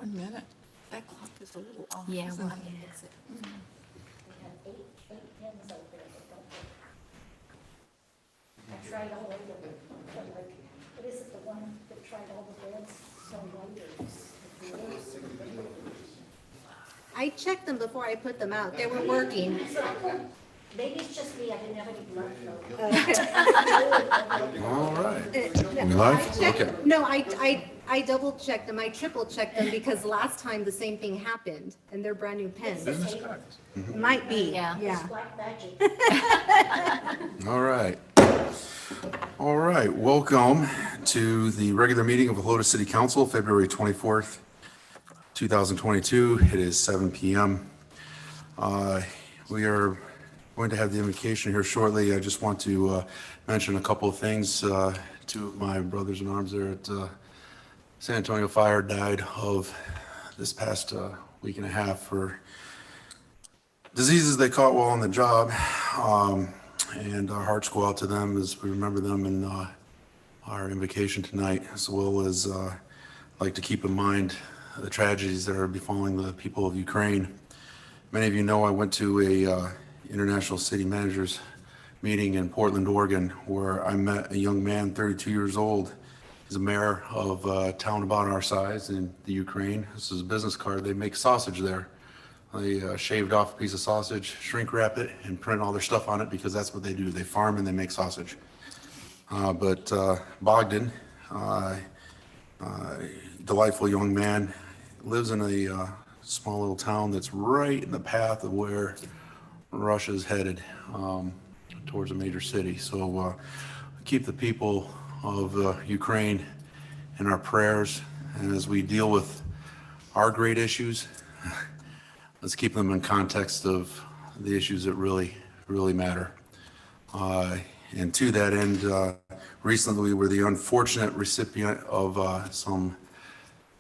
1 minute. That clock is a little off. Yeah, isn't well, it? yeah. We have eight pens out there that don't work. I tried all of them, but like, what is it, the one that tried all the beds, so I checked them before I put them out. They were working. maybe it's just me, I didn't have any blood flow. All right. I We live? checked- Okay. No, I double checked them. I triple checked them because last time the same thing happened and they're brand new pens. Business cards. Might be, Yeah. yeah. Black magic. All right. All right. Welcome to the regular meeting of the Helotes City Council, February 24th, 2022. It is 7 p.m. We are going to have the invocation here shortly. I just want to mention a couple of things. Two of my brothers in arms there at San Antonio Fire died of this past week and a half for diseases they caught while on the job. And our hearts go out to them as we remember them in our invocation tonight, as well as like to keep in mind the tragedies that are befalling the people of Ukraine. Many of you know I went to a International City Managers meeting in Portland, Oregon, where I met a young man, 32 years old. He's a mayor of a town about our size in the Ukraine. This is a business card. They make sausage there. They shaved off a piece of sausage, shrink wrap it, and print all their stuff on it because that's what they do. They farm and they make sausage. But Bogdan, delightful young man, lives in a small little town that's right in the path of where Russia's headed towards a major city. So keep the people of Ukraine in our prayers, and as we deal with our great issues, let's keep them in context of the issues that really matter. And to that end, recently we were the unfortunate recipient of some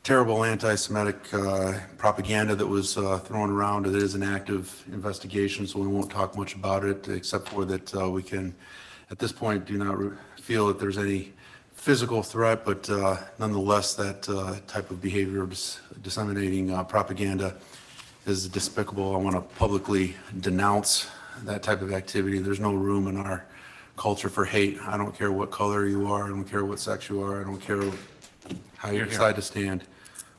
terrible anti-Semitic propaganda that was thrown around. It is an active investigation, so we won't talk much about it, except for that we can, at this point, do not feel that there's any physical threat, but nonetheless, that type of behavior of disseminating propaganda is despicable. I want to publicly denounce that type of activity. There's no room in our culture for hate. I don't care what color you are. I don't care what sex you are. I don't care how you decide to stand.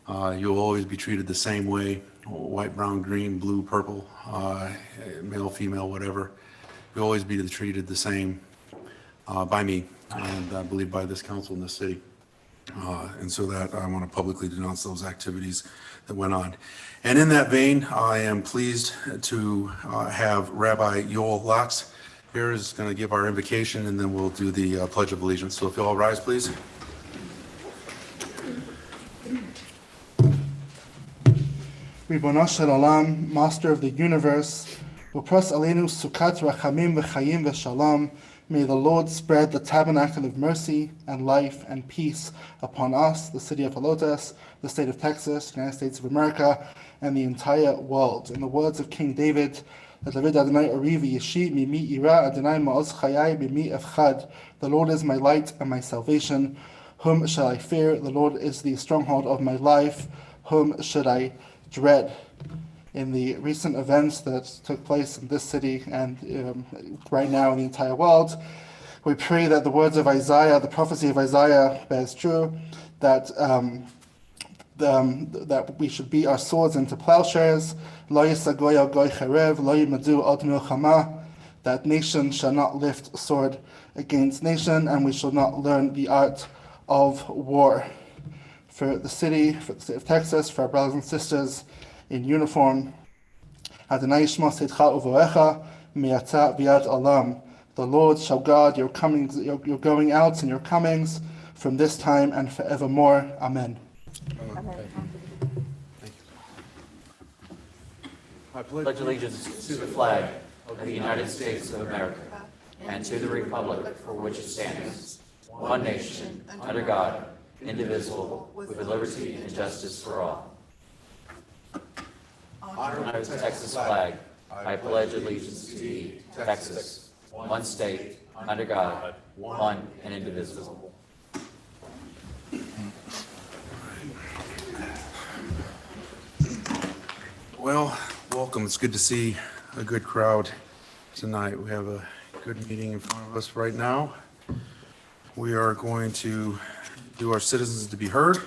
You'll always be treated the same way, white, brown, green, blue, purple, male, female, whatever. You'll always be treated the same by me, and I believe by this council in this city. And so that I want to publicly denounce those activities that went on. And in that vein, I am pleased to have Rabbi Yoel Laux here is going to give our invocation, and then we'll do the Pledge of Allegiance. So if you'll all rise, please. Ribono shel olam, Master of the universe, v'pros aleinu sukat rachamim v'chayim v'shalom. May the Lord spread the tabernacle of mercy and life and peace upon us, the city of Helotes, the state of Texas, United States of America, and the entire world. In the words of King David, David Adonai Ori v'yeshi mimi ira Adonai ma'oz chayai mimi efchad. The Lord is my light and my salvation. Whom shall I fear? The Lord is the stronghold of my life. Whom should I dread? In the recent events that took place in this city and right now in the entire world, we pray that the words of Isaiah, the prophecy of Isaiah, bears true, that that we should beat our swords into plowshares. Lo yisagoy al goy cherev, lo yimadu od milchama. That nation shall not lift sword against nation, and we shall not learn the art of war. For the state of Texas, for our brothers and sisters in uniform, Adonai Shmo Seidcha Uvoecha Me'ata V'ad Olam. The Lord shall guard your comings, your going outs and your comings from this time and forevermore. Amen. I pledge allegiance to the flag of the United States of America and to the republic for which it stands, one nation, under God, indivisible, with liberty and justice for all. Honor the Texas flag. I pledge allegiance to thee, Texas, one state, under God, one and indivisible. Well, welcome. It's good to see a good crowd tonight. We have a good meeting in front of us right now. We are going to do our citizens to be heard.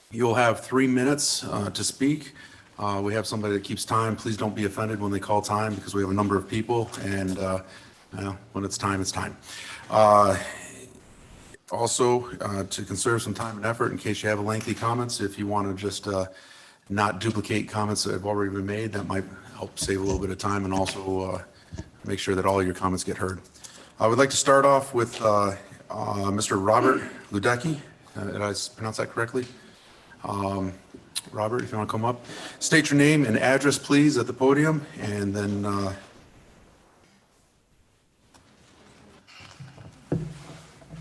You'll have 3 minutes to speak. We have somebody that keeps time. Please don't be offended when they call time because we have a number of people, and when it's time, it's time. Also, to conserve some time and effort in case you have lengthy comments, if you want to just not duplicate comments that have already been made, that might help save a little bit of time and also make sure that all your comments get heard. I would like to start off with Mr. Robert Ludecki. Did I pronounce that correctly? Robert, if you want to come up. State your name and address, please, at the podium, and then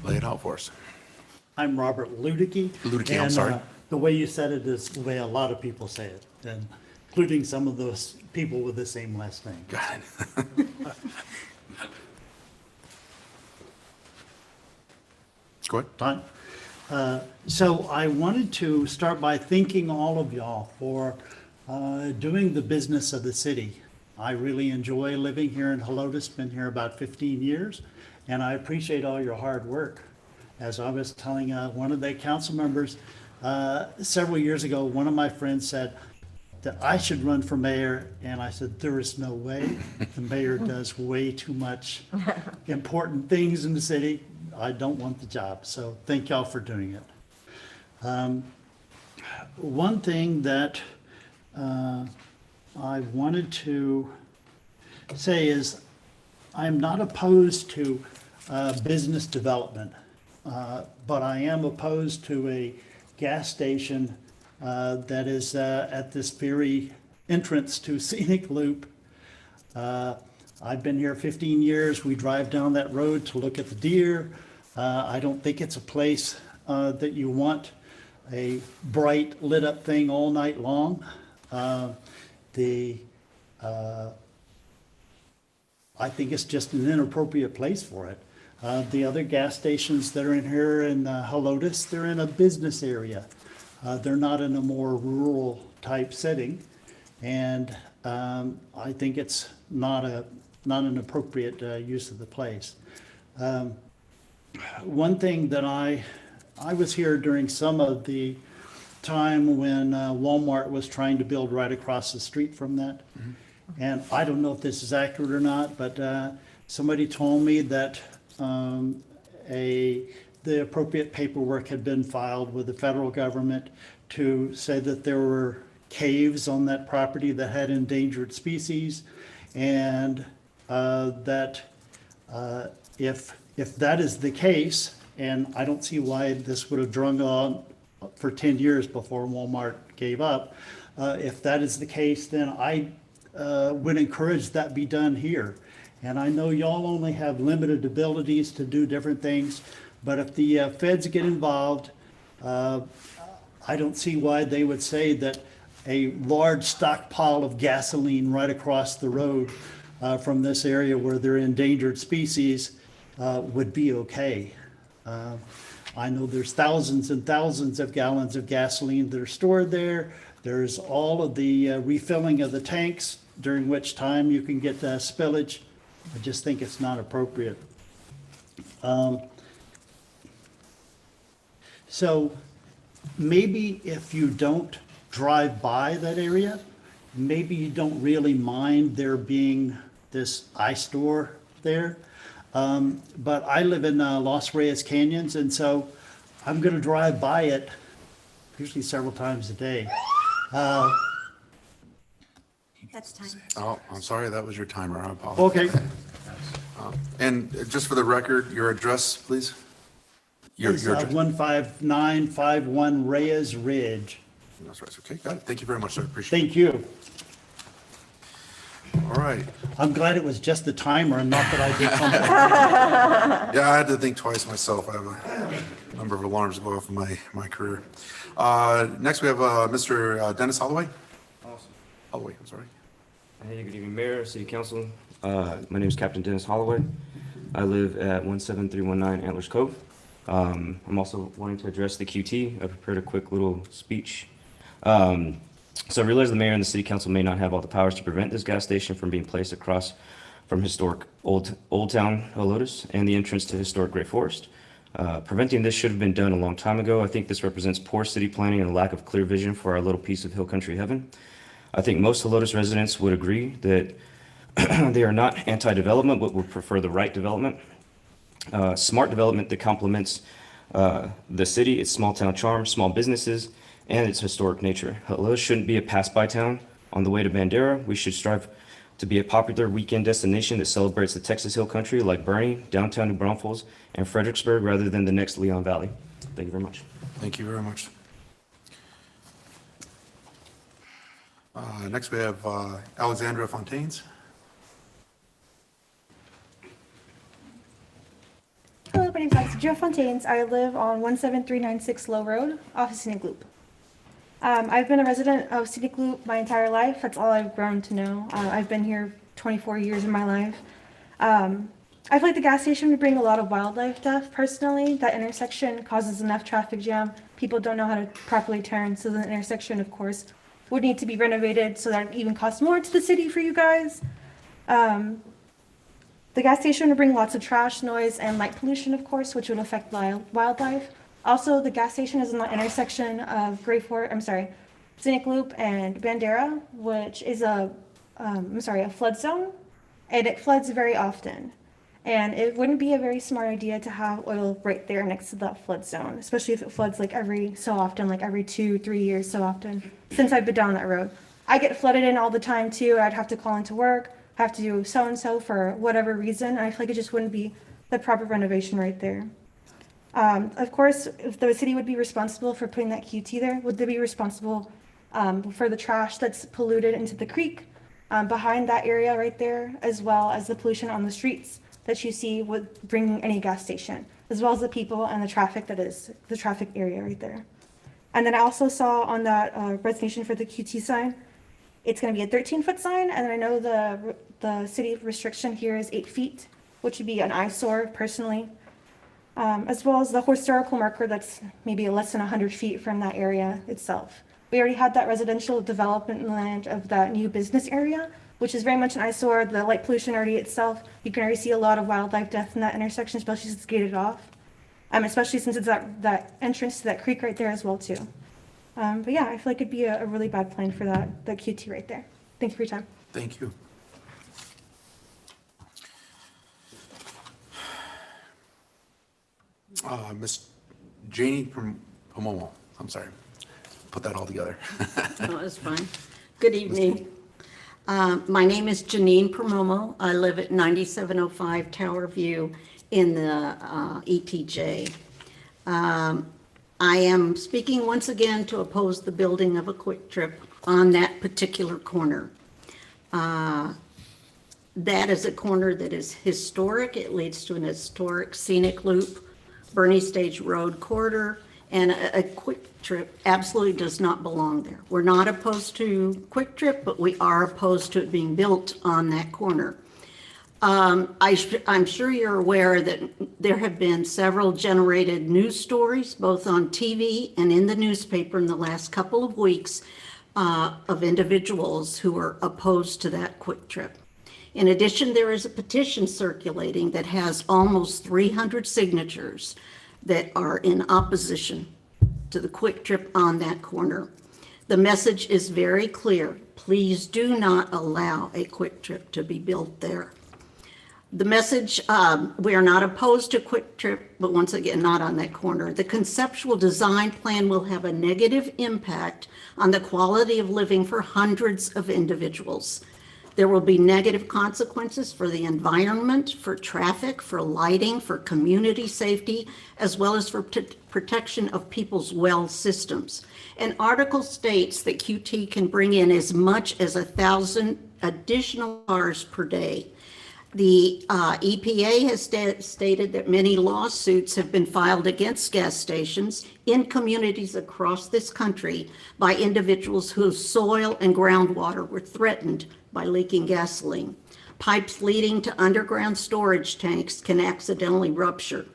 lay it out for us. I'm Robert Ludecki. Ludecki, I'm and, sorry. The way you said it is the way a lot of people say it, and including some of those people with the same last name. Got it. Go ahead. Time. So I wanted to start by thanking all of y'all for doing the business of the city. I really enjoy living here in Helotes, been here about 15 years, and I appreciate all your hard work. As I was telling one of the council members several years ago, one of my friends said that I should run for mayor, and I said, there is no way. The mayor does way too much important things in the city. I don't want the job, so thank y'all for doing it. One thing that I wanted to say is I'm not opposed to business development, but I am opposed to a gas station that is at this very entrance to Scenic Loop. I've been here 15 years. We drive down that road to look at the deer. I don't think it's a place that you want a bright lit up thing all night long. I think it's just an inappropriate place for it. The other gas stations that are in here in Helotes, they're in a business area. They're not in a more rural type setting. And I think it's not an appropriate use of the place. One thing that I was here during some of the time when Walmart was trying to build right across the street from that. Mm-hmm. And I don't know if this is accurate or not, but somebody told me that the appropriate paperwork had been filed with the federal government to say that there were caves on that property that had endangered species, and that if that is the case, and I don't see why this would have drung on for 10 years before Walmart gave up, if that is the case, then I would encourage that be done here. And I know y'all only have limited abilities to do different things, but if the feds get involved, I don't see why they would say that a large stockpile of gasoline right across the road from this area where there are endangered species would be okay. I know there's thousands and thousands of gallons of gasoline that are stored there. There's all of the refilling of the tanks, during which time you can get spillage. I just think it's not appropriate. So maybe if you don't drive by that area, maybe you don't really mind there being this eyesore there. But I live in Los Reyes Canyons, and so I'm going to drive by it usually several times a day. That's time. Oh, I'm sorry, that was your timer. I apologize. Okay. And just for the record, your address, please? Your It's address. 15951 Reyes Ridge. That's right. Okay, got it. Thank you very much, sir. Appreciate Thank you. it. All right. I'm glad it was just the timer and not that I did something. Yeah, I had to think twice myself. I have a number of alarms go off in my career. Next, we have Mr. Dennis Holloway. Awesome. Holloway, I'm sorry. Hey, good evening, Mayor, City Council. My name is Captain Dennis Holloway. I live at 17319 Antlers Cove. I'm also wanting to address the QT. I prepared a quick little speech So I realize the mayor and the city council may not have all the powers to prevent this gas station from being placed across from historic Old Town Helotes and the entrance to historic Great Forest. Preventing this should have been done a long time ago. I think this represents poor city planning and a lack of clear vision for our little piece of hill country heaven. I think most Helotes residents would agree that they are not anti-development, but would prefer the right development. Smart development that complements the city, its small town charm, small businesses, and its historic nature. Helotes shouldn't be a pass-by town on the way to Bandera. We should strive to be a popular weekend destination that celebrates the Texas Hill Country like Bernie, downtown New Braunfels, and Fredericksburg rather than the next Leon Valley. Thank you very much. Thank you very much. Next, we have Alexandra Fontaines. Hello, my name is Alexandra Fontaines. I live on 17396 Low Road, off of Scenic Loop. I've been a resident of Scenic Loop my entire life. That's all I've grown to know. I've been here 24 years of my life. I feel like the gas station would bring a lot of wildlife death personally. That intersection causes enough traffic jam. People don't know how to properly turn, so the intersection, of course, would need to be renovated, so that it even costs more to the city for you guys. The gas station would bring lots of trash, noise, and light pollution, of course, which would affect wildlife. Also, the gas station is in the intersection of Scenic Loop and Bandera, which is a flood zone, and it floods very often. And it wouldn't be a very smart idea to have oil right there next to that flood zone, especially if it floods like every so often, like every 2-3 years so often, since I've been down that road. I get flooded in all the time too. I'd have to call into work, have to do so-and-so for whatever reason. I feel like it just wouldn't be the proper renovation right there. Of course, if the city would be responsible for putting that QT there, would they be responsible for the trash that's polluted into the creek behind that area right there, as well as the pollution on the streets that you see with bringing any gas station, as well as the people and the traffic that is the traffic area right there. And then I also saw on that resignation for the QT sign, it's going to be a 13-foot sign, and I know the city restriction here is 8 feet, which would be an eyesore personally, as well as the historical marker that's maybe less than 100 feet from that area itself. We already had that residential development land of that new business area, which is very much an eyesore. The light pollution already itself, you can already see a lot of wildlife death in that intersection, especially since it's gated off, especially since it's that entrance to that creek right there as well too. But yeah, I feel like it'd be a really bad plan for that QT right there. Thank you for your time. Thank you. Miss Janie Pomomo, I'm sorry, put that all together. No, it's fine. Good evening. My name is Janine Pomomo. I live at 9705 Tower View in the ETJ. I am speaking once again to oppose the building of a Quick Trip on that particular corner. That is a corner that is historic. It leads to an historic scenic loop, Bernie Stage Road corridor, and a Quick Trip absolutely does not belong there. We're not opposed to Quick Trip, but we are opposed to it being built on that corner. I'm sure you're aware that there have been several generated news stories, both on TV and in the newspaper in the last couple of weeks, of individuals who are opposed to that Quick Trip. In addition, there is a petition circulating that has almost 300 signatures that are in opposition to the Quick Trip on that corner. The message is very clear. Please do not allow a Quick Trip to be built there. The message, we are not opposed to Quick Trip, but once again, not on that corner. The conceptual design plan will have a negative impact on the quality of living for hundreds of individuals. There will be negative consequences for the environment, for traffic, for lighting, for community safety, as well as for protection of people's well systems. An article states that QT can bring in as much as 1,000 additional cars per day. The EPA has stated that many lawsuits have been filed against gas stations in communities across this country by individuals whose soil and groundwater were threatened by leaking gasoline. Pipes leading to underground storage tanks can accidentally rupture.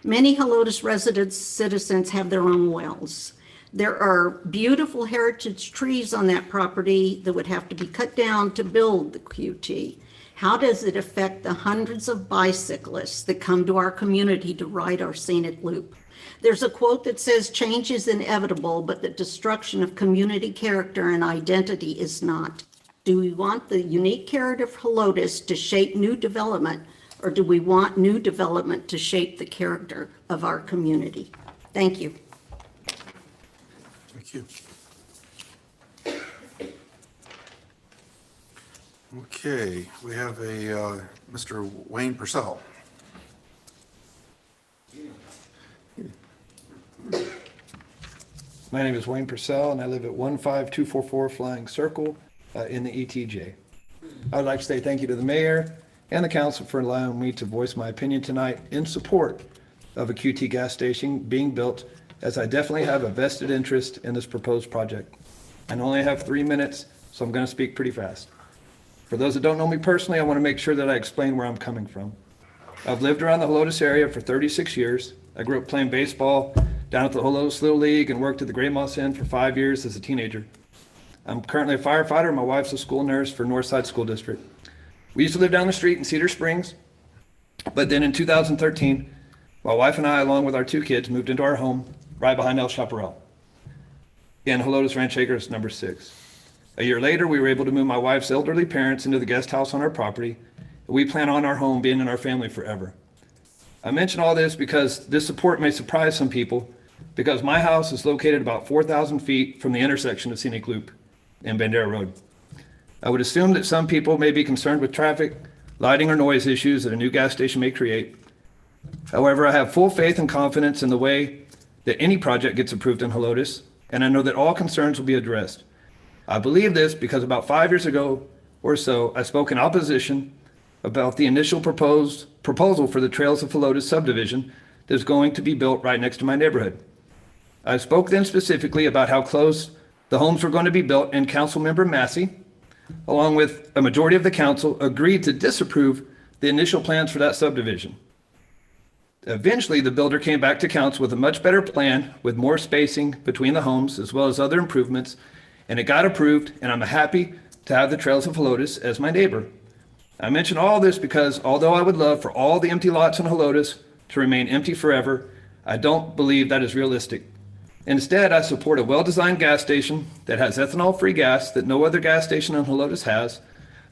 Many Helotes citizens have their own wells. There are beautiful heritage trees on that property that would have to be cut down to build the QT. How does it affect the hundreds of bicyclists that come to our community to ride our scenic loop? There's a quote that says, "Change is inevitable, but the destruction of community character and identity is not." Do we want the unique character of Helotes to shape new development, or do we want new development to shape the character of our community? Thank you. Thank you. Okay, we have a Mr. Wayne Purcell. My name is Wayne Purcell, and I live at 15244 Flying Circle in the ETJ. I would like to say thank you to the mayor and the council for allowing me to voice my opinion tonight in support of a QT gas station being built, as I definitely have a vested interest in this proposed project. I only have 3 minutes, so I'm going to speak pretty fast. For those that don't know me personally, I want to make sure that I explain where I'm coming from. I've lived around the Helotes area for 36 years. I grew up playing baseball down at the Helotes Little League and worked at the Great Moss Inn for 5 years as a teenager. I'm currently a firefighter. My wife's a school nurse for Northside School District. We used to live down the street in Cedar Springs, but then in 2013, my wife and I, along with our 2 kids, moved into our home right behind El Chaparral in Helotes Ranch Acres number 6. A year later, we were able to move my wife's elderly parents into the guest house on our property. We plan on our home being in our family forever. I mention all this because this support may surprise some people, because my house is located about 4,000 feet from the intersection of Scenic Loop and Bandera Road. I would assume that some people may be concerned with traffic, lighting, or noise issues that a new gas station may create. However, I have full faith and confidence in the way that any project gets approved in Helotes, and I know that all concerns will be addressed. I believe this because about 5 years ago or so, I spoke in opposition about the initial proposal for the Trails of Helotes subdivision that's going to be built right next to my neighborhood. I spoke then specifically about how close the homes were going to be built, and Councilmember Massey, along with a majority of the council, agreed to disapprove the initial plans for that subdivision. Eventually, the builder came back to council with a much better plan with more spacing between the homes as well as other improvements, and it got approved, and I'm happy to have the Trails of Helotes as my neighbor. I mention all this because although I would love for all the empty lots in Helotes to remain empty forever, I don't believe that is realistic. Instead, I support a well-designed gas station that has ethanol-free gas that no other gas station in Helotes has.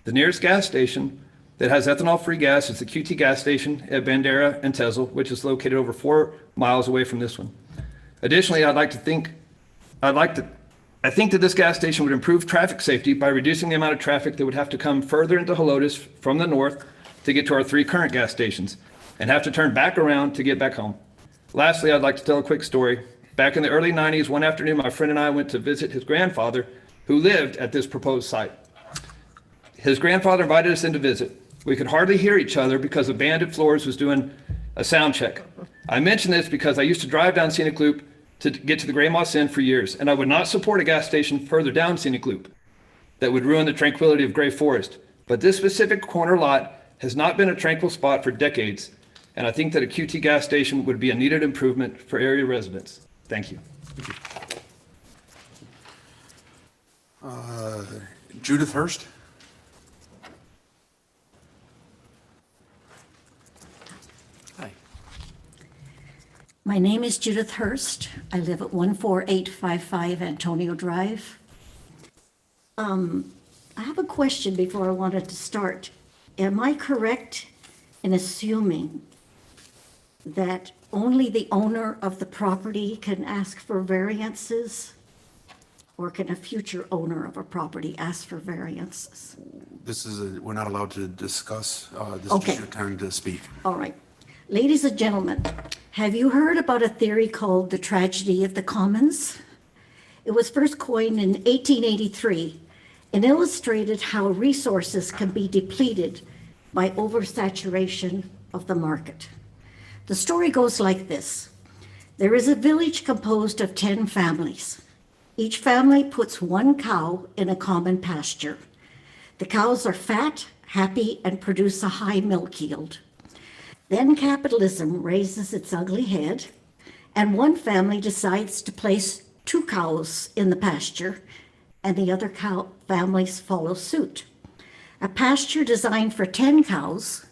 The nearest gas station that has ethanol-free gas is the QT gas station at Bandera and Tezel, which is located over 4 miles away from this one. Additionally, I think that this gas station would improve traffic safety by reducing the amount of traffic that would have to come further into Helotes from the north to get to our 3 current gas stations and have to turn back around to get back home. Lastly, I'd like to tell a quick story. Back in the early 90s, one afternoon, my friend and I went to visit his grandfather who lived at this proposed site. His grandfather invited us in to visit. We could hardly hear each other because a band at Floors was doing a sound check. I mention this because I used to drive down Scenic Loop to get to the Great Moss Inn for years, and I would not support a gas station further down Scenic Loop that would ruin the tranquility of Gray Forest. But this specific corner lot has not been a tranquil spot for decades, and I think that a QT gas station would be a needed improvement for area residents. Thank you. Judith Hurst. Hi. My name is Judith Hurst. I live at 14855 Antonio Drive. I have a question before I wanted to start. Am I correct in assuming that only the owner of the property can ask for variances? Or can a future owner of a property ask for variances? We're not allowed to discuss. This Okay. is your turn to speak. All right. Ladies and gentlemen, have you heard about a theory called the tragedy of the commons? It was first coined in 1883 and illustrated how resources can be depleted by oversaturation of the market. The story goes like this. There is a village composed of 10 families. Each family puts 1 cow in a common pasture. The cows are fat, happy, and produce a high milk yield. Then capitalism raises its ugly head, and one family decides to place 2 cows in the pasture, and the other cow families follow suit. A pasture designed for 10 cows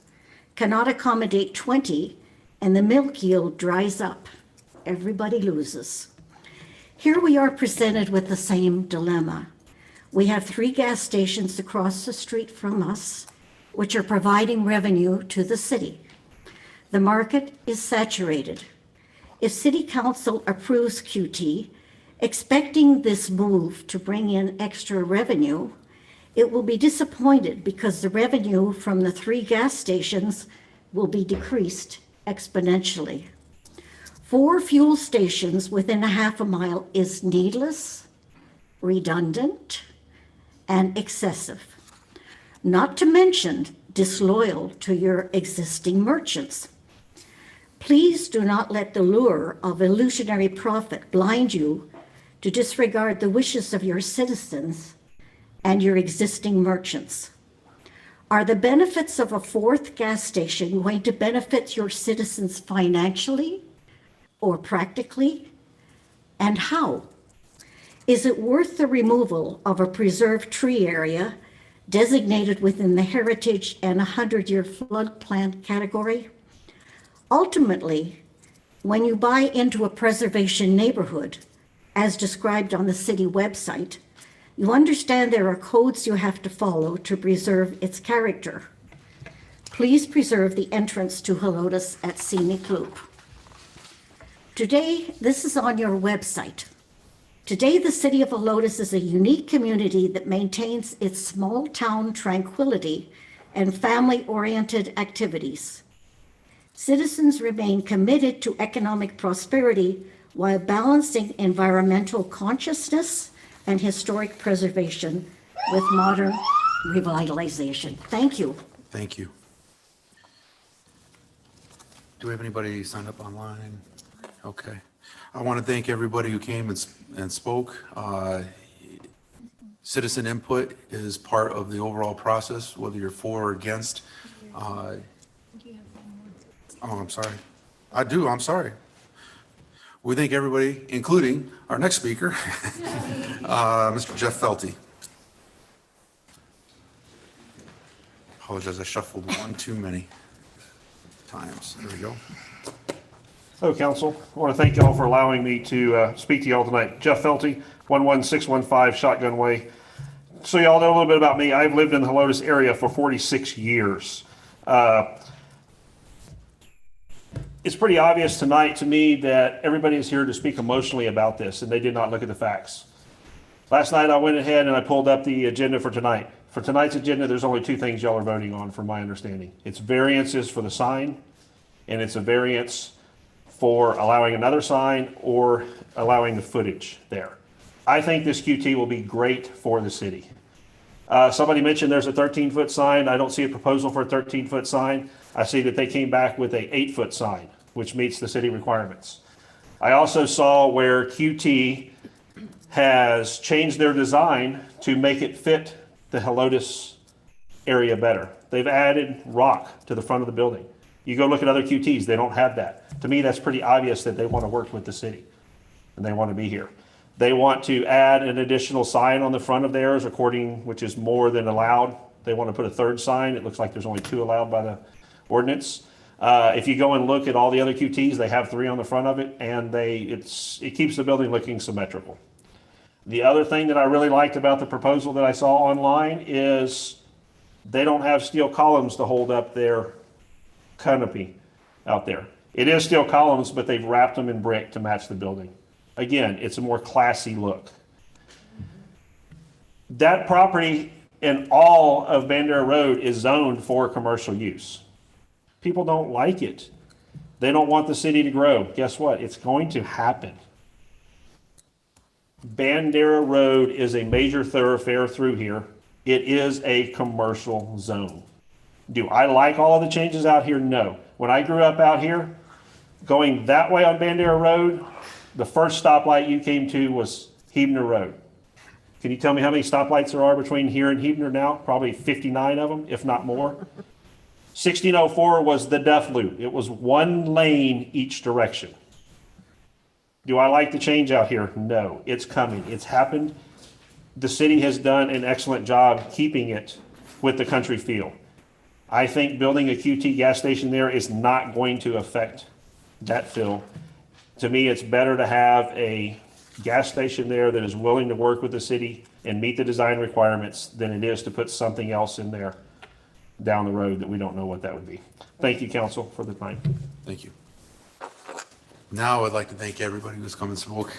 cannot accommodate 20, and the milk yield dries up. Everybody loses. Here we are presented with the same dilemma. We have 3 gas stations across the street from us, which are providing revenue to the city. The market is saturated. If City Council approves QT, expecting this move to bring in extra revenue, it will be disappointed because the revenue from the 3 gas stations will be decreased exponentially. 4 fuel stations within a half a mile is needless, redundant, and excessive, not to mention disloyal to your existing merchants. Please do not let the lure of illusionary profit blind you to disregard the wishes of your citizens and your existing merchants. Are the benefits of a 4th gas station going to benefit your citizens financially or practically? And how? Is it worth the removal of a preserved tree area designated within the heritage and 100-year floodplain category? Ultimately, when you buy into a preservation neighborhood, as described on the city website, you understand there are codes you have to follow to preserve its character. Please preserve the entrance to Helotes at Scenic Loop. Today, this is on your website. Today, the city of Helotes is a unique community that maintains its small town tranquility and family-oriented activities. Citizens remain committed to economic prosperity while balancing environmental consciousness and historic preservation with modern revitalization. Thank you. Thank you. Do we have anybody signed up online? Okay. I want to thank everybody who came and spoke. Citizen input is part of the overall process, whether you're for or against. Oh, I'm sorry. I do, I'm sorry. We thank everybody, including our next speaker, Mr. Jeff Felty. Apologize, I shuffled one too many times. There we go. Hello, Council. I want to thank y'all for allowing me to speak to y'all tonight. Jeff Felty, 11615 Shotgun Way. So y'all know a little bit about me. I've lived in the Helotes area for 46 years. It's pretty obvious tonight to me that everybody is here to speak emotionally about this, and they did not look at the facts. Last night I went ahead and I pulled up the agenda for tonight. For tonight's agenda, there's only 2 things y'all are voting on, from my understanding. It's variances for the sign, and it's a variance for allowing another sign or allowing the footage there. I think this QT will be great for the city. Somebody mentioned there's a 13-foot sign. I don't see a proposal for a 13-foot sign. I see that they came back with a 8-foot sign, which meets the city requirements. I also saw where QT has changed their design to make it fit the Helotes area better. They've added rock to the front of the building. You go look at other QTs, they don't have that. To me, that's pretty obvious that they want to work with the city and they want to be here. They want to add an additional sign on the front of theirs, which is more than allowed. They want to put a 3rd sign. It looks like there's only 2 allowed by the ordinance. If you go and look at all the other QTs, they have 3 on the front of it, and it keeps the building looking symmetrical. The other thing that I really liked about the proposal that I saw online is they don't have steel columns to hold up their canopy out there. It is steel columns, but they've wrapped them in brick to match the building. Again, it's a more classy look. That property and all of Bandera Road is zoned for commercial use. People don't like it. They don't want the city to grow. Guess what? It's going to happen. Bandera Road is a major thoroughfare through here. It is a commercial zone. Do I like all of the changes out here? No. When I grew up out here, going that way on Bandera Road, the first stoplight you came to was Hebner Road. Can you tell me how many stoplights there are between here and Hebner now? Probably 59 of them, if not more. 1604 was the death loop. It was 1 lane each direction. Do I like the change out here? No, it's coming. It's happened. The city has done an excellent job keeping it with the country feel. I think building a QT gas station there is not going to affect that feel. To me, it's better to have a gas station there that is willing to work with the city and meet the design requirements than it is to put something else in there down the road that we don't know what that would be. Thank you, council, for the time. Thank you. Now I'd like to thank everybody who's come and spoke.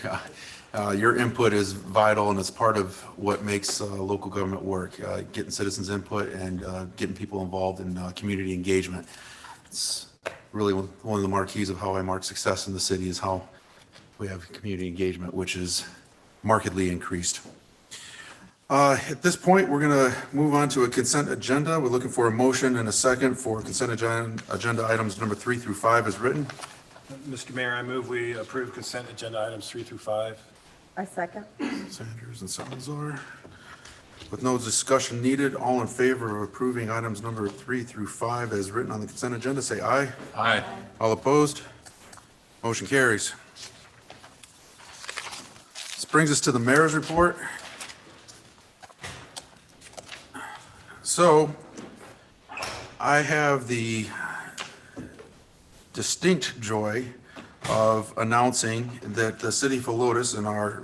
Your input is vital and it's part of what makes local government work, getting citizens input and getting people involved in community engagement. It's really one of the marquees of how I mark success in the city is how we have community engagement, which is markedly increased. At this point, we're going to move on to a consent agenda. We're looking for a motion and a second for consent agenda items number 3 through 5 as written. Mr. Mayor, I move we approve consent agenda items 3 through 5. I second. Sanders and Salazar. With no discussion needed, all in favor of approving items number 3 through 5 as written on the consent agenda, say aye. Aye. All opposed? Motion carries. This brings us to the mayor's report. So, I have the distinct joy of announcing that the city of Helotes and our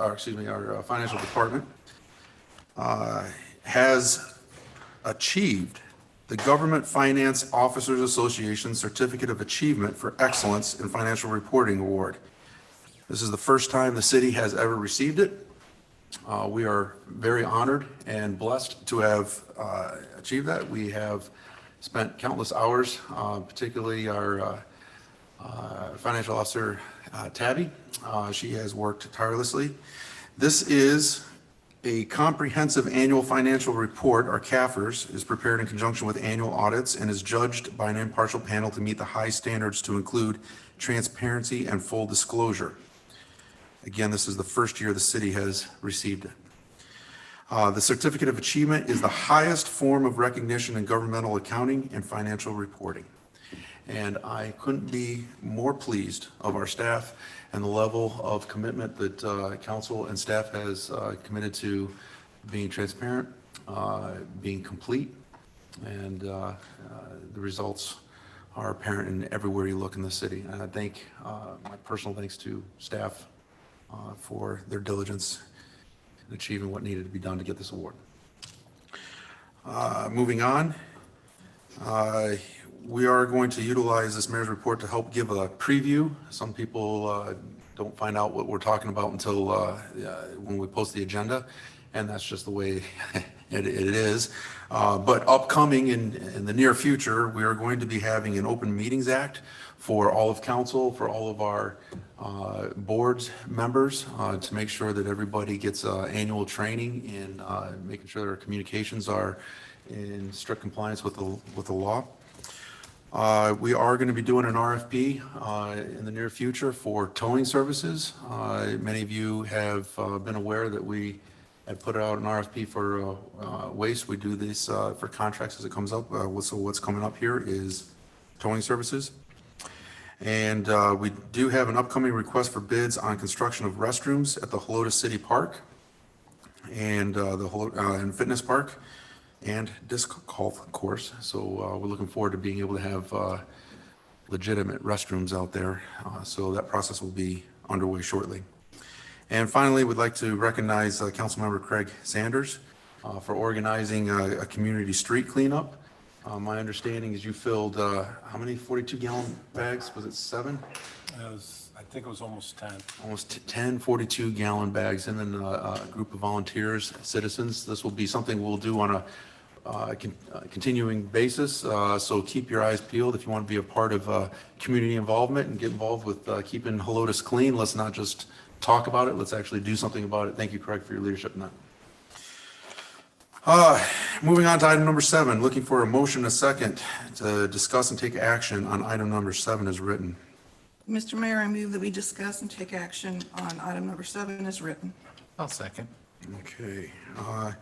our financial department has achieved the Government Finance Officers Association Certificate of Achievement for Excellence in Financial Reporting Award. This is the first time the city has ever received it. We are very honored and blessed to have achieved that. We have spent countless hours, particularly our financial officer, Tabby. She has worked tirelessly. This is a comprehensive annual financial report, our CAFRs, is prepared in conjunction with annual audits and is judged by an impartial panel to meet the high standards to include transparency and full disclosure. Again, this is the first year the city has received it. The Certificate of Achievement is the highest form of recognition in governmental accounting and financial reporting. And I couldn't be more pleased of our staff and the level of commitment that council and staff has committed to being transparent, being complete, and the results are apparent in everywhere you look in the city. And I thank my personal thanks to staff for their diligence in achieving what needed to be done to get this award. Moving on, we are going to utilize this mayor's report to help give a preview. Some people don't find out what we're talking about until when we post the agenda, and that's just the way it is. But upcoming in the near future, we are going to be having an Open Meetings Act for all of council, for all of our boards members, to make sure that everybody gets annual training in making sure that our communications are in strict compliance with the law. We are going to be doing an RFP in the near future for towing services. Many of you have been aware that we have put out an RFP for waste. We do this for contracts as it comes up. So what's coming up here is towing services. And we do have an upcoming request for bids on construction of restrooms at the Helotes City Park and and Fitness Park and disc golf course. So we're looking forward to being able to have legitimate restrooms out there. So that process will be underway shortly. And finally, we'd like to recognize Councilmember Craig Sanders for organizing a community street cleanup. My understanding is you filled, how many 42-gallon bags? Was it 7? I think it was almost 10. Almost 10 42-gallon bags, and then a group of volunteers, citizens. This will be something we'll do on a continuing basis. So keep your eyes peeled if you want to be a part of community involvement and get involved with keeping Helotes clean. Let's not just talk about it. Let's actually do something about it. Thank you, Craig, for your leadership in that. Moving on to item number 7, looking for a motion, a second, to discuss and take action on item number 7 as written. Mr. Mayor, I move that we discuss and take action on item number 7 as written. I'll second. Okay. All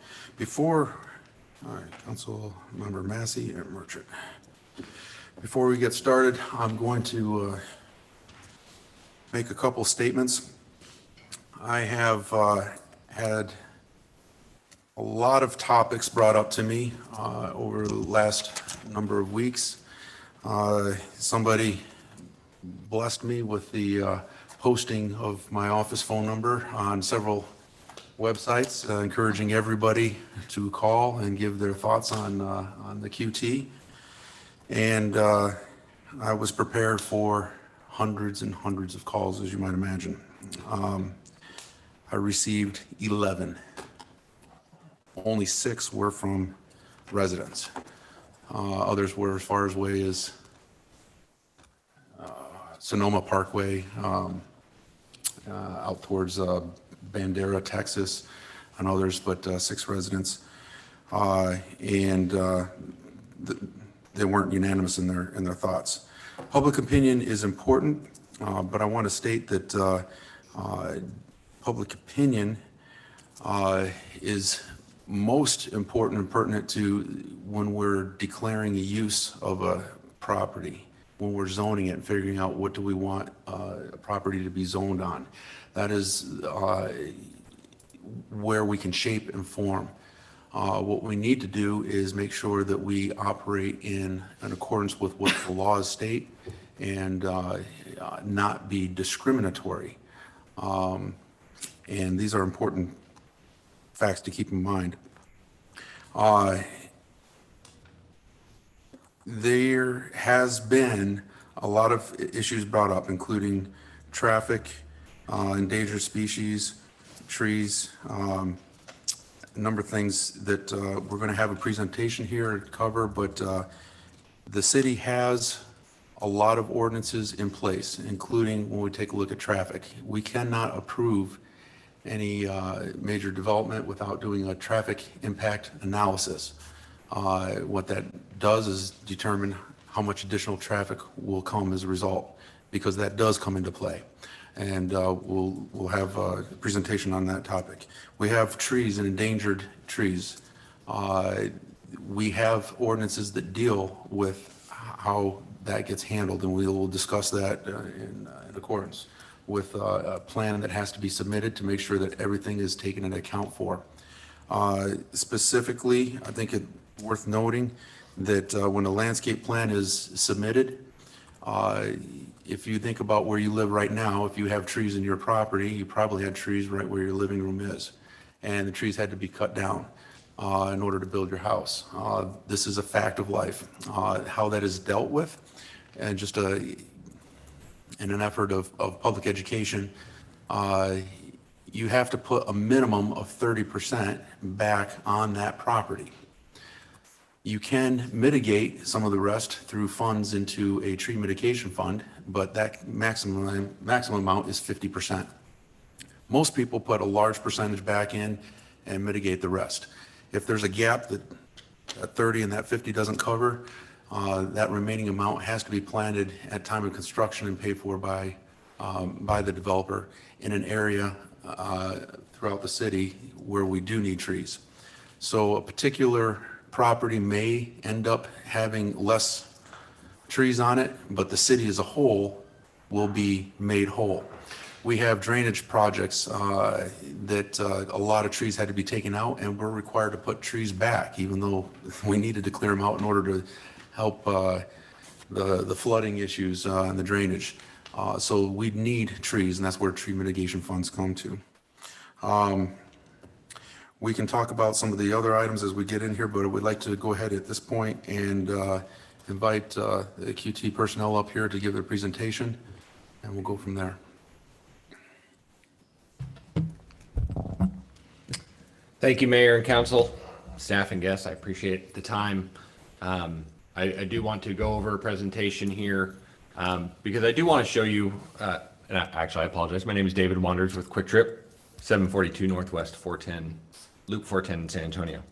right, Council Member Massey and Merchant. Before we get started, I'm going to make a couple statements. I have had a lot of topics brought up to me over the last number of weeks. Somebody blessed me with the posting of my office phone number on several websites, encouraging everybody to call and give their thoughts on the QT. And I was prepared for hundreds and hundreds of calls, as you might imagine. I received 11. Only 6 were from residents. Others were as far away as Sonoma Parkway, out towards Bandera, Texas, and others, but 6 residents. And they weren't unanimous in their thoughts. Public opinion is important, but I want to state that public opinion is most important and pertinent to when we're declaring a use of a property, when we're zoning it and figuring out what do we want a property to be zoned on. That is where we can shape and form. What we need to do is make sure that we operate in accordance with what the laws state and not be discriminatory. And these are important facts to keep in mind. There has been a lot of issues brought up, including traffic, endangered species, trees, a number of things that we're going to have a presentation here to cover, but the city has a lot of ordinances in place, including when we take a look at traffic. We cannot approve any major development without doing a traffic impact analysis. What that does is determine how much additional traffic will come as a result, because that does come into play. And we'll have a presentation on that topic. We have trees and endangered trees. We have ordinances that deal with how that gets handled, and we will discuss that in accordance with a plan that has to be submitted to make sure that everything is taken into account for. Specifically, I think it's worth noting that when a landscape plan is submitted, if you think about where you live right now, if you have trees in your property, you probably had trees right where your living room is. And the trees had to be cut down in order to build your house. This is a fact of life. How that is dealt with, and just in an effort of public education, you have to put a minimum of 30% back on that property. You can mitigate some of the rest through funds into a tree mitigation fund, but that maximum amount is 50%. Most people put a large percentage back in and mitigate the rest. If there's a gap that 30 and that 50 doesn't cover, that remaining amount has to be planted at time of construction and paid for by the developer in an area throughout the city where we do need trees. So a particular property may end up having less trees on it, but the city as a whole will be made whole. We have drainage projects that a lot of trees had to be taken out, and we're required to put trees back, even though we needed to clear them out in order to help the flooding issues and the drainage. So we need trees, and that's where tree mitigation funds come to. We can talk about some of the other items as we get in here, but we'd like to go ahead at this point and invite the QT personnel up here to give their presentation, and we'll go from there. Thank you, Mayor and Council, staff and guests. I appreciate the time. I do want to go over a presentation here because I do want to show you, and actually I apologize. My name is David Wanders with Quick Trip, 742 Northwest 410, Loop 410 in San Antonio.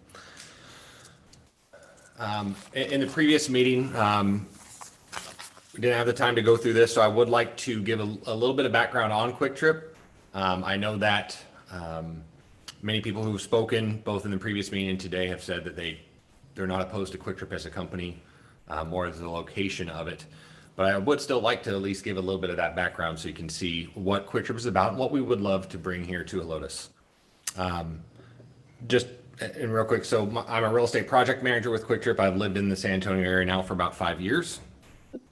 In the previous meeting, we didn't have the time to go through this, so I would like to give a little bit of background on Quick Trip. I know that many people who have spoken, both in the previous meeting and today, have said that they're not opposed to Quick Trip as a company, more as the location of it. But I would still like to at least give a little bit of that background so you can see what Quick Trip is about and what we would love to bring here to Helotes. Just and real quick, so I'm a real estate project manager with Quick Trip. I've lived in the San Antonio area now for about 5 years,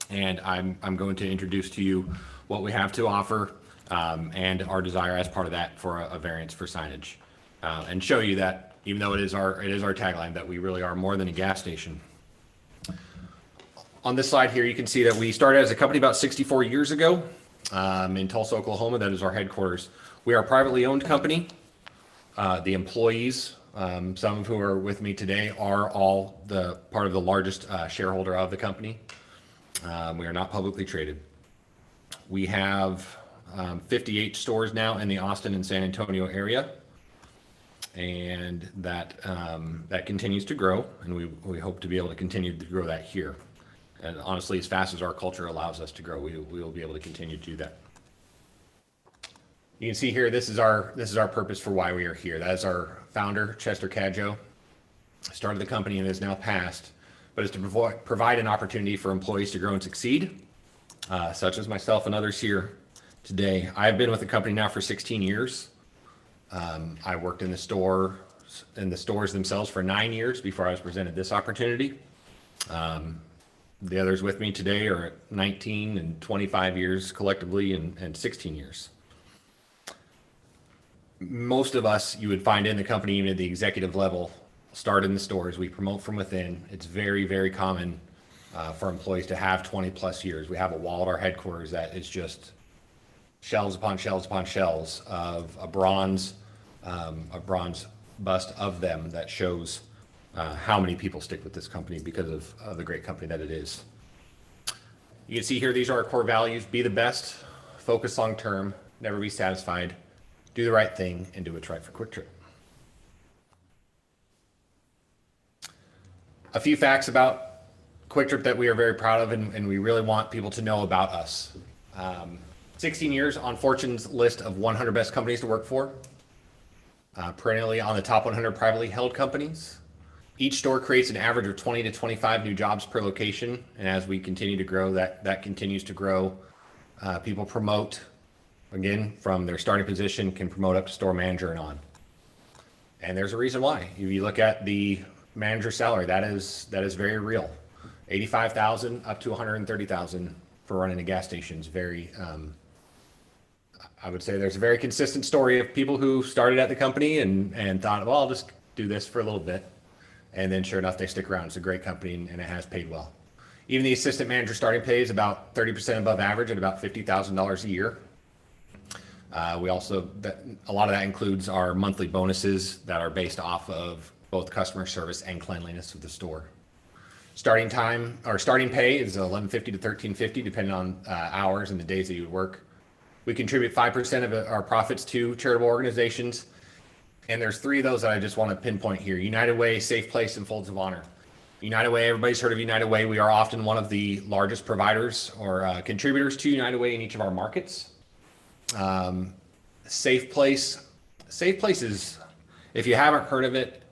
and I'm going to introduce to you what we have to offer and our desire as part of that for a variance for signage, and show you that even though it is our tagline, that we really are more than a gas station. On this slide here, you can see that we started as a company about 64 years ago in Tulsa, Oklahoma. That is our headquarters. We are a privately owned company. The employees, some of who are with me today, are all the part of the largest shareholder of the company. We are not publicly traded. We have 58 stores now in the Austin and San Antonio area, and that continues to grow, and we hope to be able to continue to grow that here. And honestly, as fast as our culture allows us to grow, we will be able to continue to do that. You can see here, this is our purpose for why we are here. That is our founder, Chester Cadjo, started the company and is now passed, but is to provide an opportunity for employees to grow and succeed, such as myself and others here today. I've been with the company now for 16 years. I worked in the stores themselves for 9 years before I was presented this opportunity. The others with me today are at 19 and 25 years collectively, and 16 years. Most of us, you would find in the company, even at the executive level, start in the stores. We promote from within. It's very, very common for employees to have 20 plus years. We have a wall at our headquarters that is just shelves upon shelves upon shelves of a bronze bust of them that shows how many people stick with this company because of the great company that it is. You can see here, these are our core values: be the best, focus long term, never be satisfied, do the right thing, and do what's right for Quick Trip. A few facts about Quick Trip that we are very proud of and we really want people to know about us. 16 years on Fortune's list of 100 best companies to work for, perennially on the top 100 privately held companies. Each store creates an average of 20 to 25 new jobs per location, and as we continue to grow, that continues to grow. People promote, again, from their starting position, can promote up to store manager and on. And there's a reason why. If you look at the manager salary, that is very real. $85,000 up to $130,000 for running a gas station is very, I would say there's a very consistent story of people who started at the company and thought, well, I'll just do this for a little bit. And then sure enough, they stick around. It's a great company and it has paid well. Even the assistant manager starting pay is about 30% above average at about $50,000 a year. We also, a lot of that includes our monthly bonuses that are based off of both customer service and cleanliness of the store. Starting time or starting pay is $11.50 to $13.50 depending on hours and the days that you would work. We contribute 5% of our profits to charitable organizations. And there's 3 of those that I just want to pinpoint here: United Way, Safe Place, and Folds of Honor. United Way, everybody's heard of United Way. We are often one of the largest providers or contributors to United Way in each of our markets. Safe Place is, if you haven't heard of it,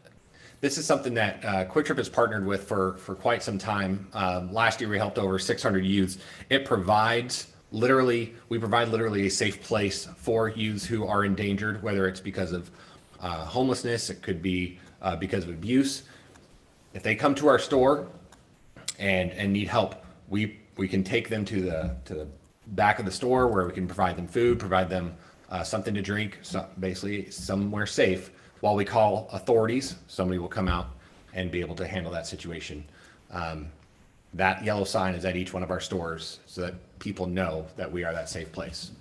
this is something that Quick Trip has partnered with for quite some time. Last year we helped over 600 youths. It provides we provide literally a safe place for youths who are endangered, whether it's because of homelessness, it could be because of abuse. If they come to our store and need help, we can take them to the back of the store where we can provide them food, provide them something to drink, so basically somewhere safe, while we call authorities. Somebody will come out and be able to handle that situation. That yellow sign is at each one of our stores so that people know that we are that safe place.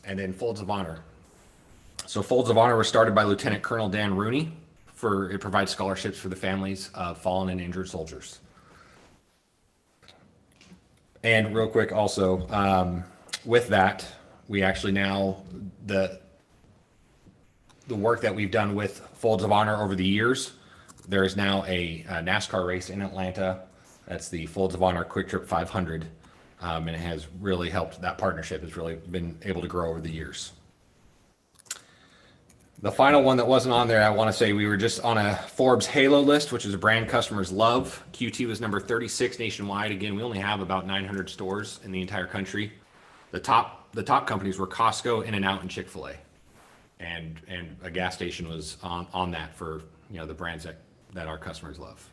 And then Folds of Honor. So Folds of Honor was started by Lieutenant Colonel Dan Rooney. It provides scholarships for the families of fallen and injured soldiers. And real quick also, with that, we actually now, the work that we've done with Folds of Honor over the years, there is now a NASCAR race in Atlanta. That's the Folds of Honor Quick Trip 500. And it has really helped, that partnership has really been able to grow over the years. The final one that wasn't on there, I want to say we were just on a Forbes Halo list, which is a brand customers love. QT was number 36 nationwide. Again, we only have about 900 stores in the entire country. The top companies were Costco, In-N-Out, and Chick-fil-A. And a gas station was on that for, you know, the brands that our customers love.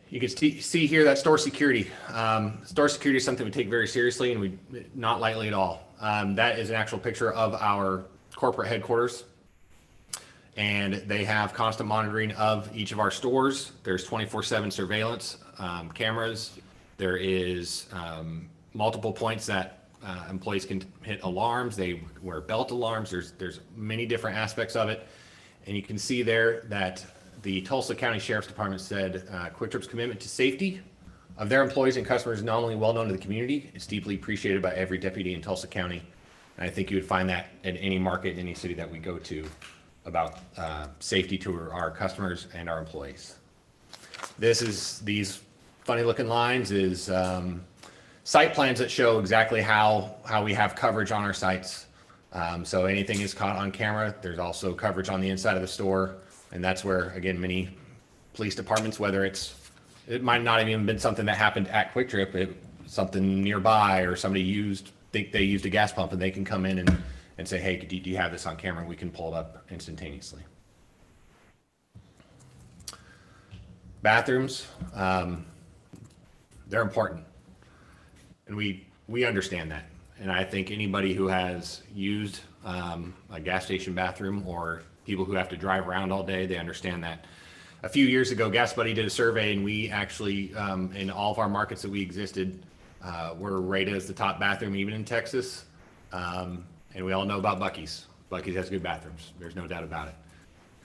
You can see here that store security. Store security is something we take very seriously, and we not lightly at all. That is an actual picture of our corporate headquarters, and they have constant monitoring of each of our stores. There's 24/7 surveillance cameras. There is multiple points that employees can hit alarms. They wear belt alarms. There's many different aspects of it, and you can see there that the Tulsa County Sheriff's Department said Quick Trip's commitment to safety of their employees and customers is not only well known to the community, it's deeply appreciated by every deputy in Tulsa County. And I think you would find that in any market, in any city that we go to, about safety to our customers and our employees. These funny looking lines is site plans that show exactly how we have coverage on our sites. So anything is caught on camera. There's also coverage on the inside of the store. And that's where, again, many police departments, whether it might not have even been something that happened at Quick Trip, something nearby, or somebody think they used a gas pump, and they can come in and say, hey, do you have this on camera? And we can pull it up instantaneously. Bathrooms, they're important. And we understand that. And I think anybody who has used a gas station bathroom, or people who have to drive around all day, they understand that. A few years ago, Gas Buddy did a survey, and we actually, in all of our markets that we existed, were rated as the top bathroom, even in Texas. And we all know about Buc-ee's. Buc-ee's has good bathrooms. There's no doubt about it.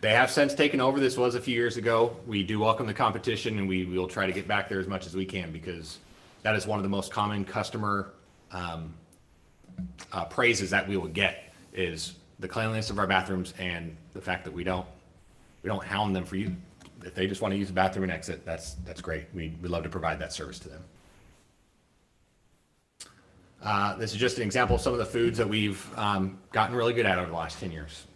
They have since taken over. This was a few years ago. We do welcome the competition, and we will try to get back there as much as we can, because that is one of the most common customer praises that we will get, is the cleanliness of our bathrooms and the fact that we don't hound them for you. If they just want to use the bathroom and exit, that's great. We love to provide that service to them. This is just an example of some of the foods that we've gotten really good at over the last 10 years.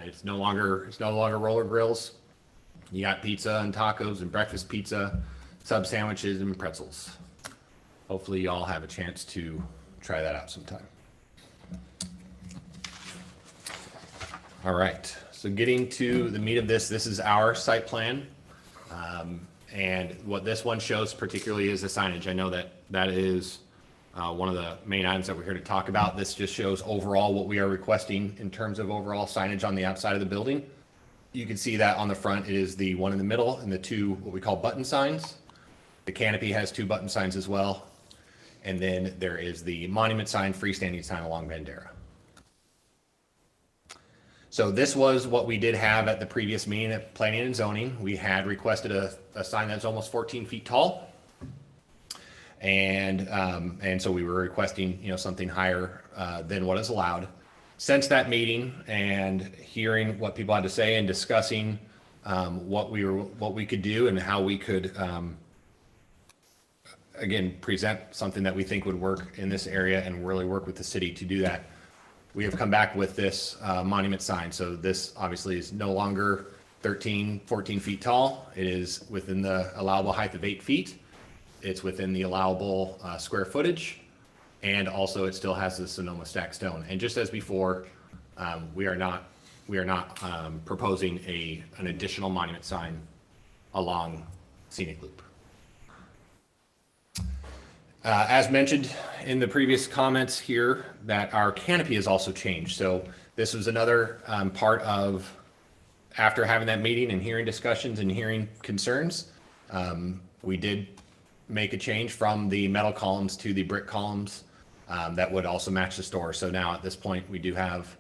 It's no longer roller grills. You got pizza and tacos and breakfast pizza, sub sandwiches and pretzels. Hopefully you all have a chance to try that out sometime. All right, so getting to the meat of this is our site plan. And what this one shows particularly is the signage. I know that is one of the main items that we're here to talk about. This just shows overall what we are requesting in terms of overall signage on the outside of the building. You can see that on the front, it is the one in the middle and the two what we call button signs. The canopy has two button signs as well. And then there is the monument sign, freestanding sign along Bandera. So this was what we did have at the previous meeting at Planning and Zoning. We had requested a sign that's almost 14 feet tall. And so we were requesting, something higher than what is allowed. Since that meeting and hearing what people had to say and discussing what we could do and how we could again present something that we think would work in this area and really work with the city to do that, we have come back with this monument sign. So this obviously is no longer 13, 14 feet tall. It is within the allowable height of 8 feet. It's within the allowable square footage. And also it still has the Sonoma stack stone. And just as before, we are not proposing an additional monument sign along Scenic Loop. As mentioned in the previous comments here, that our canopy has also changed. So this was another part of, after having that meeting and hearing discussions and hearing concerns, we did make a change from the metal columns to the brick columns that would also match the store. So now at this point we do have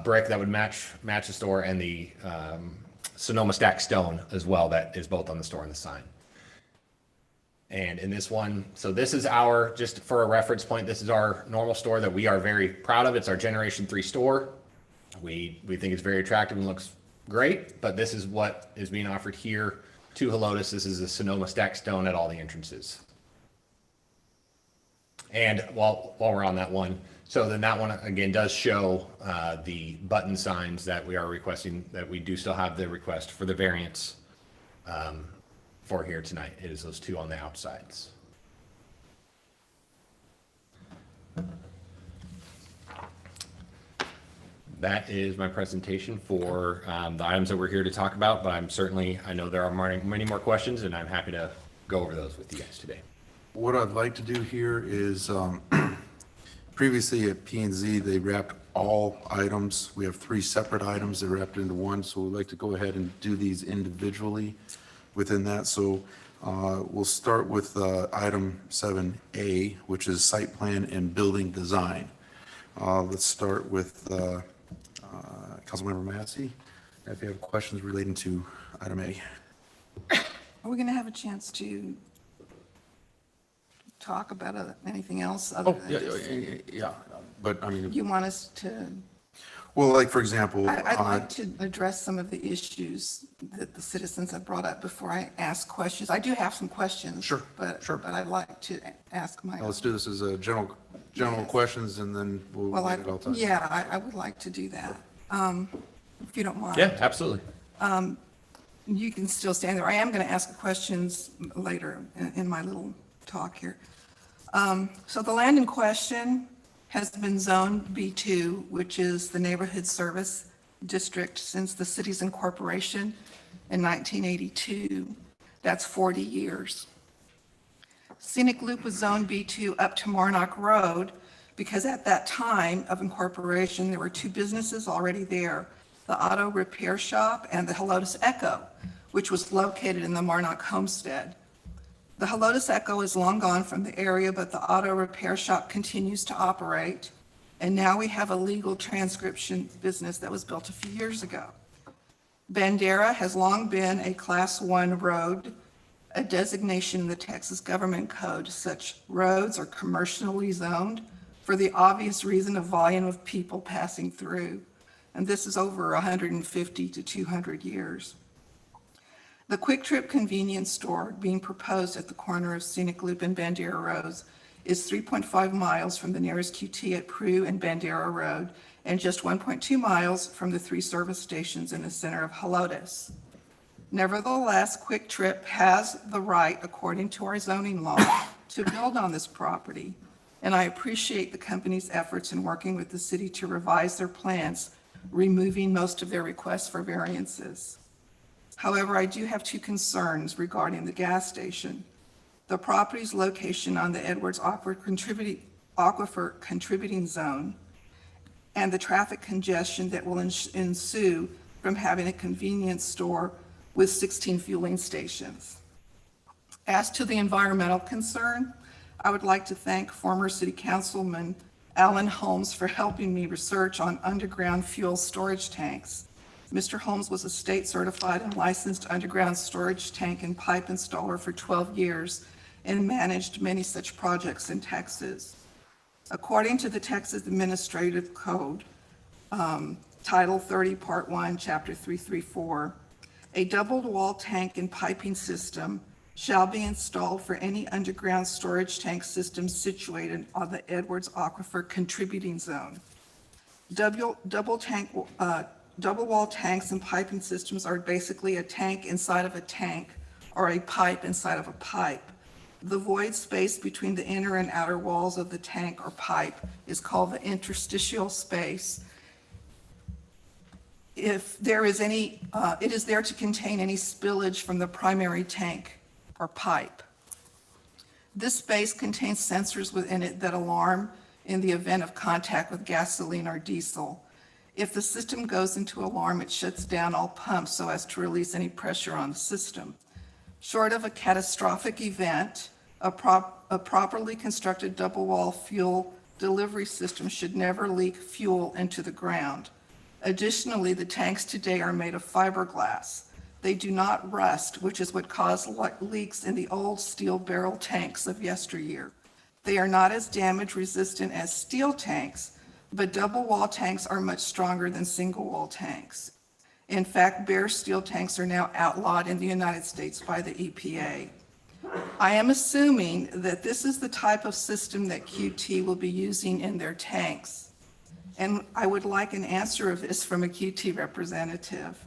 brick that would match the store, and the Sonoma stack stone as well that is both on the store and the sign. And in this one, so this is just for a reference point, this is our normal store that we are very proud of. It's our Generation 3 store. We think it's very attractive and looks great, but this is what is being offered here to Helotes. This is a Sonoma stack stone at all the entrances. And while we're on that one, So then that one, again, does show the button signs that we are requesting, that we do still have the request for the variance for here tonight. It is those two on the outsides. That is my presentation for the items that we're here to talk about, but I know there are many more questions, and I'm happy to go over those with you guys today. What I'd like to do here is, previously at P&Z, they wrapped all items. We have 3 separate items that are wrapped into one, so we'd like to go ahead and do these individually within that. So we'll start with item 7A, which is site plan and building design. Let's start with Councilmember Massey. If you have questions relating to item A. Are we going to have a chance to talk about anything else other than just- Yeah, but I mean, You want us to? well, like, for example, I'd like to address some of the issues that the citizens have brought up before I ask questions. I do have some questions. Sure, But sure. I'd like to ask my. let's do this as a general Yes. questions, and then we'll Well, get it all time. I would like to do that, if you don't mind. Yeah, absolutely. You can still stand there. I am going to ask questions later in my little talk here. So the land in question has been zoned B2, which is the Neighborhood Service District since the city's incorporation in 1982. That's 40 years. Scenic Loop was zoned B2 up to Marnock Road because at that time of incorporation, there were 2 businesses already there, the auto repair shop and the Helotes Echo, which was located in the Marnock homestead. The Helotes Echo is long gone from the area, but the auto repair shop continues to operate. And now we have a legal transcription business that was built a few years ago. Bandera has long been a Class 1 road, a designation in the Texas Government Code. Such roads are commercially zoned for the obvious reason of volume of people passing through. And this is over 150 to 200 years. The Quick Trip convenience store being proposed at the corner of Scenic Loop and Bandera Roads is 3.5 miles from the nearest QT at Prue and Bandera Road, and just 1.2 miles from the 3 service stations in the center of Helotes. Nevertheless, Quick Trip has the right, according to our zoning law, to build on this property, and I appreciate the company's efforts in working with the city to revise their plans, removing most of their requests for variances. However, I do have 2 concerns regarding the gas station. The property's location on the Edwards Aquifer contributing zone and the traffic congestion that will ensue from having a convenience store with 16 fueling stations. As to the environmental concern, I would like to thank former City Councilman Alan Holmes for helping me research on underground fuel storage tanks. Mr. Holmes was a state certified and licensed underground storage tank and pipe installer for 12 years and managed many such projects in Texas. According to the Texas Administrative Code, Title 30, Part 1, Chapter 334, a double-wall tank and piping system shall be installed for any underground storage tank system situated on the Edwards Aquifer contributing zone. Double-wall tanks and piping systems are basically a tank inside of a tank or a pipe inside of a pipe. The void space between the inner and outer walls of the tank or pipe is called the interstitial space. If there is any, it is there to contain any spillage from the primary tank or pipe. This space contains sensors within it that alarm in the event of contact with gasoline or diesel. If the system goes into alarm, it shuts down all pumps so as to release any pressure on the system. Short of a catastrophic event, a properly constructed double-wall fuel delivery system should never leak fuel into the ground. Additionally, the tanks today are made of fiberglass. They do not rust, which is what caused leaks in the old steel barrel tanks of yesteryear. They are not as damage resistant as steel tanks, but double-wall tanks are much stronger than single-wall tanks. In fact, bare steel tanks are now outlawed in the United States by the EPA. I am assuming that this is the type of system that QT will be using in their tanks. And I would like an answer of this from a QT representative.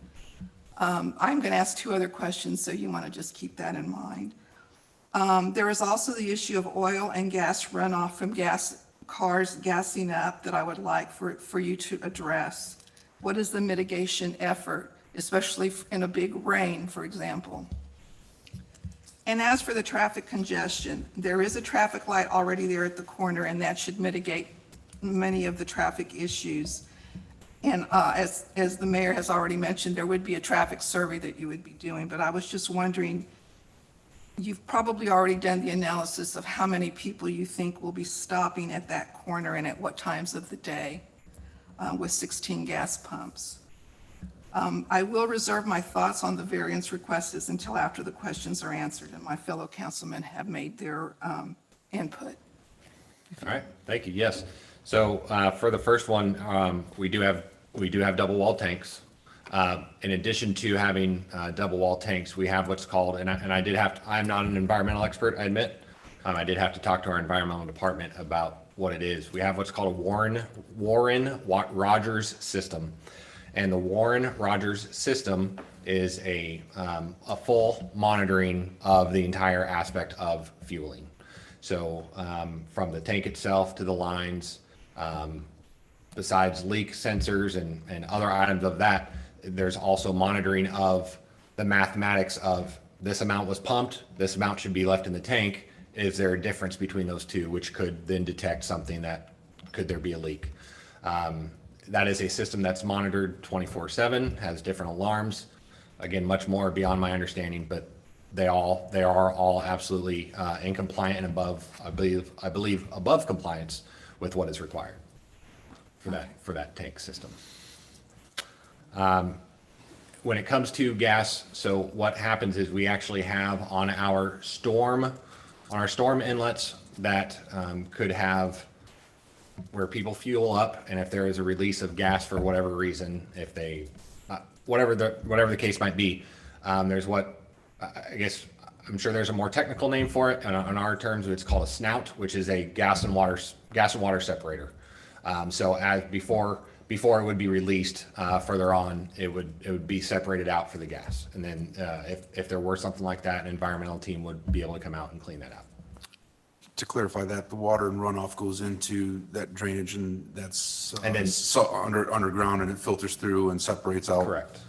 I'm going to ask two other questions, so you want to just keep that in mind. There is also the issue of oil and gas runoff from cars gassing up that I would like for you to address. What is the mitigation effort, especially in a big rain, for example? And as for the traffic congestion, there is a traffic light already there at the corner, and that should mitigate many of the traffic issues. And as the mayor has already mentioned, there would be a traffic survey that you would be doing, but I was just wondering, you've probably already done the analysis of how many people you think will be stopping at that corner and at what times of the day with 16 gas pumps. I will reserve my thoughts on the variance requests until after the questions are answered and my fellow councilmen have made their input. All right, thank you. Yes. So for the first one, we do have double wall tanks. In addition to having double wall tanks, we have what's called, and I did have to, I'm not an environmental expert, I admit. I did have to talk to our environmental department about what it is. We have what's called a Warren-Rogers system. And the Warren-Rogers system is a full monitoring of the entire aspect of fueling. So from the tank itself to the lines, besides leak sensors and other items of that, there's also monitoring of the mathematics of this amount was pumped, this amount should be left in the tank. Is there a difference between those two, which could then detect something that could there be a leak? That is a system that's monitored 24/7, has different alarms. Again, much more beyond my understanding, but they are all absolutely in compliant and above, I believe above compliance with what is required for that tank system. When it comes to gas, so what happens is we actually have on our storm inlets that could have where people fuel up, and if there is a release of gas for whatever reason, if they, whatever the case might be, there's what, I guess, I'm sure there's a more technical name for it. On our terms, it's called a snout, which is a gas and water separator. So as before it would be released further on, it would be separated out for the gas. And then if there were something like that, an environmental team would be able to come out and clean that out. To clarify that, the water and runoff goes into that drainage, and that's And then- underground, and it filters through and separates out Correct.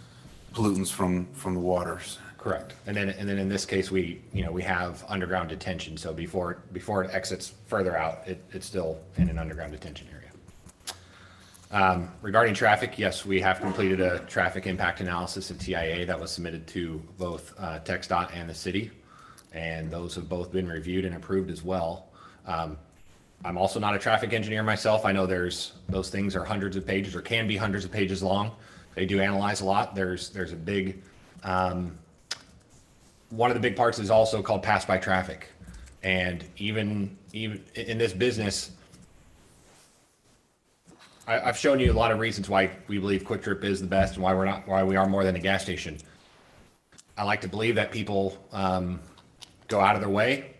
pollutants from the waters. Correct. And then in this case, we have underground detention. So before it exits further out, it's still in an underground detention area. Regarding traffic, yes, we have completed a traffic impact analysis at TIA that was submitted to both TxDOT and the city, and those have both been reviewed and approved as well. I'm also not a traffic engineer myself. I know those things are hundreds of pages or can be hundreds of pages long. They do analyze a lot. There's a big, one of the big parts is also called pass by traffic. And even in this business, I've shown you a lot of reasons why we believe Quick Trip is the best and why we are more than a gas station. I like to believe that people go out of their way,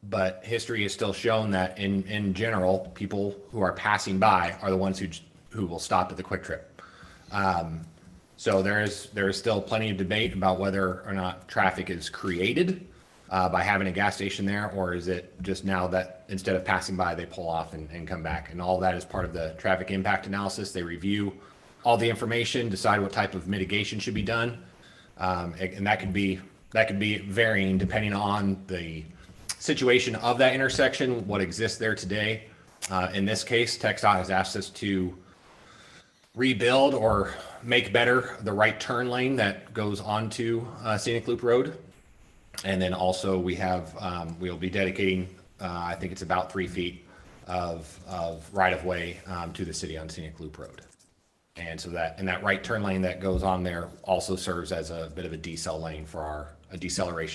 but history has still shown that in general, people who are passing by are the ones who will stop at the Quick Trip. So there is still plenty of debate about whether or not traffic is created by having a gas station there, or is it just now that instead of passing by, they pull off and come back. And all that is part of the traffic impact analysis. They review all the information, decide what type of mitigation should be done. And that could be varying depending on the situation of that intersection, what exists there today. In this case, TxDOT has asked us to rebuild or make better the right turn lane that goes onto Scenic Loop Road. And then also we'll be dedicating, I think it's about 3 feet of right-of-way to the city on Scenic Loop Road. And so that right turn lane that goes on there also serves as a bit of a deceleration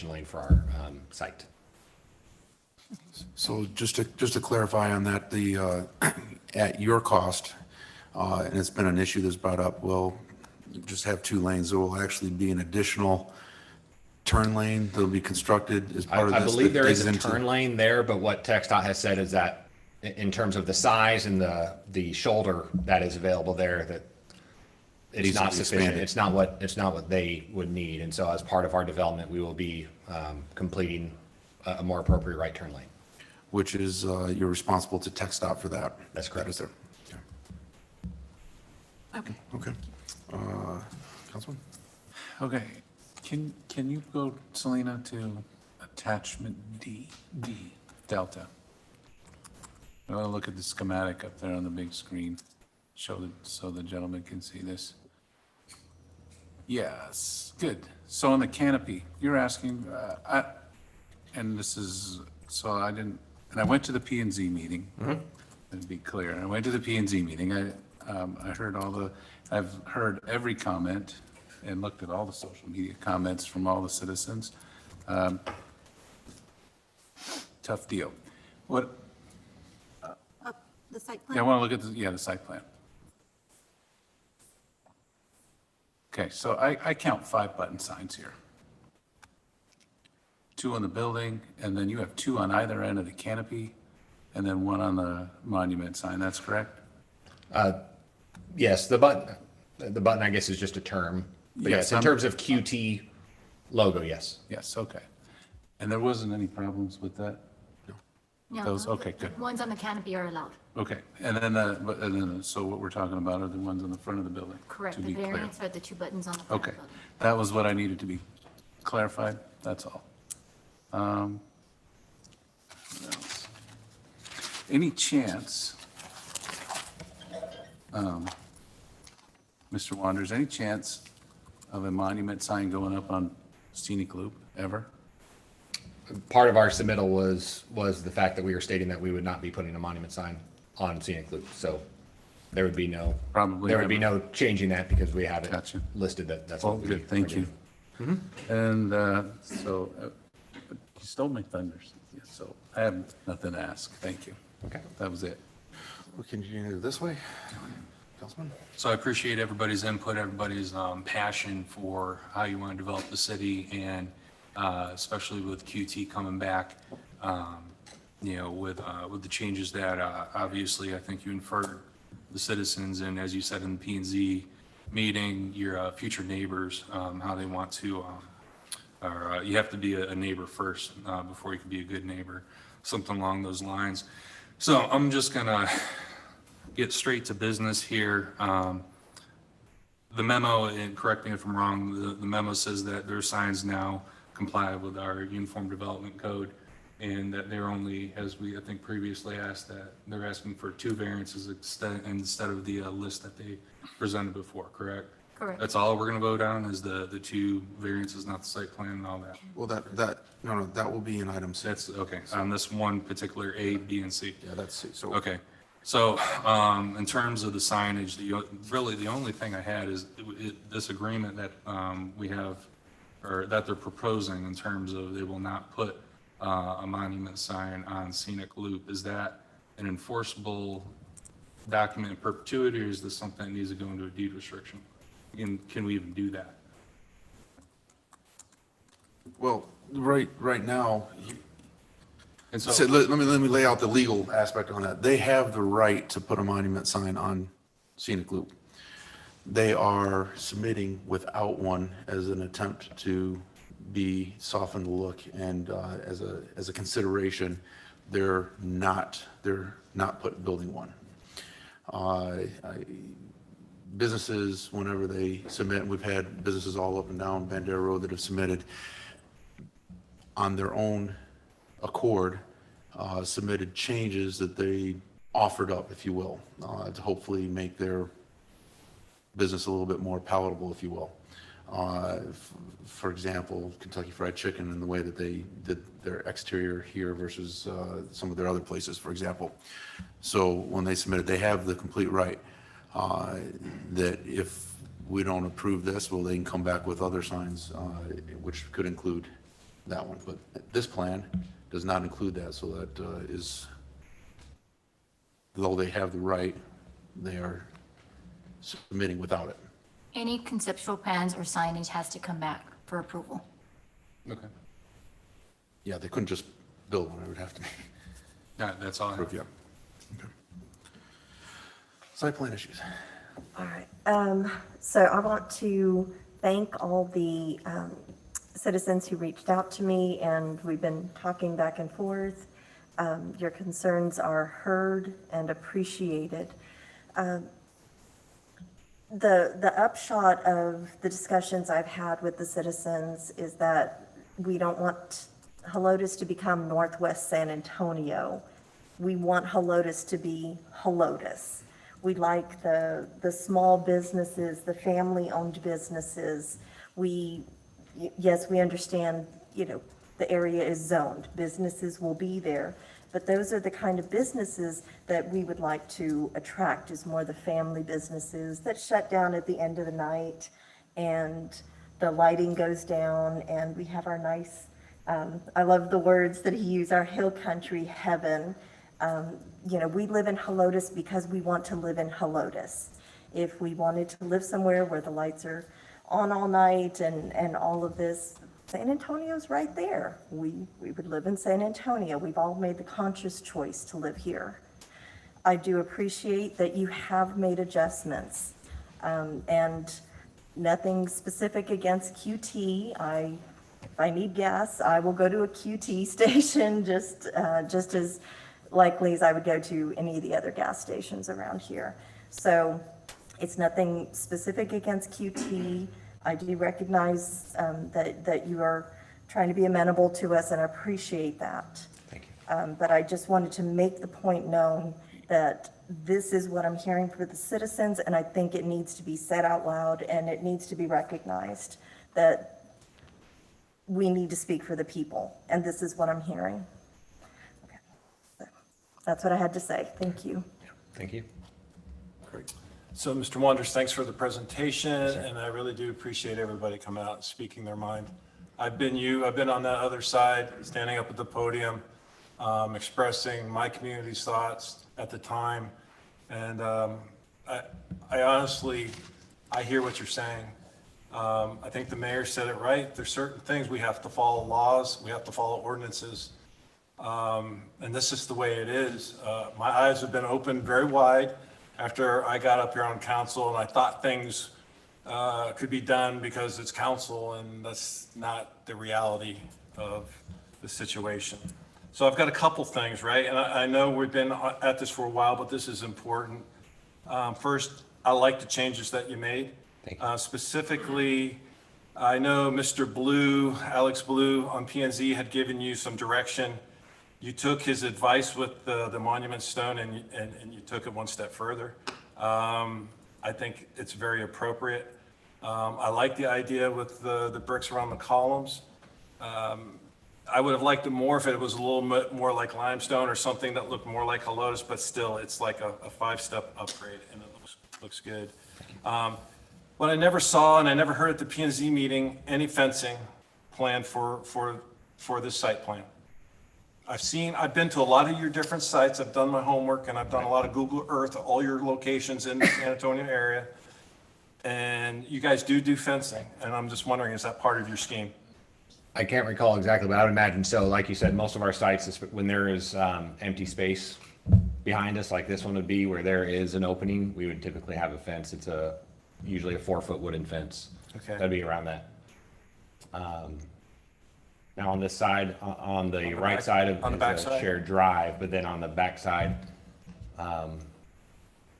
lane for our site. So just to clarify on that, at your cost, and it's been an issue that's brought up, we'll just have 2 lanes. There will actually be an additional turn lane that'll be constructed as part of this? I believe that there is digs a into- turn lane there, but what TxDOT has said is that in terms of the size and the shoulder that is available there, that it's Needs to not be sufficient. expanded. It's not what they would need. And so as part of our development, we will be completing a more appropriate right turn lane. Which is, you're responsible to TxDOT for that. That's correct. That is there. Okay. Okay. Councilman? Okay, can you go, Selena, to attachment D, Delta? I want to look at the schematic up there on the big screen, so the gentleman can see this. Yes, good. So on the canopy, you're asking, and this is, so I didn't, and I went to the P and Z meeting. To be clear, I went to the P and Z meeting. I heard I've heard every comment and looked at all the social media comments from all the citizens. Tough deal. What, The site yeah, I plan? want to look at the site plan. Okay, so I count 5 button signs here. 2 on the building, and then you have 2 on either end of the canopy, and then 1 on the monument sign, that's correct? Yes, the button, I guess, is just a term. But Yes, yes, in I'm- terms of QT logo, yes. Yes, okay. And there wasn't any problems with that? No, Those, okay, good. the ones on the canopy are allowed. Okay, and then, so what we're talking about are the ones on the front of the building? Correct. To The be clear. variants are the 2 buttons on the front of the Okay, building. that was what I needed to be clarified, that's all. What else? Any chance, Mr. Wanders, any chance of a monument sign going up on Scenic Loop ever? Part of our submittal was the fact that we were stating that we would not be putting a monument sign on Scenic Loop. So there would be no, Probably there would be never. no changing that because we have it Gotcha. listed that that's Well, what we good, thank are you. doing. And so, you stole my thunder, yeah, so I have nothing to ask, thank you. Okay. That was it. We continue this way. Councilman? So I appreciate everybody's input, everybody's passion for how you want to develop the city, and especially with QT coming back, with the changes that obviously I think you inferred the citizens, and as you said in the P and Z meeting, your future neighbors, how they want to, or you have to be a neighbor first before you can be a good neighbor, something along those lines. So I'm just gonna get straight to business here. The memo, and correct me if I'm wrong, the memo says that their signs now comply with our Uniform Development Code, and that they're only, as we, I think, previously asked, that they're asking for 2 variances instead of the list that they presented before, correct? Correct. That's all we're gonna vote on, is the 2 variances, not the site plan and all that? Well, no, that will be in item 6. That's, okay, on this one particular A, B, and C? Yeah, that's, so. Okay, so, in terms of the signage, really the only thing I had is this agreement that, we have, or that they're proposing in terms of they will not put, a monument sign on Scenic Loop. Is that an enforceable document in perpetuity, or is this something that needs to go into a deed restriction? And can we even do that? Well, right now, And so so, let me lay out the legal aspect on that. They have the right to put a monument sign on Scenic Loop. They are submitting without one as an attempt to soften the look, and as a consideration, they're not building one. Businesses, whenever they submit, and we've had businesses all up and down Bandera Road that have submitted on their own accord, submitted changes that they offered up, if you will, to hopefully make their business a little bit more palatable, if you will. For example, Kentucky Fried Chicken and the way that they did their exterior here versus some of their other places, for example. So when they submitted, they have the complete right that if we don't approve this, well, they can come back with other signs, which could include that one. But this plan does not include that, so that is, though they have the right, they are submitting without it. Any conceptual plans or signage has to come back for approval. Okay. Yeah, they couldn't just build one, it would have to be Yeah, that's all I have. approved, yeah. Okay. Site plan issues. All right, so I want to thank all the citizens who reached out to me, and we've been talking back and forth. Your concerns are heard and appreciated. The upshot of the discussions I've had with the citizens is that we don't want Helotes to become Northwest San Antonio. We want Helotes to be Helotes. We like the small businesses, the family-owned businesses. Yes, we understand, the area is zoned. Businesses will be there. But those are the kind of businesses that we would like to attract, is more the family businesses that shut down at the end of the night and the lighting goes down and we have our nice, I love the words that he used, our hill country heaven. We live in Helotes because we want to live in Helotes. If we wanted to live somewhere where the lights are on all night and all of this, San Antonio's right there. We would live in San Antonio. We've all made the conscious choice to live here. I do appreciate that you have made adjustments, and nothing specific against QT. If I need gas, I will go to a QT station just as likely as I would go to any of the other gas stations around here. So it's nothing specific against QT. I do recognize that you are trying to be amenable to us, and I appreciate that. Thank you. But I just wanted to make the point known that this is what I'm hearing from the citizens, and I think it needs to be said out loud, and it needs to be recognized that we need to speak for the people, and this is what I'm hearing. Okay. So that's what I had to say. Thank you. Thank you. Great. So, Mr. Wanders, thanks for the presentation, and I really do appreciate everybody coming out and speaking their mind. I've been on that other side, standing up at the podium, expressing my community's thoughts at the time, and I honestly, I hear what you're saying. I think the mayor said it right. There's certain things we have to follow laws, we have to follow ordinances, and this is the way it is. My eyes have been opened very wide after I got up here on council, and I thought things could be done because it's council, and that's not the reality of the situation. So I've got a couple things, right? And I know we've been at this for a while, but this is important. First, I like the changes that you made. Thank you. Specifically, I know Mr. Blue, Alex Blue on P&Z had given you some direction. You took his advice with the monument stone and you took it one step further. I think it's very appropriate. I like the idea with the bricks around the columns. I would have liked it more if it was a little bit more like limestone or something that looked more like Helotes, but still it's like a 5-step upgrade and it looks good. But I never saw, and I never heard at the P&Z meeting, any fencing planned for this site plan. I've been to a lot of your different sites, I've done my homework, and I've done a lot of Google Earth, all your locations in the San Antonio area. And you guys do fencing, and I'm just wondering, is that part of your scheme? I can't recall exactly, but I would imagine so. Like you said, most of our sites, when there is empty space behind us, like this one would be, where there is an opening, we would typically have a fence. It's usually a 4-foot wooden fence. Okay. That'd be around that. Now on this side, on the right side of the shared drive, but then on the back side,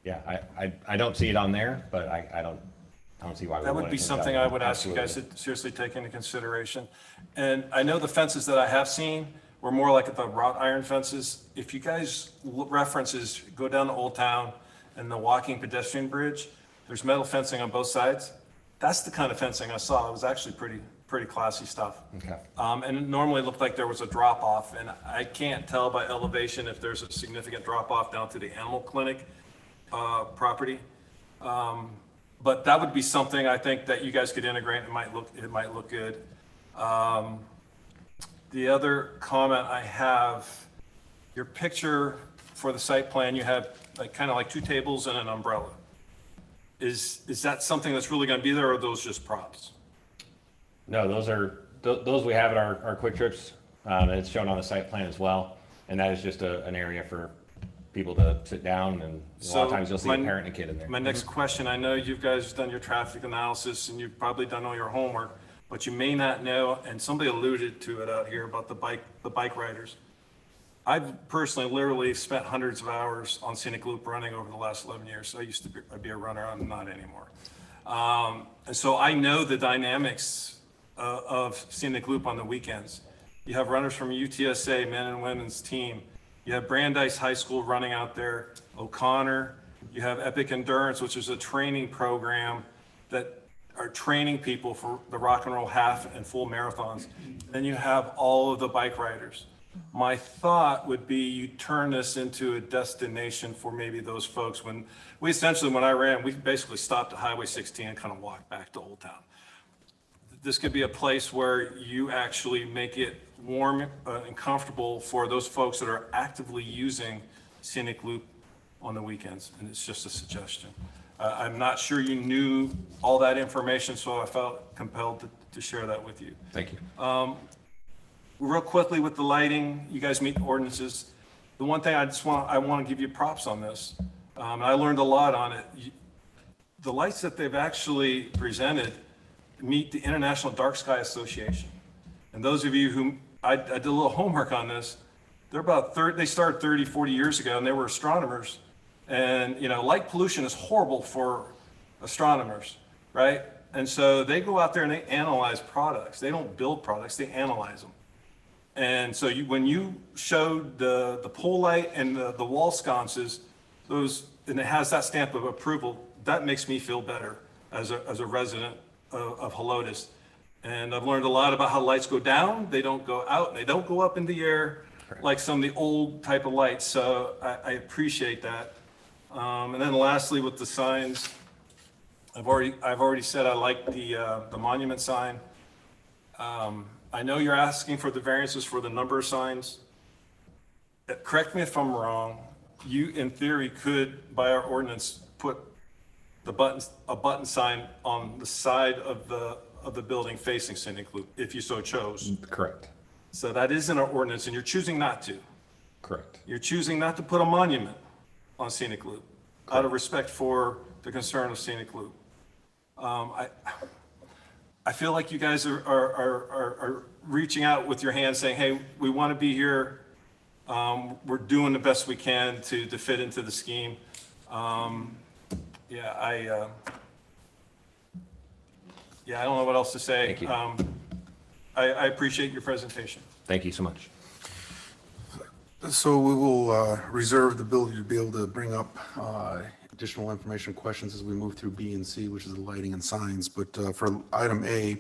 yeah, I don't see it on there, but I don't see why we That would be something I would ask you guys to seriously take into consideration. And I know the fences that I have seen were more like the wrought iron fences. If you guys references, go down to Old Town and the walking pedestrian bridge, there's metal fencing on both sides. That's the kind of fencing I saw. It was actually pretty classy stuff. Okay. And it normally looked like there was a drop off, and I can't tell by elevation if there's a significant drop off down to the animal clinic property. But that would be something I think that you guys could integrate. It might look good. The other comment I have, your picture for the site plan, you have kind of like 2 tables and an umbrella. Is that something that's really going to be there, or are those just props? No, those are those we have at our quick trips, and it's shown on the site plan as well. And that is just an area for people to sit down, and a lot of times you'll see a parent and a kid in there. My next question, I know you guys have done your traffic analysis and you've probably done all your homework, but you may not know, and somebody alluded to it out here about the bike riders. I've personally literally spent hundreds of hours on Scenic Loop running over the last 11 years. So I used to be a runner, I'm not anymore. And so I know the dynamics of Scenic Loop on the weekends. You have runners from UTSA, men and women's team. You have Brandeis High School running out there, O'Connor. You have Epic Endurance, which is a training program that are training people for the rock and roll half and full marathons. Then you have all of the bike riders. My thought would be you turn this into a destination for maybe those folks. When I ran, we basically stopped at Highway 16 and kind of walked back to Old Town. This could be a place where you actually make it warm and comfortable for those folks that are actively using Scenic Loop on the weekends. And it's just a suggestion. I'm not sure you knew all that information, so I felt compelled to share that with you. Thank you. Real quickly with the lighting, you guys meet the ordinances. The one thing I want to give you props on this, and I learned a lot on it. The lights that they've actually presented meet the International Dark Sky Association. And those of you who, I did a little homework on this, they started 30, 40 years ago, and they were astronomers. And, light pollution is horrible for astronomers, right? And so they go out there and they analyze products. They don't build products, they analyze them. And so when you showed the pole light and the wall sconces, and it has that stamp of approval, that makes me feel better as a resident of Helotes. And I've learned a lot about how lights go down, they don't go out, they don't go up in the air like some of the old type of lights. So I appreciate that. And then lastly, with the signs, I've already said I like the monument sign. I know you're asking for the variances for the number of signs. Correct me if I'm wrong. You, in theory, could, by our ordinance, put a button sign on the side of the building facing Scenic Loop, if you so chose. Correct. So that is in our ordinance, and you're choosing not to. Correct. You're choosing not to put a monument on Scenic Loop, out of respect for the concern of Scenic Loop. I feel like you guys are reaching out with your hand saying, hey, we want to be here. We're doing the best we can to fit into the scheme. I don't know what else to say. Thank you. I appreciate your presentation. Thank you so much. So we will reserve the ability to be able to bring up additional information and questions as we move through B and C, which is the lighting and signs. But for item A,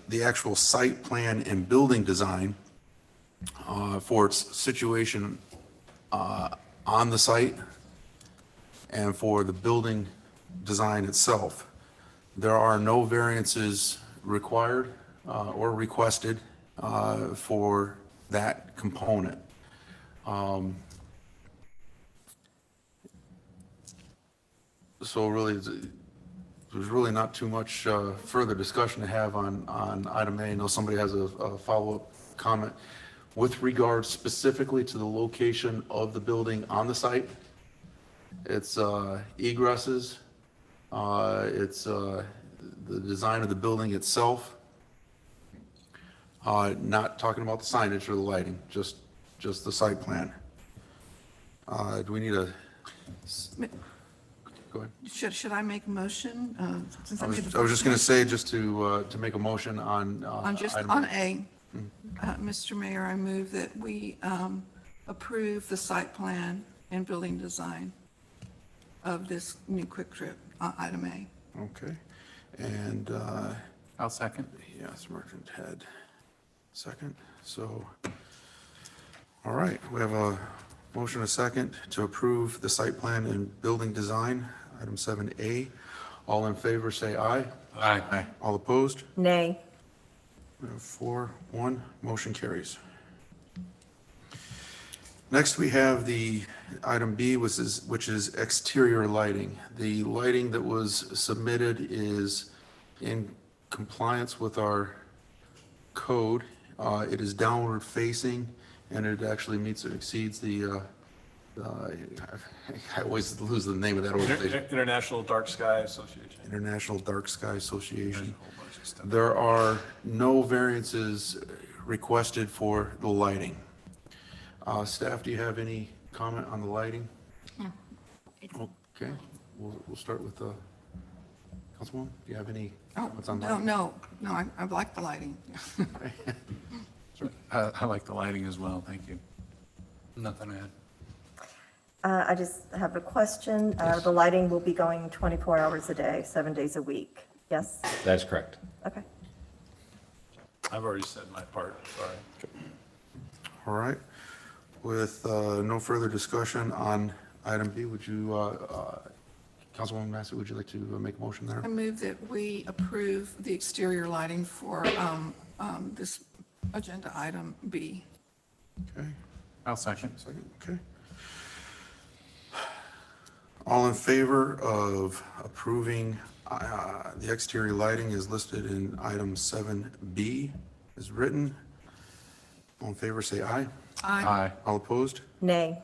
the actual site plan and building design for its situation on the site and for the building design itself, there are no variances required or requested for that component. So really, there's really not too much further discussion to have on item A. I know somebody has a follow-up comment. With regards specifically to the location of the building on the site, it's egresses, it's the design of the building itself, not talking about the signage or the lighting, just the site plan. Do we need a... Go ahead. Should I make a motion? I was just going to say, just to make a motion on on A. Mr. Mayor, I move that we approve the site plan and building design of this new Quick Trip, item A. Okay. And I'll second. Yes, Merchant Head. Second. So, all right, we have a motion, a second, to approve the site plan and building design, item 7A. All in favor, say aye. Aye. All opposed? Nay. We have 4-1, motion carries. Next, we have the item B, which is exterior lighting. The lighting that was submitted is in compliance with our code. It is downward facing, and it actually meets or exceeds the, I always lose the name of that organization. International Dark Sky Association. International Dark Sky Association. There are no variances requested for the lighting. Staff, do you have any comment on the lighting? No. Okay, we'll start with Councilwoman. Do you have any Oh, comments on no, lighting? no, I like the lighting. I like the lighting as well, thank you. Nothing to add. I just have a question. The lighting will be going 24 hours a day, 7 days a week. Yes? That's correct. Okay. I've already said my part, sorry. All right. With no further discussion on item B, would you, Councilwoman Massey, would you like to make a motion there? I move that we approve the exterior lighting for this agenda item B. Okay. I'll second. Okay. All in favor of approving the exterior lighting is listed in item 7B is written. All in favor, say aye. Aye. All opposed? Nay.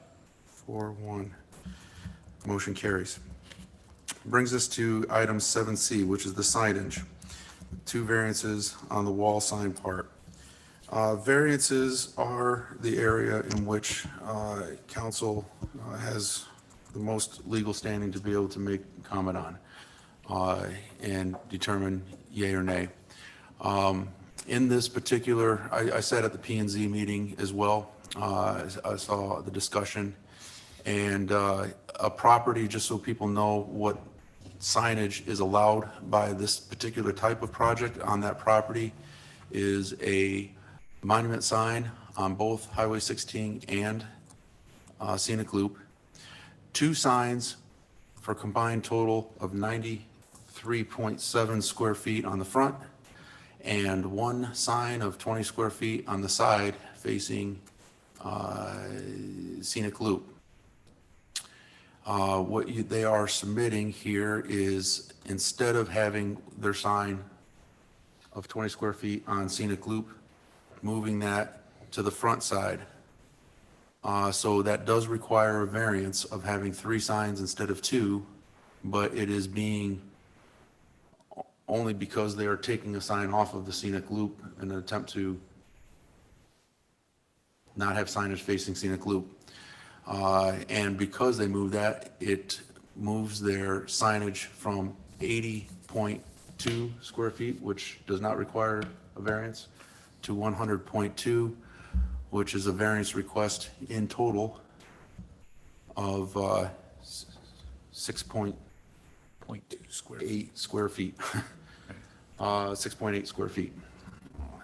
4-1. Motion carries. Brings us to item 7C, which is the signage. 2 variances on the wall sign part. Variances are the area in which council has the most legal standing to be able to make comment on and determine yay or nay. In this particular, I sat at the P&Z meeting as well. I saw the discussion, and a property, just so people know what signage is allowed by this particular type of project on that property, is a monument sign on both Highway 16 and Scenic Loop. 2 signs for a combined total of 93.7 square feet on the front, and 1 sign of 20 square feet on the side facing Scenic Loop. What they are submitting here is, instead of having their sign of 20 square feet on Scenic Loop, moving that to the front side. So that does require a variance of having 3 signs instead of 2, but it is being only because they are taking a sign off of the Scenic Loop in an attempt to not have signage facing Scenic Loop. And because they move that, it moves their signage from 80.2 square feet, which does not require a variance, to 100.2, which is a variance request in total of 6.8 square feet. 6.8 square feet.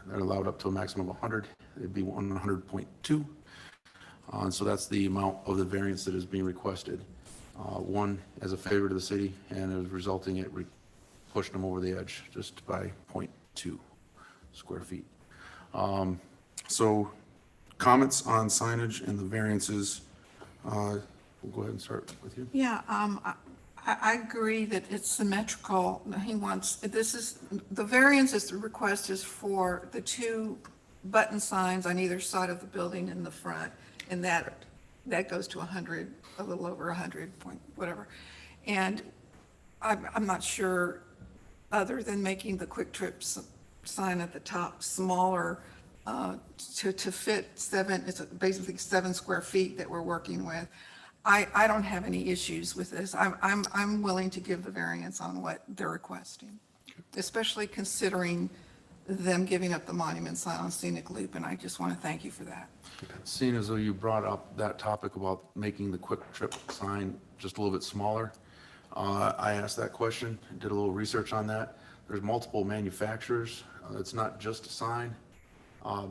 They're allowed up to a maximum of 100. It'd be 100.2. And so that's the amount of the variance that is being requested. 1 as a favor to the city, and it was resulting it pushing them over the edge just by 0.2 square feet. So comments on signage and the variances. We'll go ahead and start with you. Yeah, I agree that it's symmetrical. He wants, the variance request is for the 2 button signs on either side of the building in the front, and that goes to 100, a little over 100 point, whatever. And I'm not sure, other than making the Quick Trip sign at the top smaller to fit 7, it's basically 7 square feet that we're working with. I don't have any issues with this. I'm willing to give the variance on what they're requesting, especially considering them giving up the monument sign on Scenic Loop, and I just want to thank you for that. Seeing as though you brought up that topic about making the Quick Trip sign just a little bit smaller, I asked that question, did a little research on that. There's multiple manufacturers. It's not just a sign.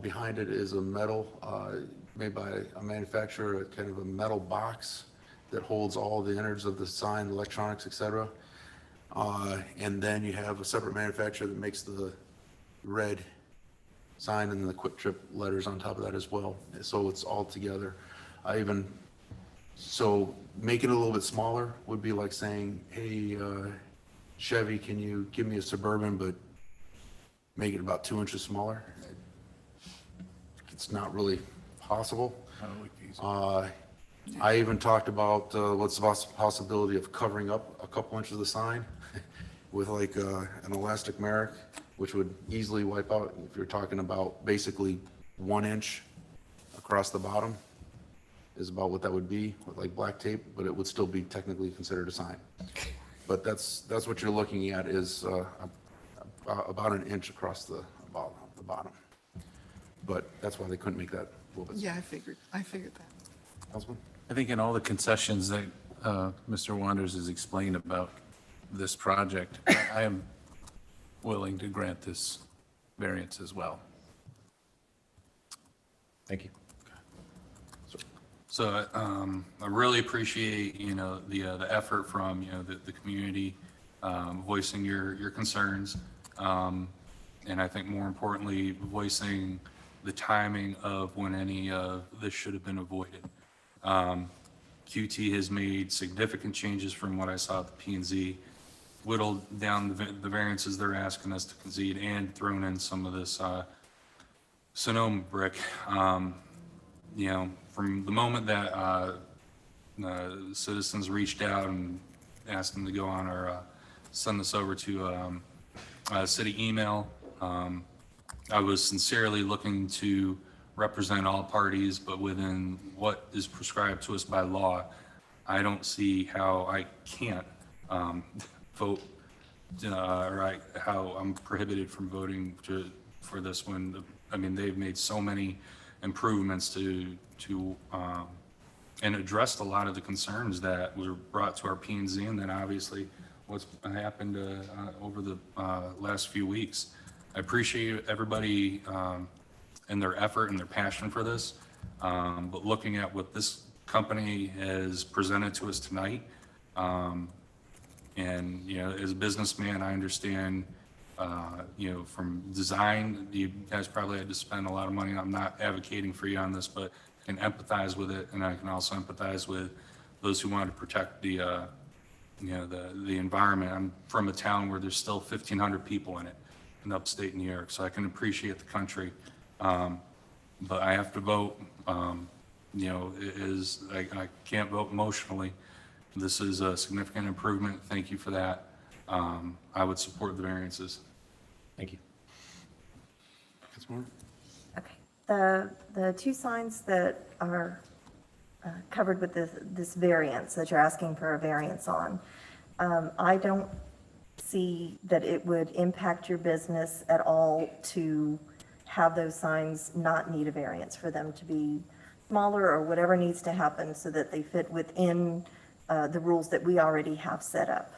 Behind it is a metal, made by a manufacturer, kind of a metal box that holds all the innards of the sign, electronics, etc. And then you have a separate manufacturer that makes the red sign and the Quick Trip letters on top of that as well. So it's all together. So making it a little bit smaller would be like saying, hey, Chevy, can you give me a Suburban, but make it about 2 inches smaller? it's not really possible. I even talked about what's the possibility of covering up a couple inches of the sign with like an elastic mark, which would easily wipe out if you're talking about basically 1 inch across the bottom is about what that would be with like black tape, but it would still be technically considered a sign. But that's what you're looking at is about 1 inch across the bottom. But that's why they couldn't make that a little bit. Yeah, I figured that. Councilman? I think in all the concessions that Mr. Wanders has explained about this project, I am willing to grant this variance as well. Thank you. So I really appreciate, the effort from, the community voicing your concerns. And I think more importantly, voicing the timing of when any of this should have been avoided. QT has made significant changes from what I saw at the P&Z, whittled down the variances they're asking us to concede and thrown in some of this Sonoma brick. From the moment that citizens reached out and asked them to go on or send this over to city email, I was sincerely looking to represent all parties, but within what is prescribed to us by law, I don't see how I can't vote or how I'm prohibited from voting for this when, they've made so many improvements to and addressed a lot of the concerns that were brought to our P&Z, and then obviously what's happened over the last few weeks. I appreciate everybody and their effort and their passion for this, but looking at what this company has presented to us tonight, and as a businessman, I understand from design, you guys probably had to spend a lot of money. I'm not advocating for you on this, but I can empathize with it, and I can also empathize with those who want to protect the environment. I'm from a town where there's still 1,500 people in it in upstate New York, so I can appreciate the country. But I have to vote. I can't vote emotionally. This is a significant improvement. Thank you for that. I would support the variances. Thank you. Okay. The two signs that are covered with this variance that you're asking for a variance on, I don't see that it would impact your business at all to have those signs not need a variance, for them to be smaller or whatever needs to happen so that they fit within the rules that we already have set up.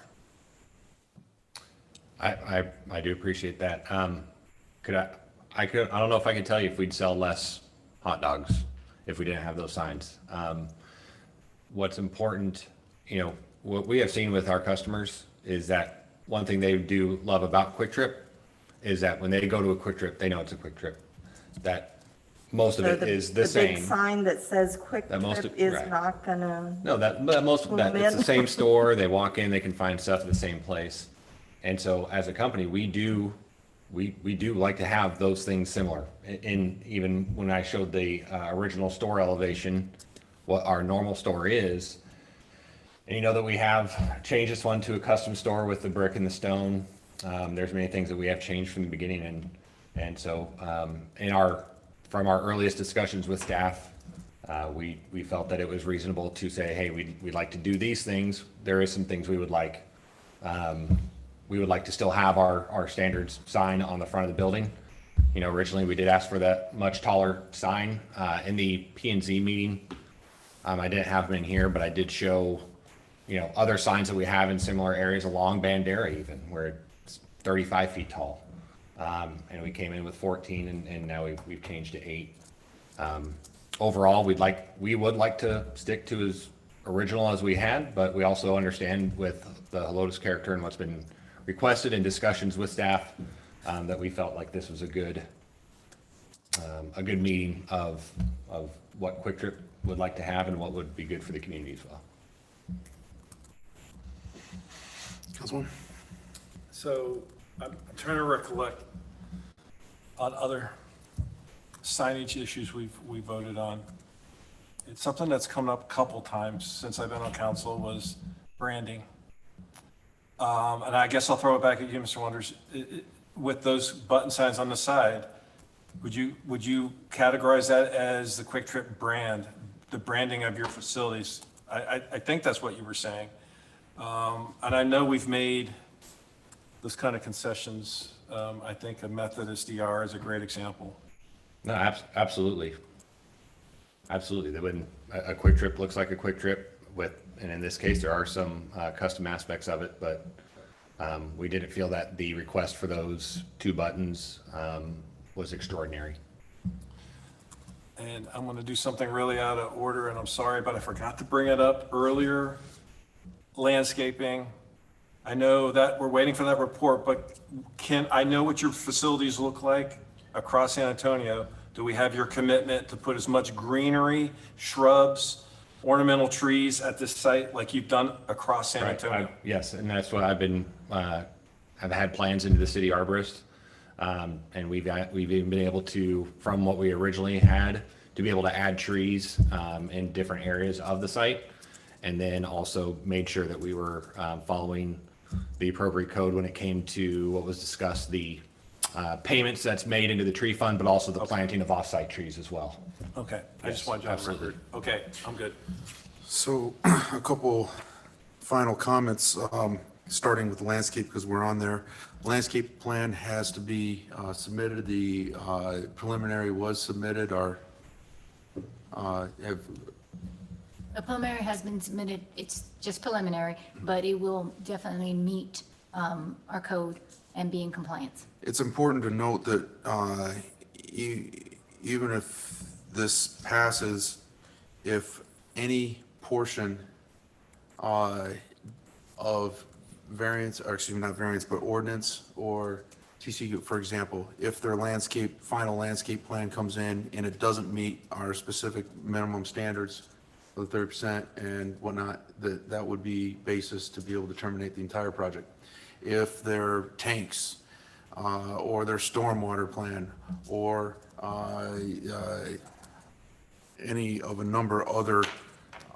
I do appreciate that. I don't know if I could tell you if we'd sell less hot dogs if we didn't have those signs. What's important, what we have seen with our customers is that one thing they do love about Quick Trip is that when they go to a Quick Trip, they know it's a Quick Trip. That most of it is the same. The big sign that says Quick Trip is not gonna. No, most of that, it's the same store. They walk in, they can find stuff at the same place. And so as a company, we do like to have those things similar. In even when I showed the original store elevation, what our normal store is, and that we have changed this one to a custom store with the brick and the stone. There's many things that we have changed from the beginning, and so from our earliest discussions with staff, we felt that it was reasonable to say, hey, we'd like to do these things. There is some things we would like. We would like to still have our standards sign on the front of the building. Originally we did ask for that much taller sign in the P&Z meeting. I didn't have them in here, but I did show, other signs that we have in similar areas along Bandera even, where it's 35 feet tall. And we came in with 14 and now we've changed to 8. Overall, we would like to stick to as original as we had, but we also understand with the Helotes character and what's been requested in discussions with staff, that we felt like this was a good meeting of what Quick Trip would like to have and what would be good for the community as well. Councilman? So I'm trying to recollect on other signage issues we voted on. It's something that's come up a couple times since I've been on council was branding. And I guess I'll throw it back at you, Mr. Wonders. With those button signs on the side, would you categorize that as the Quick Trip brand, the branding of your facilities? I think that's what you were saying. And I know we've made those kind of concessions. I think a Methodist DR is a great example. No, absolutely. Absolutely. When a Quick Trip looks like a Quick Trip and in this case, there are some custom aspects of it, but we didn't feel that the request for those 2 buttons was extraordinary. And I'm going to do something really out of order, and I'm sorry, but I forgot to bring it up earlier. Landscaping. I know that we're waiting for that report, but I know what your facilities look like across San Antonio. Do we have your commitment to put as much greenery, shrubs, ornamental trees at this site like you've done across San Antonio? Yes, and that's what I've been, I've had plans into the city arborist. And we've even been able to, from what we originally had, to be able to add trees in different areas of the site. And then also made sure that we were following the appropriate code when it came to what was discussed, the payments that's made into the tree fund, but also the planting of off-site trees as well. Okay, I Yes, just wanted you to absolutely. Okay, I'm good. So a couple final comments, starting with the landscape because we're on there. Landscape plan has to be submitted. The preliminary was submitted. A preliminary has been submitted. It's just preliminary, but it will definitely meet our code and be in compliance. It's important to note that even if this passes, if any portion of variance, or excuse me, not variance, but ordinance or TCU, for example, if their final landscape plan comes in and it doesn't meet our specific minimum standards of the 30% and whatnot, that would be basis to be able to terminate the entire project. If their tanks or their stormwater plan or any of a number of other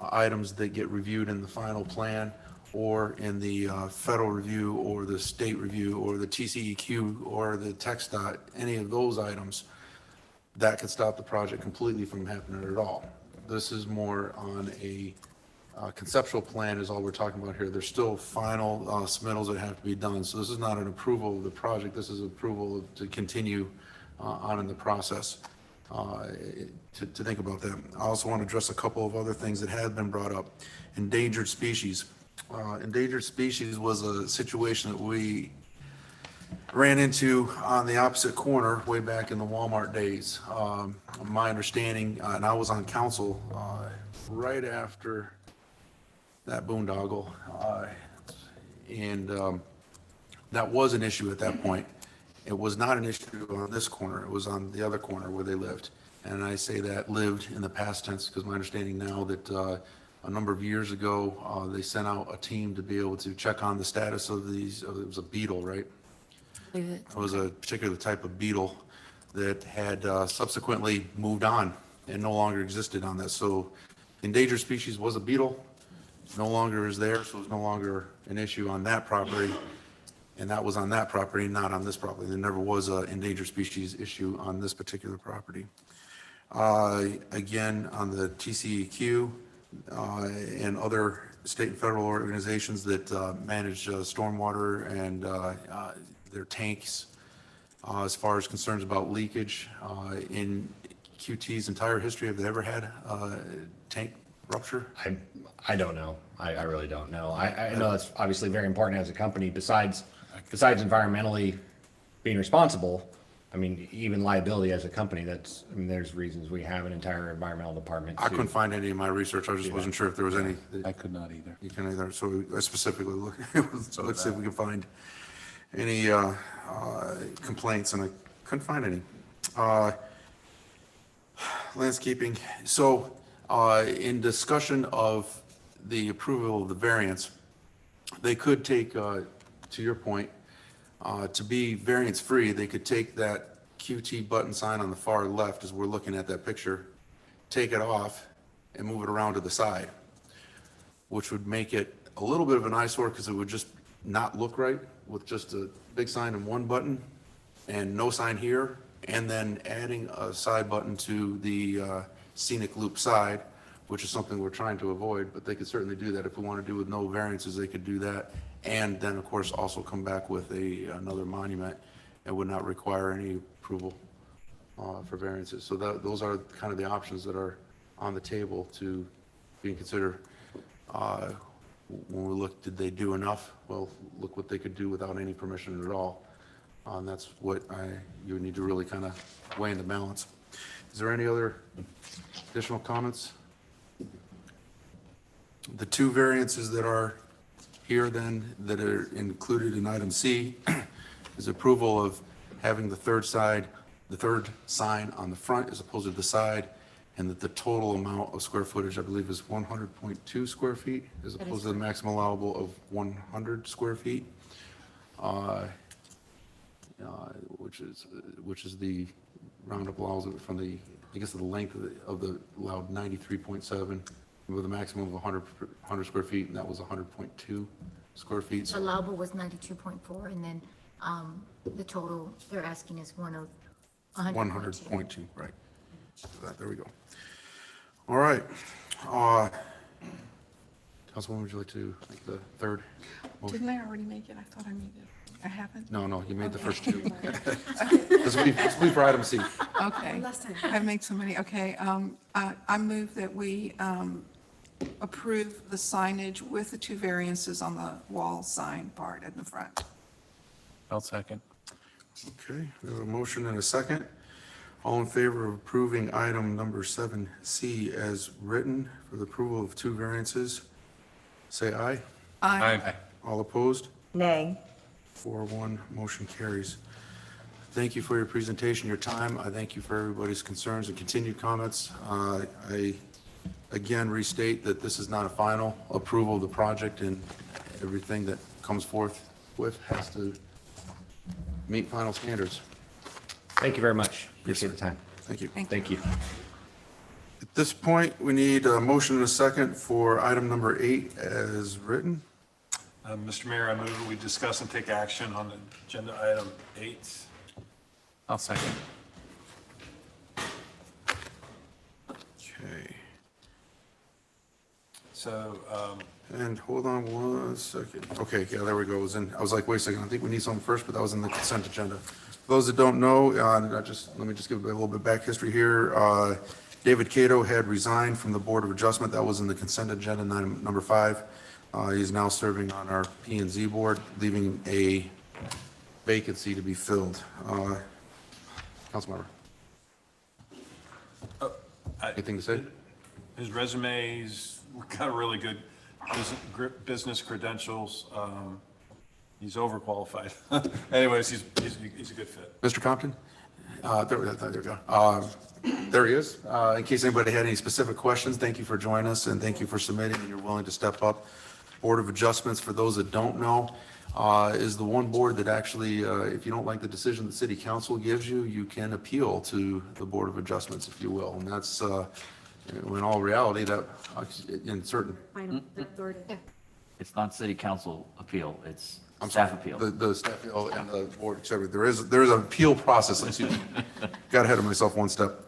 items that get reviewed in the final plan or in the federal review or the state review or the TCEQ or the TxDOT, any of those items, that could stop the project completely from happening at all. This is more on a conceptual plan is all we're talking about here. There's still final submittals that have to be done. So this is not an approval of the project. This is approval to continue on in the process. To think about that. I also want to address a couple of other things that have been brought up. Endangered species. Endangered species was a situation that we ran into on the opposite corner way back in the Walmart days. My understanding, and I was on council right after that boondoggle, and that was an issue at that point. It was not an issue on this corner. It was on the other corner where they lived. And I say that lived in the past tense because my understanding now that a number of years ago, they sent out a team to be able to check on the status of these. It was a beetle, right? It was a particular type of beetle that had subsequently moved on and no longer existed on that. So endangered species was a beetle, no longer is there, so it's no longer an issue on that property. And that was on that property, not on this property. There never was an endangered species issue on this particular property. Again, on the TCEQ and other state and federal organizations that manage stormwater and their tanks, as far as concerns about leakage, in QT's entire history, have they ever had a tank rupture? I don't know. I really don't know. I know that's obviously very important as a company, besides environmentally being responsible. I mean, even liability as a company, there's reasons we have an entire environmental department. I couldn't find any in my research. I just wasn't sure if there was any. I could not either. You can either. So I specifically let's see if we can find any complaints, and I couldn't find any. Landscaping. So in discussion of the approval of the variance, they could take, to your point, to be variance free, they could take that QT button sign on the far left, as we're looking at that picture, take it off and move it around to the side, which would make it a little bit of an eyesore because it would just not look right with just a big sign and one button and no sign here, and then adding a side button to the Scenic Loop side, which is something we're trying to avoid, but they could certainly do that. If we want to do with no variances, they could do that. And then, of course, also come back with another monument. It would not require any approval for variances. So those are kind of the options that are on the table to being considered. When we look, did they do enough? Well, look what they could do without any permission at all. And that's what you would need to really kind of weigh in the balance. Is there any other additional comments? The two variances that are here then, that are included in item C, is approval of having the third sign on the front as opposed to the side, and that the total amount of square footage, I believe, is 100.2 square feet as opposed to the maximum allowable of 100 square feet, which is the roundup allows it from the, I guess, the length of the allowed 93.7 with a maximum of 100 square feet, and that was 100.2 square feet. So Allowable was 92.4, and then the total they're asking is 100.2. Right. So there we go. All right. Councilwoman, would you like to make the third motion? Didn't I already make it? I thought I made it. I haven't? No, you made the first two. This will be for item C. Okay. I've made so many. Okay. I move that we approve the signage with the two variances on the wall sign part at the front. I'll second. Okay, we have a motion and a second. All in favor of approving item number 7C as written for the approval of two variances, say aye. Aye. All opposed? Nay. 4-1, motion carries. Thank you for your presentation, your time. I thank you for everybody's concerns and continued comments. I again restate that this is not a final approval of the project, and everything that comes forth with has to meet final standards. Thank you very much. Appreciate the time. Thank you. Thank you. At this point, we need a motion and a second for item number 8 as written. Mr. Mayor, I move that we discuss and take action on agenda item 8. I'll second. Okay. So, And hold on 1 second. Okay, yeah, there we go. I was like, wait a second, I think we need something first, but that was in the consent agenda. For those that don't know, let me just give a little bit of back history here. David Cato had resigned from the Board of Adjustment. That was in the consent agenda, number 5. He's now serving on our P&Z board, leaving a vacancy to be filled. Councilmember. Anything to say? his resume's got really good business credentials. He's overqualified. Anyways, he's a good fit. Mr. Compton? There we go. There he is. In case anybody had any specific questions, thank you for joining us and thank you for submitting and you're willing to step up. Board of Adjustments, for those that don't know, is the one board that actually, if you don't like the decision the city council gives you, you can appeal to the Board of Adjustments, if you will. And that's, in all reality, that in certain. It's not city council appeal, it's staff appeal. The staff appeal and the board, et cetera. There is an appeal process. Excuse me. Got ahead of myself one step.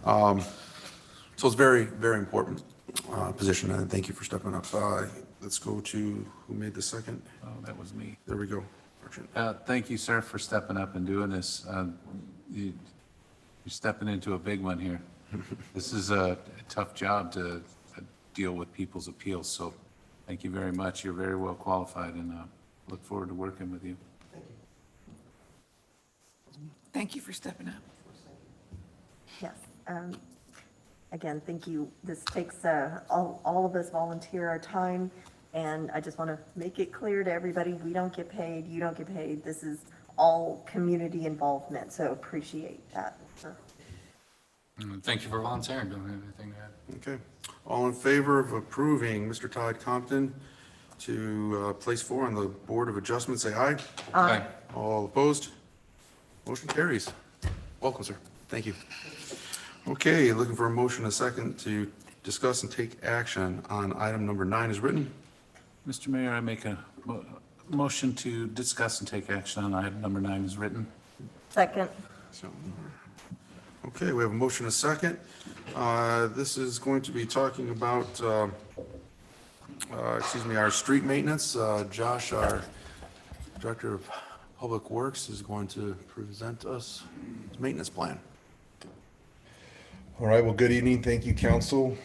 So it's very, very important position, and thank you for stepping up. Let's go to who made the second. Oh, that was me. There we go. Thank you, sir, for stepping up and doing this. You're stepping into a big one here. This is a tough job to deal with people's appeals, so thank you very much. You're very well qualified, and look forward to working with you. Thank you for stepping up. Yes. Again, thank you. This takes, all of us volunteer our time, and I just want to make it clear to everybody, we don't get paid, you don't get paid. This is all community involvement, so appreciate that. Thank you for volunteering. Don't have anything to add. Okay. All in favor of approving Mr. Todd Compton to place 4 on the Board of Adjustment, say aye. Aye. All opposed? Motion carries. Welcome, sir. Thank you. Okay, looking for a motion, a second, to discuss and take action on item number 9 is written. Mr. Mayor, I make a motion to discuss and take action on item number 9 is written. Second. So, okay, we have a motion, a second. This is going to be talking about, our street maintenance. Josh, our Director of Public Works, is going to present us his maintenance plan. All right, well, good evening. Thank you, Council,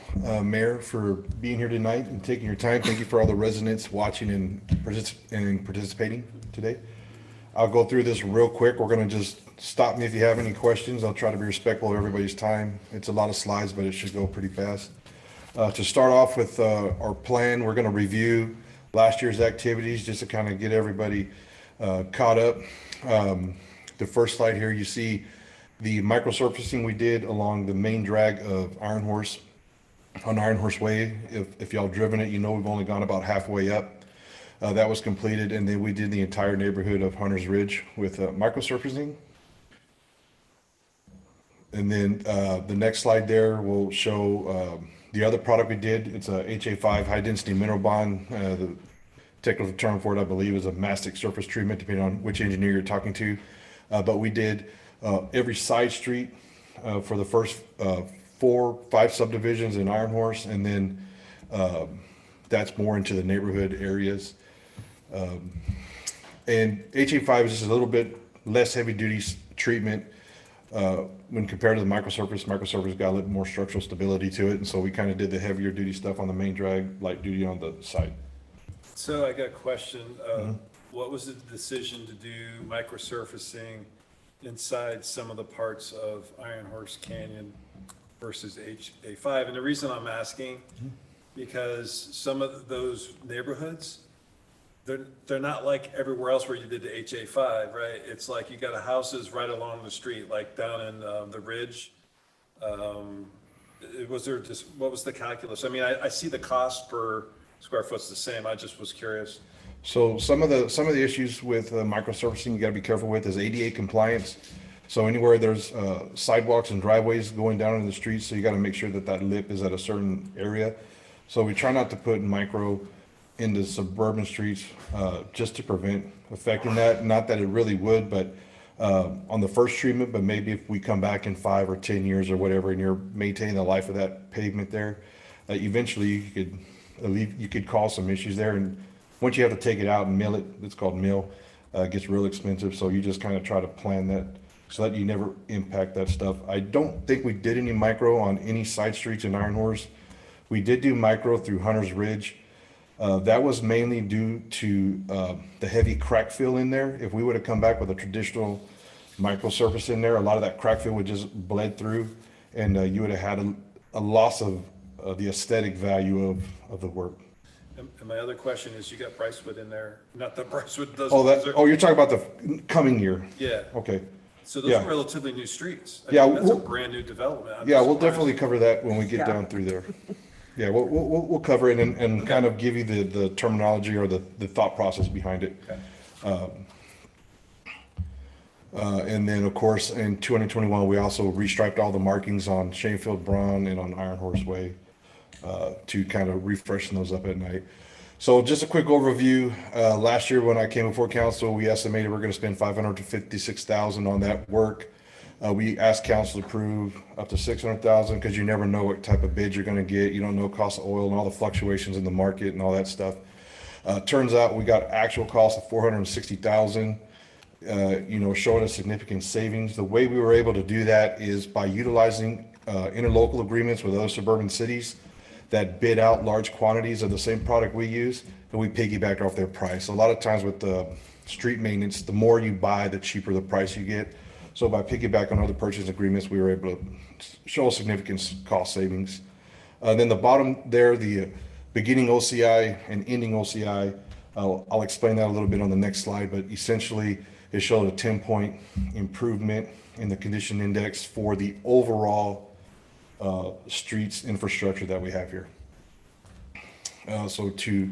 Mayor, for being here tonight and taking your time. Thank you for all the residents watching and participating today. I'll go through this real quick. We're going to just stop me if you have any questions. I'll try to be respectful of everybody's time. It's a lot of slides, but it should go pretty fast. To start off with our plan, we're going to review last year's activities just to kind of get everybody caught up. The first slide here, you see the microsurfacing we did along the main drag of Iron Horse on Iron Horse Way. If y'all driven it, you know we've only gone about halfway up. That was completed, and then we did the entire neighborhood of Hunter's Ridge with microsurfacing. And then the next slide there will show the other product we did. It's a HA5 high density mineral bond. The technical term for it, I believe, is a mastic surface treatment, depending on which engineer you're talking to. But we did every side street for the first 4-5 subdivisions in Iron Horse, and then that's more into the neighborhood areas. And HA5 is just a little bit less heavy duty treatment when compared to the microsurface. Microsurface got a little more structural stability to it, and so we kind of did the heavier duty stuff on the main drag, light duty on the side. So I got a question. What was the decision to do microsurfacing inside some of the parts of Iron Horse Canyon versus HA5? And the reason I'm asking, because some of those neighborhoods, they're not like everywhere else where you did the HA5, right? It's like you got houses right along the street, like down in the Ridge. Was there just, what was the calculus? I mean, I see the cost per square foot's the same. I just was curious. So some of the issues with microsurfacing you got to be careful with is ADA compliance. So anywhere there's sidewalks and driveways going down in the streets, so you got to make sure that that lip is at a certain area. So we try not to put micro into suburban streets just to prevent affecting that. Not that it really would, but on the first treatment, but maybe if we come back in 5 or 10 years or whatever, and you're maintaining the life of that pavement there, eventually you could cause some issues there. And once you have to take it out and mill it, it's called mill, it gets real expensive. So you just kind of try to plan that so that you never impact that stuff. I don't think we did any micro on any side streets in Iron Horse. We did do micro through Hunter's Ridge. That was mainly due to the heavy crack fill in there. If we would have come back with a traditional micro surface in there, a lot of that crack fill would just bled through, and you would have had a loss of the aesthetic value of the work. And my other question is, you got Brycewood in there, not that Brycewood does. You're talking about the coming year? Yeah. Okay. So those are relatively new streets. I Yeah, mean, that's a brand new development. Yeah, we'll definitely cover that when we get down through there. Yeah, we'll cover it and kind of give you the terminology or the thought process behind it. Okay. And then, of course, in 2021, we also restriped all the markings on Shanefield Braun and on Iron Horse Way to kind of refreshen those up at night. So just a quick overview. Last year when I came before council, we estimated we're going to spend $500,000 to $56,000 on that work. We asked council to approve up to $600,000 because you never know what type of bid you're going to get. You don't know cost of oil and all the fluctuations in the market and all that stuff. Turns out we got actual cost of $460,000. Showing a significant savings. The way we were able to do that is by utilizing interlocal agreements with other suburban cities that bid out large quantities of the same product we use, and we piggybacked off their price. A lot of times with the street maintenance, the more you buy, the cheaper the price you get. So by piggyback on other purchase agreements, we were able to show a significant cost savings. Then the bottom there, the beginning OCI and ending OCI, I'll explain that a little bit on the next slide, but essentially it showed a 10-point improvement in the condition index for the overall streets infrastructure that we have here. So to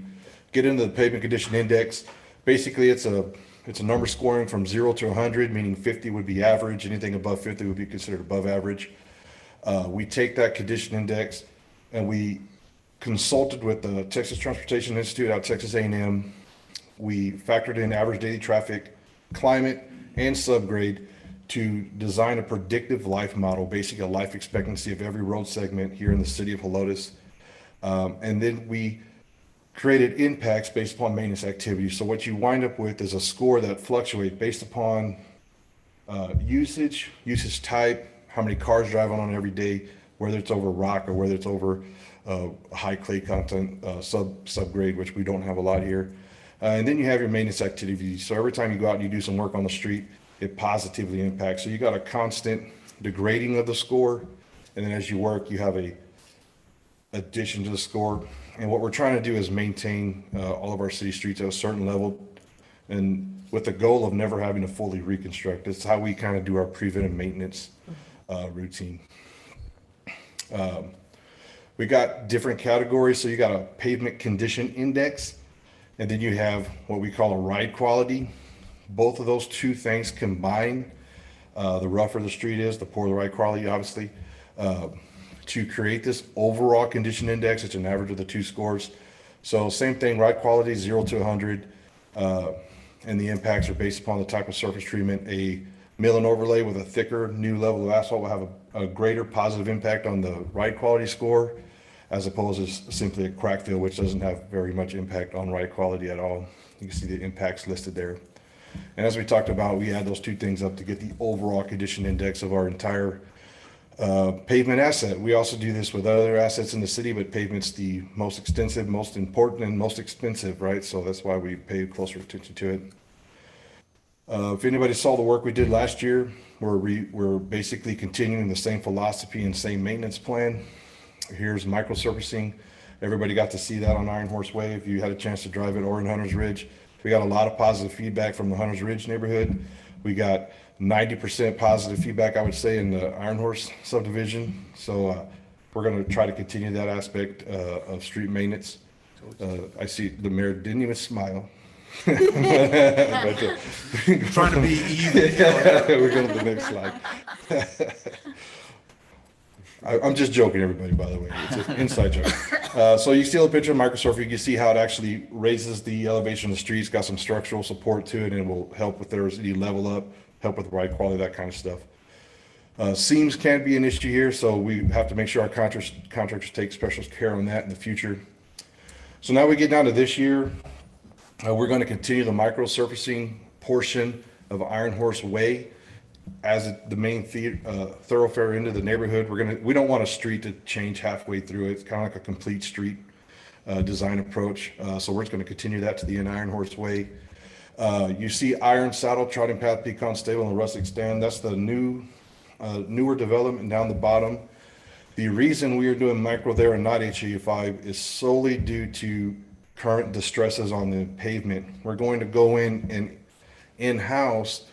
get into the pavement condition index, basically it's It's a number scoring from 0 to 100, meaning 50 would be average. Anything above 50 would be considered above average. We take that condition index and we consulted with the Texas Transportation Institute out of Texas A&M. We factored in average daily traffic, climate, and subgrade to design a predictive life model, basically a life expectancy of every road segment here in the city of Helotes. And then we created impacts based upon maintenance activities. So what you wind up with is a score that fluctuates based upon usage type, how many cars drive on every day, whether it's over rock or whether it's over high clay content subgrade, which we don't have a lot here. And then you have your maintenance activities. So every time you go out and you do some work on the street, it positively impacts. So you got a constant degrading of the score. And then as you work, you have a addition to the score. And what we're trying to do is maintain all of our city streets at a certain level, and with the goal of never having to fully reconstruct. It's how we kind of do our preventive maintenance routine. We got different categories. So you got a pavement condition index, and then you have what we call a ride quality. Both of those two things combine, the rougher the street is, the poorer the ride quality, obviously, to create this overall condition index. It's an average of the two scores. So same thing, ride quality 0 to 100, and the impacts are based upon the type of surface treatment. A mill and overlay with a thicker new level of asphalt will have a greater positive impact on the ride quality score, as opposed to simply a crack fill, which doesn't have very much impact on ride quality at all. You can see the impacts listed there. And as we talked about, we add those two things up to get the overall condition index of our entire pavement asset. We also do this with other assets in the city, but pavement's the most extensive, most important, and most expensive, right? So that's why we pay closer attention to it. If anybody saw the work we did last year, we're basically continuing the same philosophy and same maintenance plan. Here's microsurfacing. Everybody got to see that on Iron Horse Way. If you had a chance to drive it or in Hunters Ridge, we got a lot of positive feedback from the Hunters Ridge neighborhood. We got 90% positive feedback, I would say, in the Iron Horse subdivision. So we're going to try to continue that aspect of street maintenance. I see the mayor didn't even smile. But, Trying to be even. We're going to the next slide. I'm just joking, everybody, by the way. It's an inside joke. So you see the picture of microsurfing. You can see how it actually raises the elevation of the streets, got some structural support to it, and it will help with their city level up, help with ride quality, that kind of stuff. Seams can be an issue here, so we have to make sure our contractors take special care on that in the future. So now we get down to this year. We're going to continue the microsurfacing portion of Iron Horse Way as the main thoroughfare into the neighborhood. We don't want a street to change halfway through it. It's kind of like a complete street design approach. So we're just going to continue that to the end Iron Horse Way. You see Iron Saddle, Trotting Path, Pecan Stable, and the Rustic Stand. That's the newer development down the bottom. The reason we are doing micro there and not HA5 is solely due to current distresses on the pavement. We're going to go in and in-house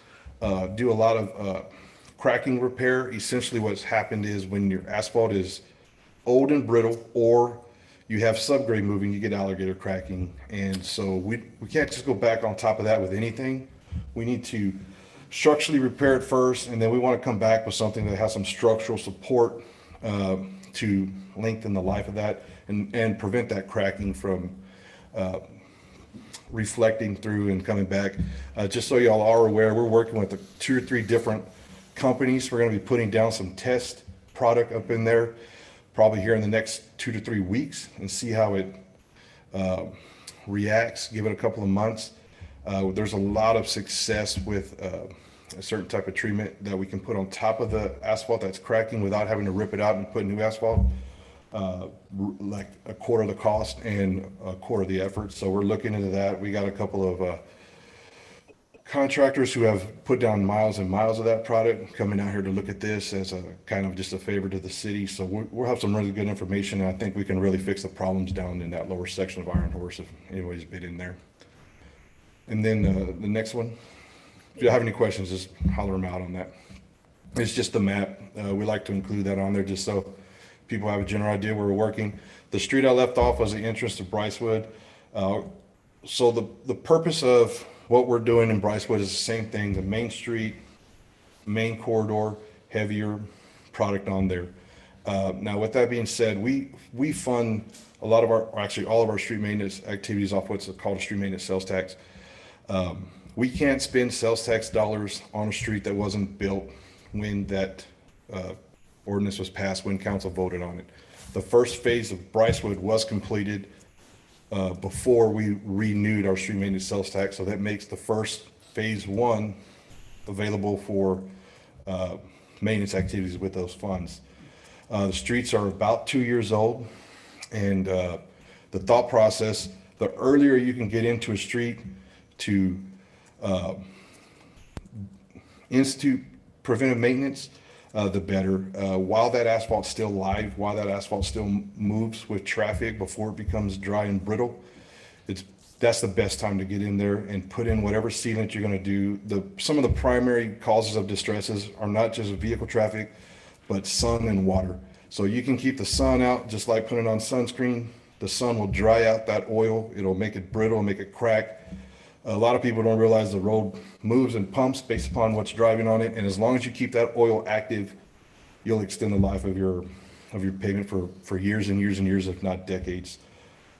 do a lot of cracking repair. Essentially what's happened is when your asphalt is old and brittle, or you have subgrade moving, you get alligator cracking. And so we can't just go back on top of that with anything. We need to structurally repair it first, and then we want to come back with something that has some structural support to lengthen the life of that and prevent that cracking from reflecting through and coming back. Just so y'all are aware, we're working with 2 or 3 different companies. We're going to be putting down some test product up in there probably here in the next 2 to 3 weeks and see how it reacts, give it a couple of months. There's a lot of success with a certain type of treatment that we can put on top of the asphalt that's cracking without having to rip it out and put new asphalt. Like a quarter of the cost and a quarter of the effort. So we're looking into that. We got a couple of contractors who have put down miles and miles of that product coming out here to look at this as a kind of just a favor to the city. So we'll have some really good information, and I think we can really fix the problems down in that lower section of Iron Horse if anybody's been in there. And then the next one, if you have any questions, just holler them out on that. It's just the map. We like to include that on there just so people have a general idea where we're working. The street I left off was the entrance to Brycewood. So the purpose of what we're doing in Brycewood is the same thing, the main street, main corridor, heavier product on there. Now, with that being said, we fund a lot of our, or actually all of our street maintenance activities off what's called a street maintenance sales tax. We can't spend sales tax dollars on a street that wasn't built when that ordinance was passed, when council voted on it. The first phase of Brycewood was completed before we renewed our street maintenance sales tax, so that makes the first phase one available for maintenance activities with those funds. The streets are about 2 years old, and the thought process, the earlier you can get into a street to institute preventive maintenance, the better. While that asphalt's still live, while that asphalt still moves with traffic before it becomes dry and brittle, that's the best time to get in there and put in whatever sealant you're going to do. Some of the primary causes of distresses are not just vehicle traffic, but sun and water. So you can keep the sun out, just like putting on sunscreen. The sun will dry out that oil. It'll make it brittle, make it crack. A lot of people don't realize the road moves and pumps based upon what's driving on it. And as long as you keep that oil active, you'll extend the life of your pavement for years and years and years, if not decades.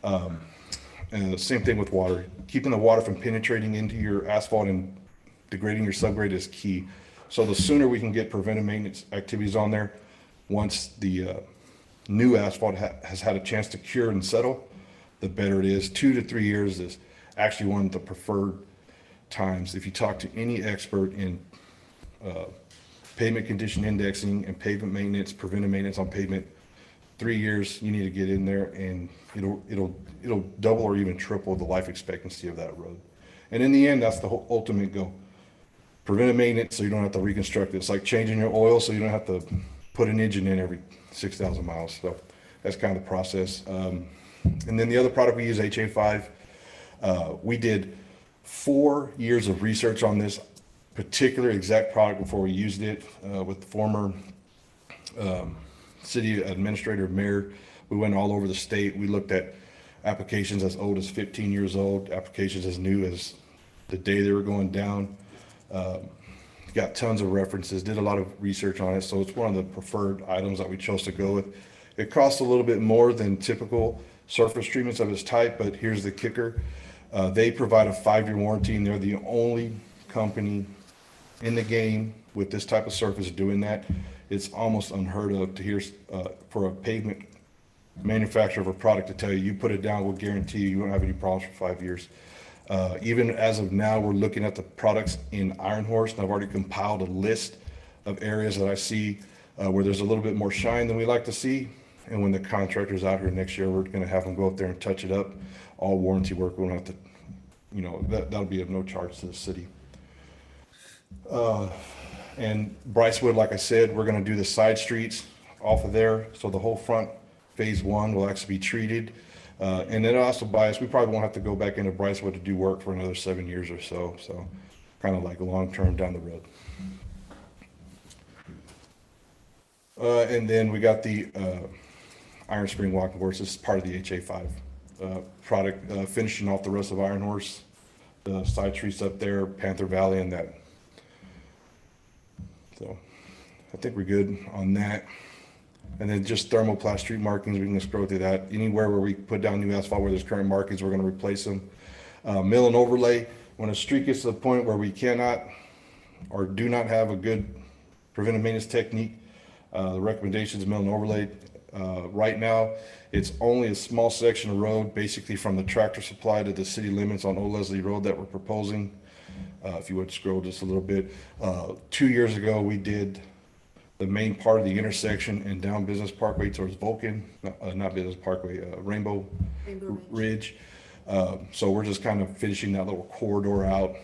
And the same thing with water. Keeping the water from penetrating into your asphalt and degrading your subgrade is key. So the sooner we can get preventive maintenance activities on there, once the new asphalt has had a chance to cure and settle, the better it is. 2 to 3 years is actually one of the preferred times. If you talk to any expert in pavement condition indexing and pavement maintenance, preventive maintenance on pavement, 3 years you need to get in there, and it'll double or even triple the life expectancy of that road. And in the end, that's the whole ultimate goal. Preventive maintenance, so you don't have to reconstruct it. It's like changing your oil, so you don't have to put an engine in every 6,000 miles. So that's kind of the process. And then the other product we use, HA5. We did 4 years of research on this particular exact product before we used it with the former city administrator, mayor. We went all over the state. We looked at applications as old as 15 years old, applications as new as the day they were going down. Got tons of references, did a lot of research on it. So it's one of the preferred items that we chose to go with. It costs a little bit more than typical surface treatments of its type, but here's the kicker. They provide a 5-year warranty, and they're the only company in the game with this type of surface doing that. It's almost unheard of to hear for a pavement manufacturer of a product to tell you, you put it down, we'll guarantee you won't have any problems for 5 years. Even as of now, we're looking at the products in Iron Horse, and I've already compiled a list of areas that I see where there's a little bit more shine than we like to see. And when the contractor's out here next year, we're going to have them go up there and touch it up. All warranty work, we won't have to, that'll be of no charge to the city. And Brycewood, like I said, we're going to do the side streets off of there. So the whole front phase one will actually be treated. And then also bias, we probably won't have to go back into Brycewood to do work for another 7 years or so. So kind of like long-term down the road. And then we got the Iron Spring Walking Course. This is part of the HA5 product, finishing off the rest of Iron Horse, the side streets up there, Panther Valley, and that. So I think we're good on that. And then just thermoplast street markings, we can scroll through that. Anywhere where we put down new asphalt where there's current markings, we're going to replace them. Mill and overlay, when a street gets to the point where we cannot or do not have a good preventive maintenance technique, the recommendation is mill and overlay. Right now, it's only a small section of road, basically from the tractor supply to the city limits on Old Leslie Road that we're proposing. If you would scroll just a little bit. 2 years ago, we did the main part of the intersection and down Business Parkway towards Vulcan, not Business Parkway, Rainbow Ridge. So we're just kind of finishing that little corridor out.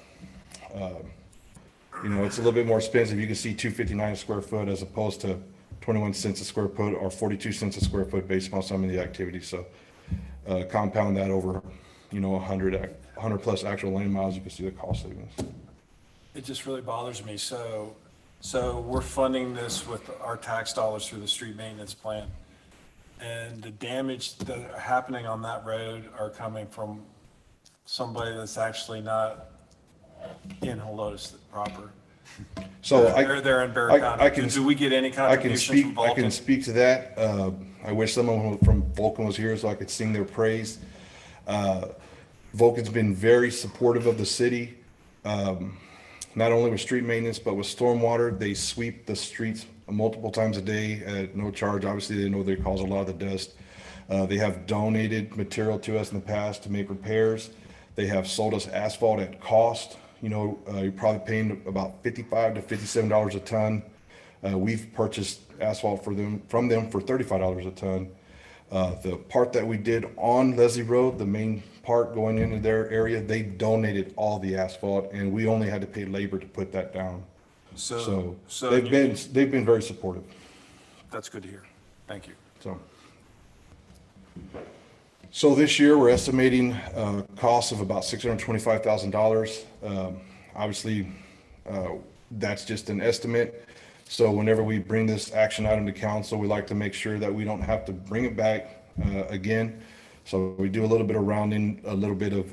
It's a little bit more expensive. You can see $259 a square foot as opposed to 21 cents a square foot or 42 cents a square foot based on some of the activities. So compound that over, 100 plus actual lane miles, you can see the cost savings. It just really bothers me. So we're funding this with our tax dollars through the street maintenance plan. And the damage that are happening on that road are coming from somebody that's actually not in Helotes proper? So They're in Bear County. Do we get any contributions from Vulcan? I can speak to that. I wish someone from Vulcan was here so I could sing their praise. Vulcan's been very supportive of the city, not only with street maintenance, but with stormwater. They sweep the streets multiple times a day at no charge. Obviously, they know they cause a lot of the dust. They have donated material to us in the past to make repairs. They have sold us asphalt at cost. You're probably paying about $55 to $57 a ton. We've purchased asphalt from them for $35 a ton. The part that we did on Leslie Road, the main part going into their area, they donated all the asphalt, and we only had to pay labor to put that down. So they've been very supportive. That's good to hear. Thank you. So this year we're estimating costs of about $625,000. Obviously, that's just an estimate. So whenever we bring this action item to council, we like to make sure that we don't have to bring it back again. So we do a little bit of rounding, a little bit of,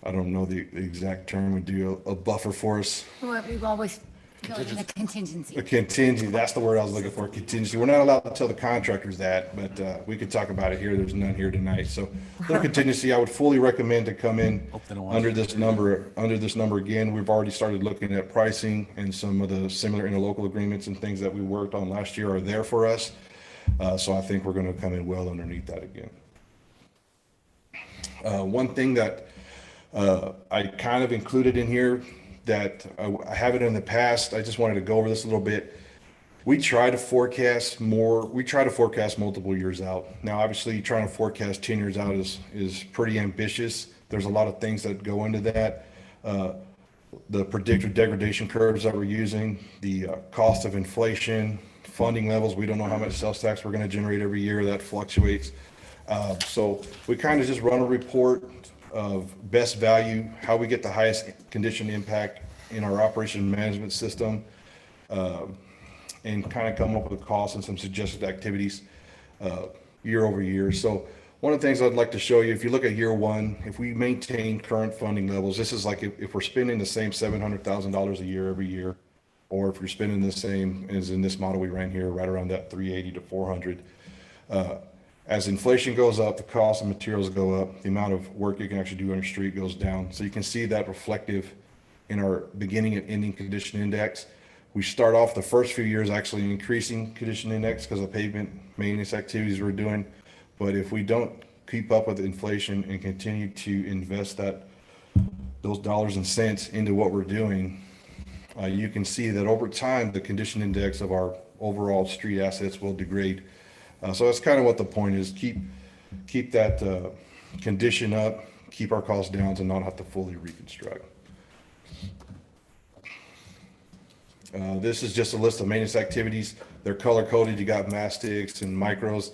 I don't know the exact term, we do a buffer for us. Well, we've always go in a contingency. A contingency, that's the word I was looking for, contingency. We're not allowed to tell the contractors that, but we could talk about it here. There's none here tonight. So the contingency, I would fully recommend to come in under this number again. We've already started looking at pricing, and some of the similar interlocal agreements and things that we worked on last year are there for us. So I think we're going to come in well underneath that again. One thing that I kind of included in here that I haven't in the past, I just wanted to go over this a little bit. We try to forecast multiple years out. Now, obviously, trying to forecast 10 years out is pretty ambitious. There's a lot of things that go into that. The predicted degradation curves that we're using, the cost of inflation, funding levels. We don't know how much sales tax we're going to generate every year. That fluctuates. So we kind of just run a report of best value, how we get the highest condition impact in our operation management system, and kind of come up with a cost and some suggested activities year over year. So one of the things I'd like to show you, if you look at year one, if we maintain current funding levels, this is like if we're spending the same $700,000 a year every year, or if you're spending the same as in this model we ran here, right around that 380 to 400. As inflation goes up, the cost of materials go up, the amount of work you can actually do on your street goes down. So you can see that reflective in our beginning and ending condition index. We start off the first few years actually increasing condition index because of pavement maintenance activities we're doing. But if we don't keep up with inflation and continue to invest those dollars and cents into what we're doing, you can see that over time, the condition index of our overall street assets will degrade. So that's kind of what the point is. Keep that condition up, keep our costs down to not have to fully reconstruct. This is just a list of maintenance activities. They're color coded. You got mastics and micros,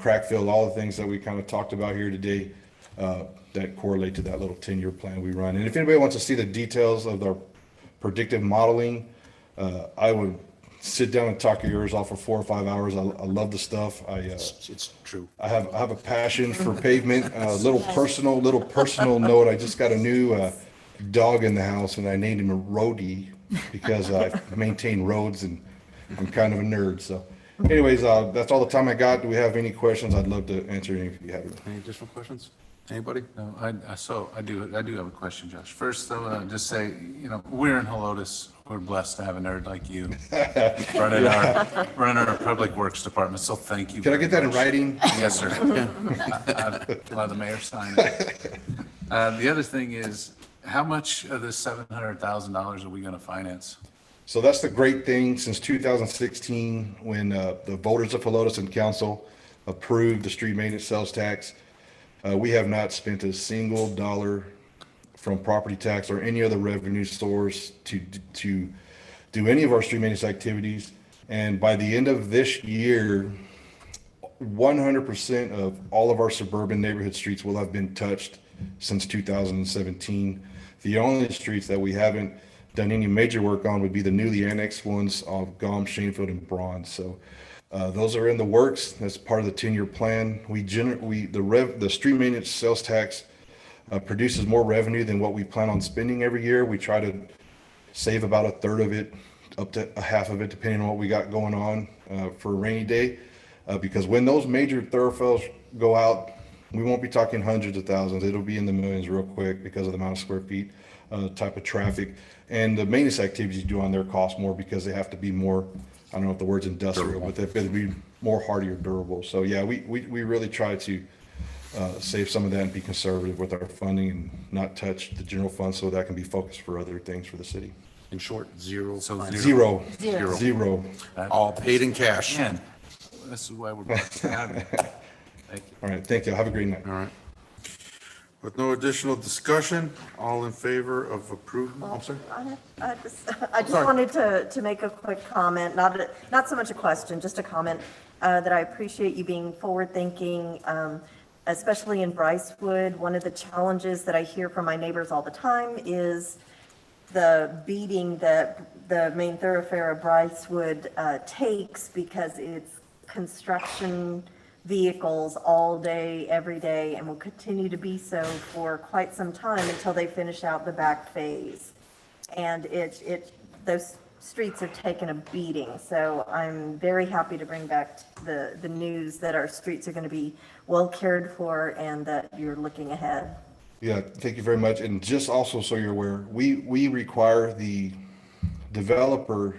crack fill, all the things that we kind of talked about here today that correlate to that little 10-year plan we run. And if anybody wants to see the details of our predictive modeling, I would sit down and talk your ears off for 4 or 5 hours. I love the stuff. It's true. I have a passion for pavement. Little personal note. I just got a new dog in the house, and I named him a roadie because I maintain roads, and I'm kind of a nerd. So, anyways, that's all the time I got. Do we have any questions? I'd love to answer any if you have any. Any additional questions? Anybody? No, I do have a question, Josh. First, though, just say, we're in Helotes. We're blessed to have a nerd like you running our public works department. So thank you. Can I get that in writing? Yes, sir. I'll have the mayor sign it. The other thing is, how much of this $700,000 are we going to finance? So that's the great thing. Since 2016, when the voters of Helotes and council approved the street maintenance sales tax, we have not spent a single dollar from property tax or any other revenue source to do any of our street maintenance activities. And by the end of this year, 100% of all of our suburban neighborhood streets will have been touched since 2017. The only streets that we haven't done any major work on would be the newly annexed ones of Gom, Shanefield, and Bronze. So those are in the works. That's part of the 10-year plan. The street maintenance sales tax produces more revenue than what we plan on spending every year. We try to save about a third of it, up to a half of it, depending on what we got going on for a rainy day. Because when those major thoroughfares go out, we won't be talking hundreds of thousands. It'll be in the millions real quick because of the amount of square feet, type of traffic. And the maintenance activities you do on there cost more because they have to be more, I don't know if the word's industrial, but they've got to be more hardy or durable. So yeah, we really try to save some of that and be conservative with our funding and not touch the general fund so that can be focused for other things for the city. In short, zero. Zero. Zero. Zero. All paid in cash. Man, this is why we're glad to have you. Thank you. All right, thank you. Have a great night. All right. With no additional discussion, all in favor of approval? I'm sorry. I just wanted to make a quick comment, not so much a question, just a comment, that I appreciate you being forward-thinking, especially in Brycewood. One of the challenges that I hear from my neighbors all the time is the beating that the main thoroughfare of Brycewood takes because it's construction vehicles all day, every day, and will continue to be so for quite some time until they finish out the back phase. And those streets have taken a beating. So I'm very happy to bring back the news that our streets are going to be well cared for and that you're looking ahead. Yeah, thank you very much. And just also so you're aware, we require the developer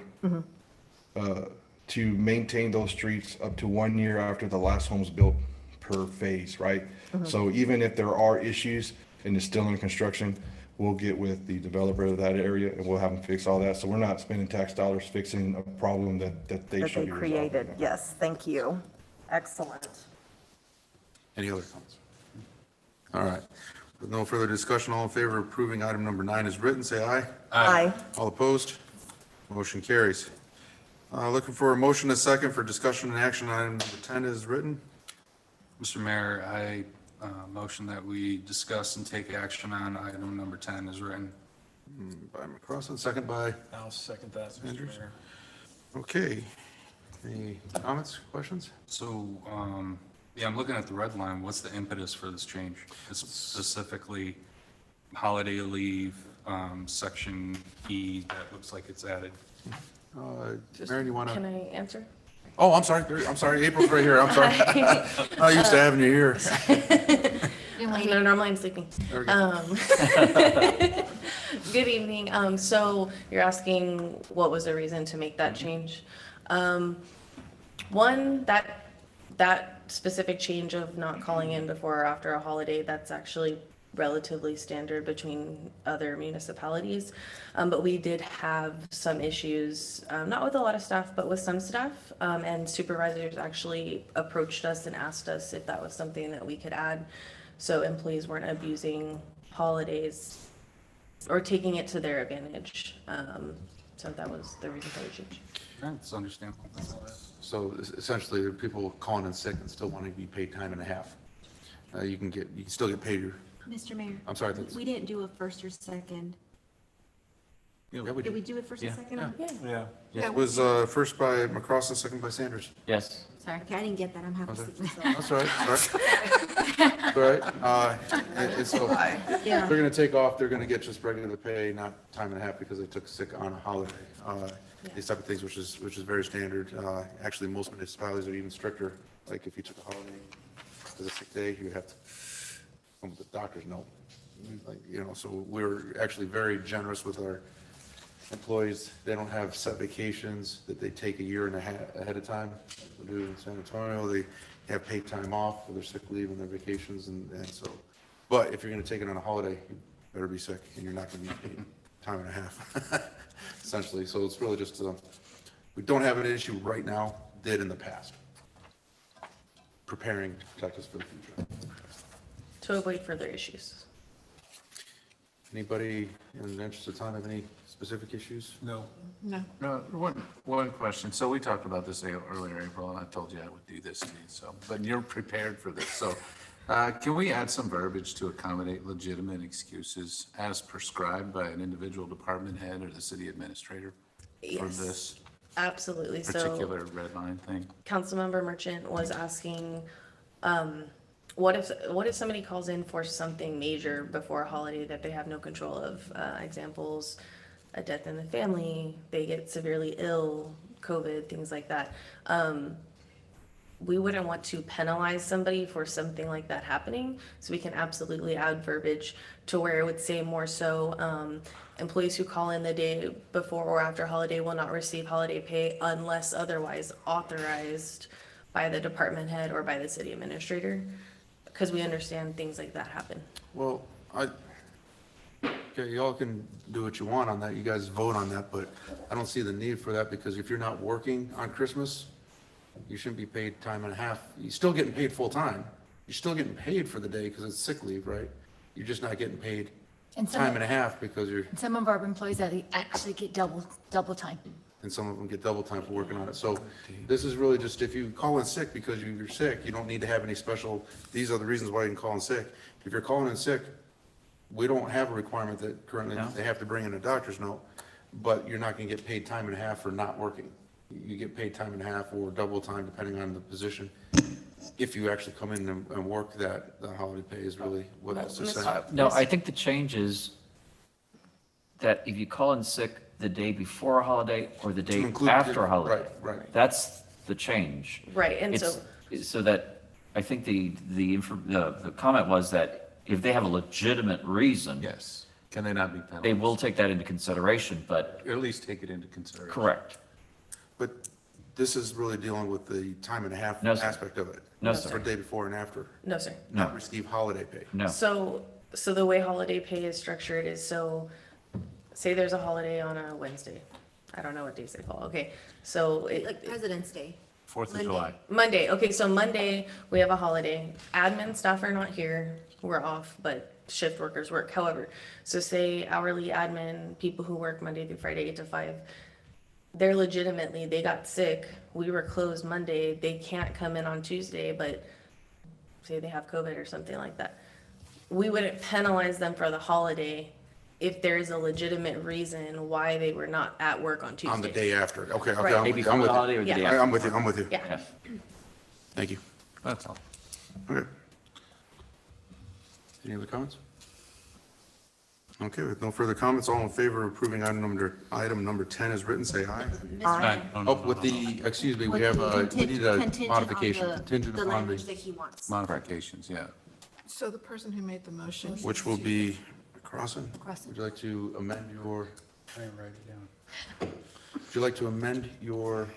to maintain those streets up to 1 year after the last home's built per phase, right? So even if there are issues and it's still in construction, we'll get with the developer of that area and we'll have them fix all that. So we're not spending tax dollars fixing a problem that they should be resolving. Created. Yes, thank you. Excellent. Any other comments? All right. With no further discussion, all in favor of approving item number 9 is written, say aye. Aye. All opposed? Motion carries. Looking for a motion and a second for discussion and action on item number 10 is written. Mr. Mayor, I motion that we discuss and take action on item number 10 is written. By McCrossan, second by I'll second that, Mr. Andrews. Mayor. Okay. Any comments, questions? So, yeah, I'm looking at the red line. What's the impetus for this change? It's specifically holiday leave, section E, that looks like it's added. Marion, you want to? Can I answer? Oh, I'm sorry. I'm sorry. April's right here. I'm sorry. I'm used to having you here. No, normally I'm sleeping. There we go. Good evening. So you're asking what was the reason to make that change? One, that specific change of not calling in before or after a holiday, that's actually relatively standard between other municipalities. But we did have some issues, not with a lot of staff, but with some staff. And supervisors actually approached us and asked us if that was something that we could add, so employees weren't abusing holidays or taking it to their advantage. So that was the reason for the change. That's understandable. So essentially, there are people calling in sick and still wanting to be paid time and a half. You can still get paid your. Mr. Mayor. I'm sorry. We didn't do a first or second. Yeah, Did we do a first or second? Yeah. It was first by McCrossan, second by Sanders. Yes. Sorry, okay, I didn't get that. I'm happy to sleep myself. That's all right. That's all right. And so Yeah. they're going to take off. They're going to get just regular pay, not time and a half because they took sick on a holiday. These type of things, which is very standard. Actually, most municipalities are even stricter. Like if you took a holiday as a sick day, you would have to come with the doctor's note. Like, so we're actually very generous with our employees. They don't have set vacations that they take a year and a half ahead of time. We do in San Antonio. They have paid time off for their sick leave and their vacations, and so. But if you're going to take it on a holiday, you better be sick, and you're not going to be paid time and a half, essentially. So it's really just we don't have an issue right now. Did in the past. Preparing to protect us for the future. To avoid further issues. Anybody in the interest of time have any specific issues? No. No. No, one question. So we talked about this earlier, April, and I told you I would do this to you, so, but you're prepared for this. So can we add some verbiage to accommodate legitimate excuses as prescribed by an individual department head or the city administrator for Yes, this absolutely. So particular red line thing? Councilmember Merchant was asking what if somebody calls in for something major before a holiday that they have no control of? Examples, a death in the family, they get severely ill, COVID, things like that. We wouldn't want to penalize somebody for something like that happening. So we can absolutely add verbiage to where it would say more so, employees who call in the day before or after holiday will not receive holiday pay unless otherwise authorized by the department head or by the city administrator. Because we understand things like that happen. Well, okay, y'all can do what you want on that. You guys vote on that, but I don't see the need for that because if you're not working on Christmas, you shouldn't be paid time and a half. You're still getting paid full time. You're still getting paid for the day because it's sick leave, right? You're just not getting paid And some time of- and a half because you're, Some of our employees that actually get double time. and some of them get double time for working on it. So this is really just, if you call in sick because you're sick, you don't need to have any special, these are the reasons why you can call in sick. If you're calling in sick, we don't have a requirement that currently they have to bring in a doctor's note, but you're not gonna get paid time and a half for not working. You get paid time and a half or double time depending on the position. If you actually come in and work that, the holiday pay is really what it's saying. No, I think the change is that if you call in sick the day before a holiday or the day include- after a holiday. Right. That's the change. Right, and It's- so- So that, I think the comment was that if they have a legitimate reason. Yes. Can they not be penalized? They will take that into consideration, but. Or at least take it into consideration. Correct. But this is really dealing with the time and a half No, sir. aspect of it. No, sir. For day before and after. No, sir. Not receive holiday pay. No. So the way holiday pay is structured is so, say there's a holiday on a Wednesday. I don't know what days they fall. Okay, so Like President's Day. 4th of July. Monday. Okay, so Monday we have a holiday. Admin staff are not here. We're off, but shift workers work. However, so say hourly admin, people who work Monday through Friday, 8 to 5, they're legitimately, they got sick. We were closed Monday. They can't come in on Tuesday, but say they have COVID or something like that. We wouldn't penalize them for the holiday if there is a legitimate reason why they were not at work on Tuesday. On the day after. Okay, Right. I'm Maybe with you. I'm before with the holiday or you. the day Yeah. after. I'm with you. Yeah. Thank you. That's all. Okay. Any other comments? Okay, with no further comments, all in favor of approving item number 10 is written, say aye. Aye. Oh, with the, excuse me, we have we need a modification, contingent The upon language that the, he wants. Modifications, yeah. So the person who made the motion. which will be Crossan. Crossan. Would you like to amend your, I didn't write it down. would you like to amend your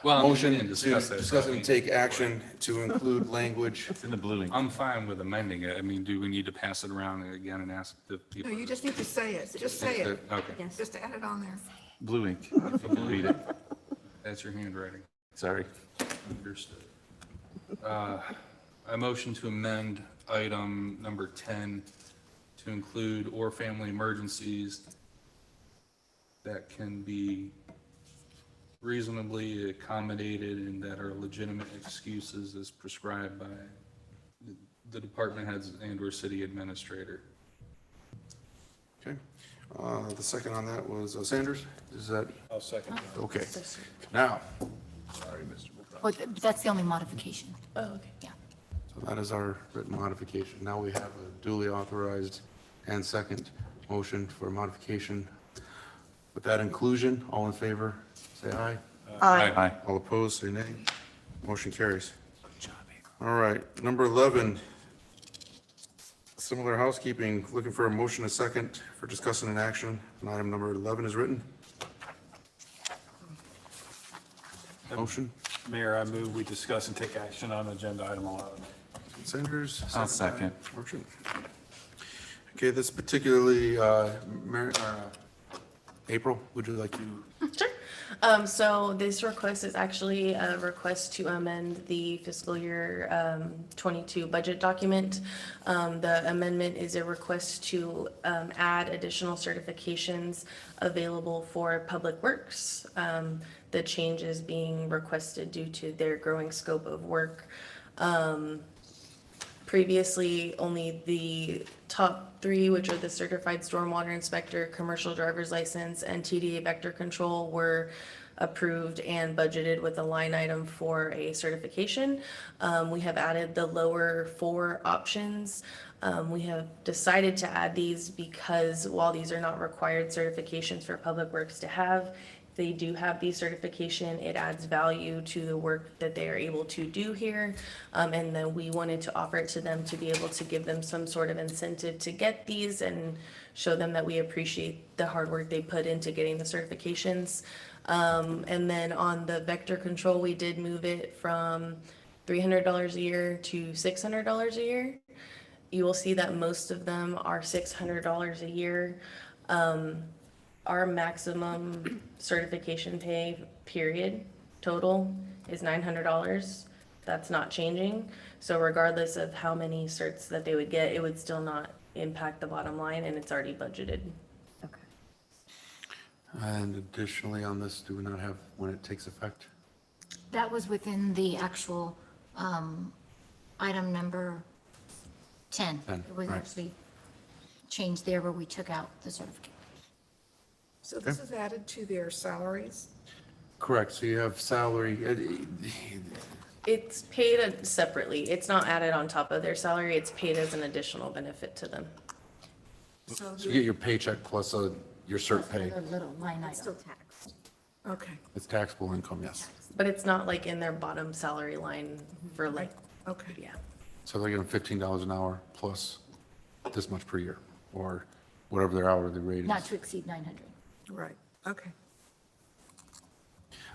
Well, motion we to can discuss that. discuss and take action to include language? It's in the blue link. I'm fine with amending it. I mean, do we need to pass it around again and ask the people? No, you just need to say it. Just say it. Okay. Just add it on there. Blue ink, if you can read it. That's your handwriting. Sorry. Understood. I motion to amend item number 10 to include or family emergencies that can be reasonably accommodated and that are legitimate excuses as prescribed by the department heads and or city administrator. Okay. The second on that was Sanders. Is that? I'll second. Okay. Now, sorry, Mr. McDonald. But that's the only modification. Oh, okay. Yeah. So that is our written modification. Now we have a duly authorized and second motion for modification. With that inclusion, all in favor, say aye. Aye. All opposed, say nay. Motion carries. All right, number 11, similar housekeeping, looking for a motion a second for discussing an action. And item number 11 is written. Motion, Mayor, I move we discuss and take action on agenda item 11. Sanders. I'll second. Merchant. Okay, this particularly, April, would you like to? Sure. So this request is actually a request to amend the fiscal year 22 budget document. The amendment is a request to add additional certifications available for Public Works. The change is being requested due to their growing scope of work. Previously, only the top 3, which are the certified stormwater inspector, commercial driver's license, and TDA vector control, were approved and budgeted with a line item for a certification. We have added the lower 4 options. We have decided to add these because while these are not required certifications for Public Works to have, they do have the certification. It adds value to the work that they are able to do here. And then we wanted to offer it to them to be able to give them some sort of incentive to get these and show them that we appreciate the hard work they put into getting the certifications. And then on the vector control, we did move it from $300 a year to $600 a year. You will see that most of them are $600 a year. Our maximum certification pay, period, total is $900. That's not changing. So regardless of how many certs that they would get, it would still not impact the bottom line, and it's already budgeted. And additionally on this, do we not have when it takes effect? That was within the actual item number 10. 10, It was right. actually changed there where we took out the certificate. So this is added to their salaries? Correct, so you have salary, It's paid separately. It's not added on top of their salary. It's paid as an additional benefit to them. So you get your paycheck plus your cert pay. A little line item. Still taxed. Okay, It's taxable income, yes. But it's not like in their bottom salary line for like, okay. yeah. So they're getting $15 an hour plus this much per year, or whatever their hourly rate is. Not to exceed 900. Right, okay.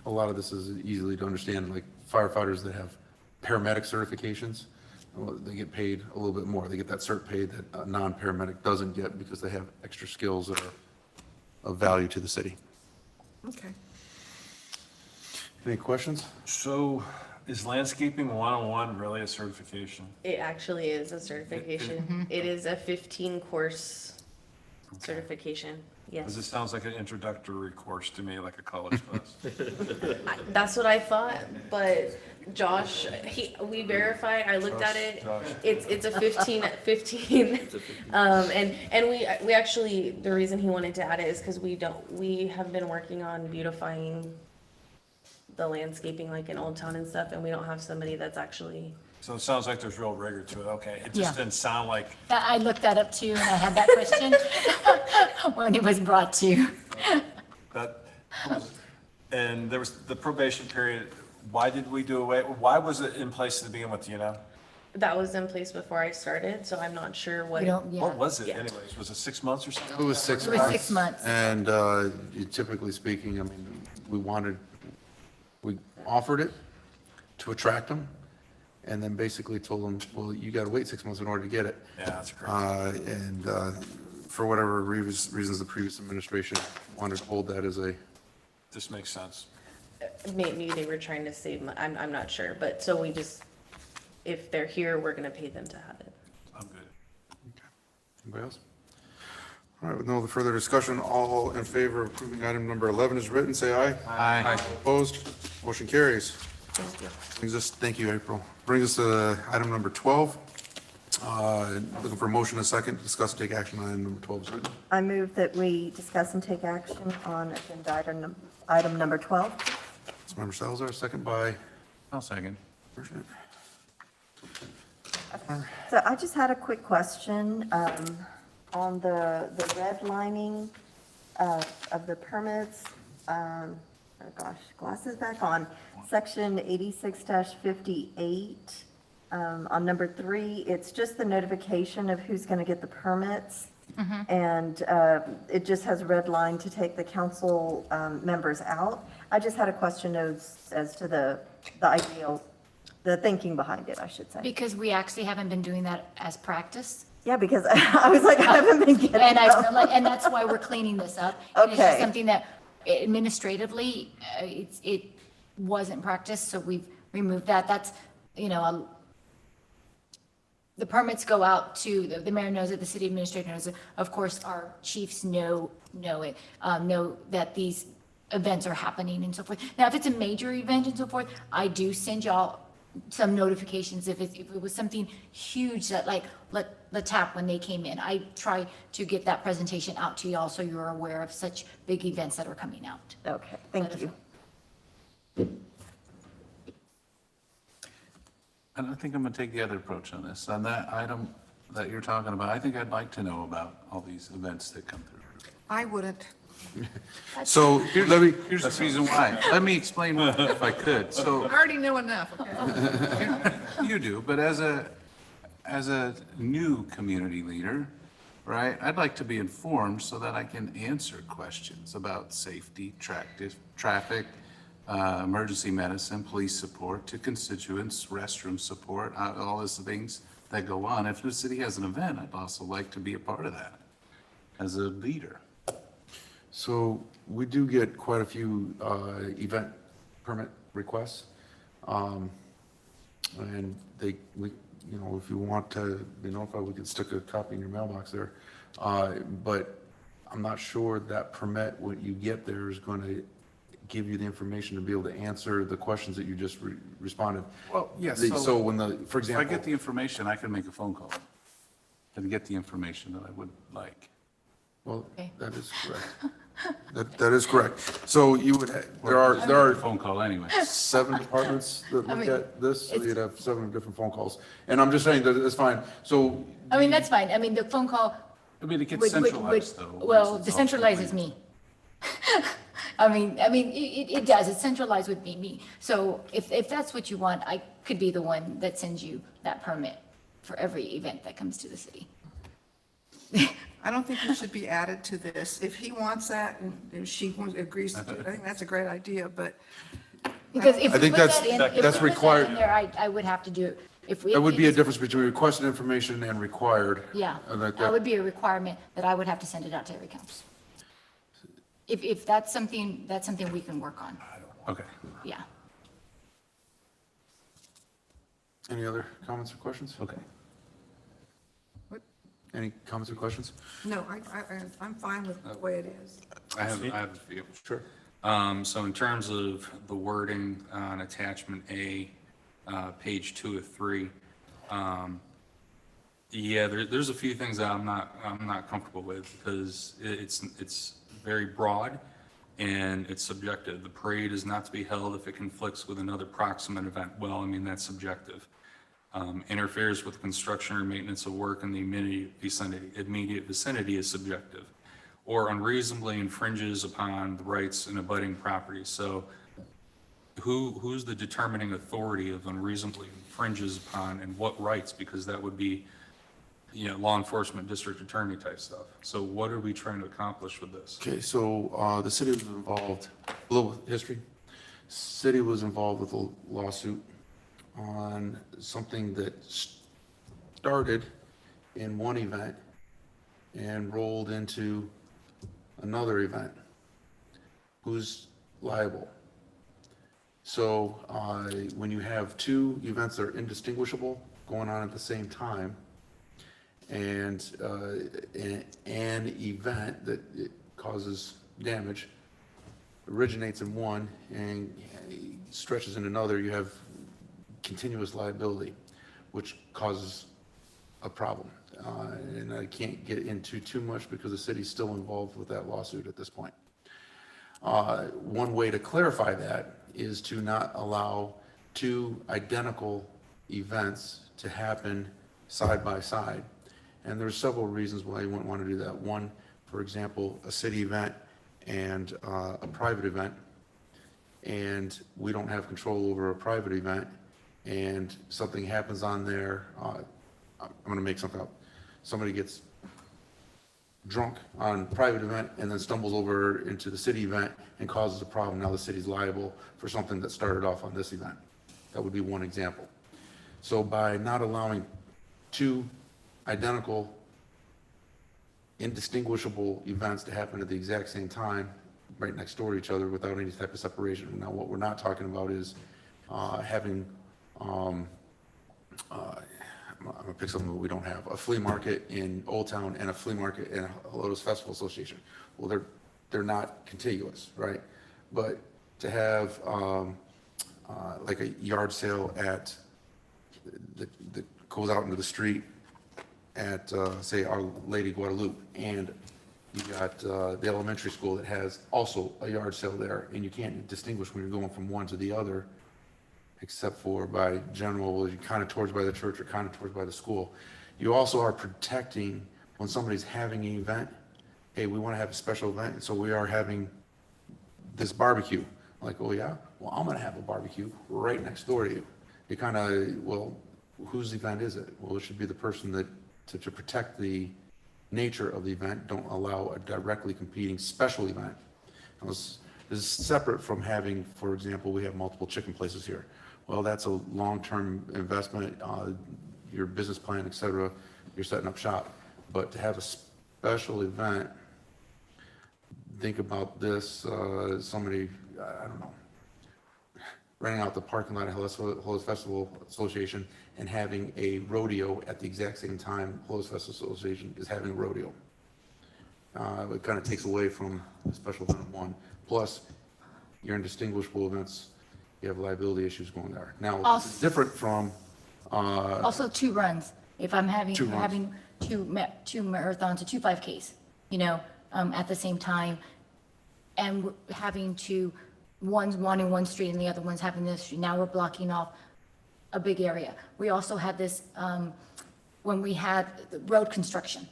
A lot of this is easily to understand, like firefighters that have paramedic certifications, well, they get paid a little bit more. They get that cert pay that a non-paramedic doesn't get because they have extra skills that are of value to the city. Okay. Any questions? So is landscaping 101 really a certification? It actually is a certification. It is a 15-course certification, Because it yes. sounds like an introductory course to me, like a college class. That's what I thought, but Josh, we verified, I looked at it. Josh. It's a 15. And we actually, the reason he wanted to add it is because we have been working on beautifying the landscaping like in Old Town and stuff, and we don't have somebody that's actually. So it sounds like there's real rigor to it. Okay, it Yeah. just didn't sound like I looked that up too, and I had that question when it was brought to you. that. And there was the probation period. Why did we do away? Why was it in place to begin with, do you know? That was in place before I started, so I'm not sure what. We don't, yeah. What was it Yeah. anyways? Was it 6 months or something? It was 6 It was months. 6 months. And typically speaking, I mean, we offered it to attract them, and then basically told them, well, you got to wait 6 months in order to get it. Yeah, that's great. And for whatever reasons, the previous administration wanted to hold that as a, This makes sense. Maybe they were trying to save, I'm not sure, but so we just, if they're here, we're gonna pay them to have it. I'm good. anybody else? All right, with no further discussion, all in favor of approving item number 11 is written, say aye. Aye. Opposed? Motion carries. Thank you. Brings us, thank you, April. Brings us to item number 12. Looking for a motion and a second to discuss and take action on item number 12 is written. I move that we discuss and take action on agenda item number 12. Councilmember Salazar, second by I'll second. Merchant. So I just had a quick question on the redlining of the permits. Oh gosh, glasses back on. Section 86-58, on number 3, it's just the notification of who's going to get the permits. And it just has a red line to take the council members out. I just had a question as to the ideal, the thinking behind it, I should say. Because we actually haven't been doing that as practice. Yeah, because I was like, I haven't been getting And I feel them. like, and that's why we're cleaning this up. And it's just Okay. something that administratively, it wasn't practiced, so we've removed that. That's, the permits go out to, the mayor knows it, the city administrator knows it. Of course, our chiefs know it, know that these events are happening and so forth. Now, if it's a major event and so forth, I do send y'all some notifications. If it was something huge that like, the tap when they came in, I try to get that presentation out to y'all so you're aware of such big events that are coming out. Okay, thank you. I don't think I'm going to take the other approach on this. On that item that you're talking about, I think I'd like to know about all these events that come through. I wouldn't. So here's the reason why. Let me explain why, if I could. So I already know enough, okay? you do, but as a new community leader, right, I'd like to be informed so that I can answer questions about safety, traffic, emergency medicine, police support to constituents, restroom support, all those things that go on. If the city has an event, I'd also like to be a part of that as a leader. So we do get quite a few event permit requests. And we, you know, if you want to be notified, we could stick a copy in your mailbox there. But I'm not sure that permit, what you get there is going to give you the information to be able to answer the questions that you just responded. Well, yes. So when for example. If I get the information, I can make a phone call and get the information that I would like. Well, that is correct. That is correct. So you would, there are a phone call anyway. 7 departments that look at this, so you'd have 7 different phone calls. And I'm just saying that it's fine. So. I mean, that's fine. I mean, the phone call. I mean, it gets centralized though. Well, the centralizes me. I mean, it does. It's centralized with me. So if that's what you want, I could be the one that sends you that permit for every event that comes to the city. I don't think it should be added to this. If he wants that and if she agrees to do it, I think that's a great idea, but. Because if I we think put that's- that in, that's if we put that required. in there, I would have to do it. If we. That would be a difference between requested information and required. Yeah, And that would be a requirement that I would have to send it out to every council. If that's something we can work on. Okay. Yeah. Any other comments or questions? Okay. Any comments or questions? No, I'm fine with the way it is. I have a few. Sure. So in terms of the wording on attachment A, page 2 of 3, yeah, there's a few things that I'm not comfortable with because it's very broad and it's subjective. The parade is not to be held if it conflicts with another proximate event. Well, I mean, that's subjective. Interferes with construction or maintenance of work in the immediate vicinity is subjective, or unreasonably infringes upon the rights in abutting property. So who's the determining authority of unreasonably infringes upon and what rights? Because that would be, you know, law enforcement, district attorney type stuff. So what are we trying to accomplish with this? Okay, so the city was involved, a little history. City was involved with a lawsuit on something that started in one event and rolled into another event. Who's liable? So when you have 2 events that are indistinguishable going on at the same time, and an event that it causes damage originates in one and stretches in another, you have continuous liability, which causes a problem. And I can't get into too much because the city's still involved with that lawsuit at this point. One way to clarify that is to not allow 2 identical events to happen side by side. And there's several reasons why you wouldn't want to do that. One, for example, a city event and a private event, and we don't have control over a private event, and something happens on there. I'm going to make something up. Somebody gets drunk on private event and then stumbles over into the city event and causes a problem. Now the city's liable for something that started off on this event. That would be one example. So by not allowing 2 identical, indistinguishable events to happen at the exact same time, right next door to each other without any type of separation. Now, what we're not talking about is having, I'm gonna pick something that we don't have, a flea market in Old Town and a flea market in Helotes Festival Association. Well, they're not contiguous, right? But to have like a yard sale at that goes out into the street at say Our Lady Guadalupe and You got the elementary school that has also a yard sale there, and you can't distinguish when you're going from one to the other, except for by general, you're kind of towards by the church or kind of towards by the school. You also are protecting when somebody's having an event. Hey, we want to have a special event, so we are having this barbecue. Like, oh yeah, well, I'm going to have a barbecue right next door to you. You kind of, well, whose event is it? Well, it should be the person that, to protect the nature of the event, don't allow a directly competing special event. Now, this is separate from having, for example, we have multiple chicken places here. Well, that's a long-term investment, your business plan, et cetera, you're setting up shop. But to have a special event, think about this, somebody, I don't know, renting out the parking lot of Helotes Festival Association and having a rodeo at the exact same time Helotes Festival Association is having a rodeo. It kind of takes away from the special event one. Plus, you're in distinguishable events, you have liability issues going there. Now, it's different from... Also 2 runs. If I'm having, Two runs. having two marathons or 2 5Ks, you know, at the same time, and we're having to, one's wanting one street and the other one's having this street. Now we're blocking off a big area. We also had this, when we had the road construction.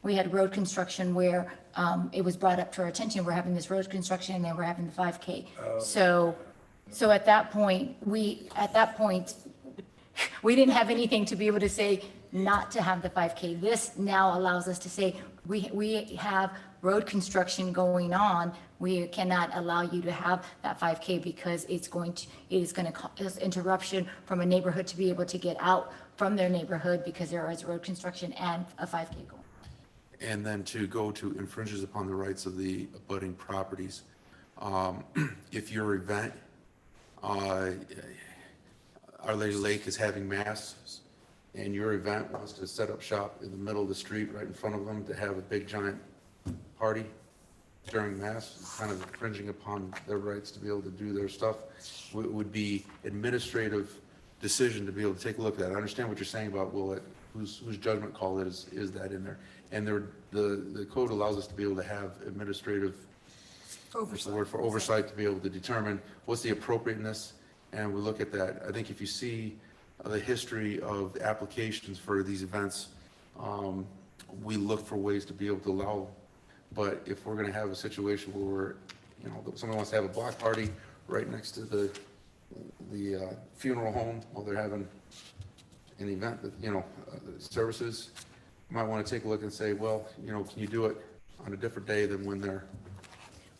We had road construction where it was brought up to our attention, we're having this road construction and then we're having the 5K. So at that point, we didn't have anything to be able to say not to have the 5K. This now allows us to say, we have road construction going on. We cannot allow you to have that 5K because it is going to cause interruption from a neighborhood to be able to get out from their neighborhood because there is road construction and a 5K going. And then to go to infringes upon the rights of the abutting properties. If your event, Our Lady Lake is having mass, and your event wants to set up shop in the middle of the street right in front of them to have a big giant party during mass, kind of infringing upon their rights to be able to do their stuff, would be administrative decision to be able to take a look at that. I understand what you're saying about, well, whose judgment call is that in there? And the code allows us to be able to have administrative oversight. The word for oversight, to be able to determine what's the appropriateness, and we look at that. I think if you see the history of the applications for these events, we look for ways to be able to allow. But if we're going to have a situation where we're, you know, someone wants to have a block party right next to the funeral home while they're having an event, that, you know, services, you might want to take a look and say, well, you know, can you do it on a different day than when they're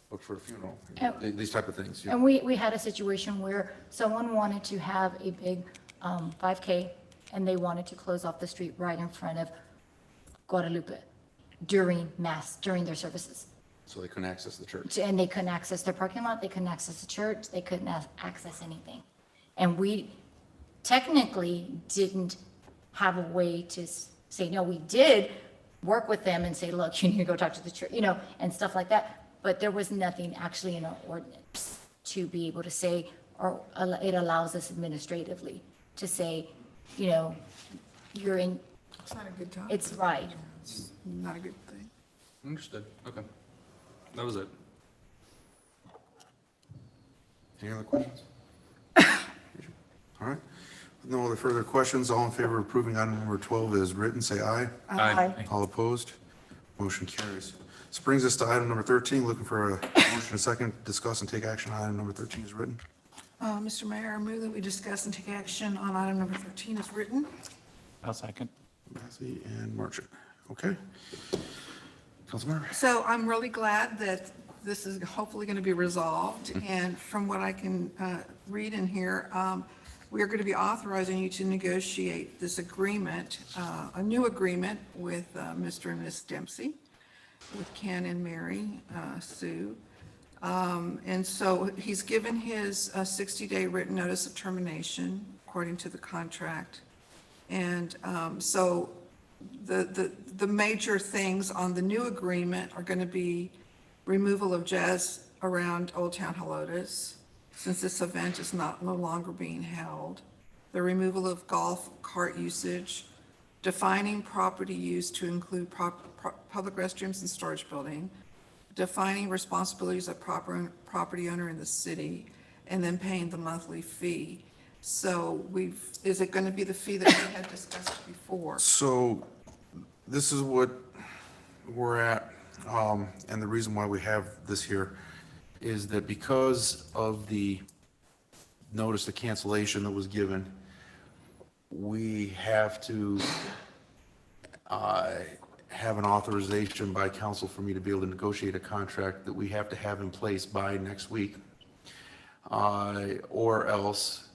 booked for a funeral? These type of things. And we had a situation where someone wanted to have a big 5K and they wanted to close off the street right in front of Guadalupe during mass, during their services. So they couldn't access the church. And they couldn't access their parking lot, they couldn't access the church, they couldn't access anything. And we technically didn't have a way to say, no, we did work with them and say, look, you need to go talk to the church, you know, and stuff like that. But there was nothing actually in our ordinance to be able to say, or it allows us administratively to say, you know, you're in. It's not a good time. It's right. It's not a good thing. Understood. Okay. That was it. Any other questions? All right. No other further questions. All in favor of approving item number 12 as written, say aye. Aye. All opposed? Motion carries. This brings us to item number 13, looking for a motion and second, discuss and take action on item number 13 as written. Mr. Mayor, I move that we discuss and take action on item number 13 as written. I'll second. Massey and Marchant. Okay. Councilmember. So I'm really glad that this is hopefully going to be resolved. And from what I can read in here, we are going to be authorizing you to negotiate this agreement, a new agreement with Mr. and Ms. Dempsey, with Ken and Mary Sue. And so he's given his 60-day written notice of termination according to the contract. And so the major things on the new agreement are going to be removal of jazz around Old Town Helotes, since this event is no longer being held, the removal of golf cart usage defining property use to include public restrooms and storage building, defining responsibilities of property owner in the city, and then paying the monthly fee. So is it going to be the fee that we had discussed before? So this is what we're at, and the reason why we have this here is that because of the notice of cancellation that was given, we have to have an authorization by council for me to be able to negotiate a contract that we have to have in place by next week. Or else,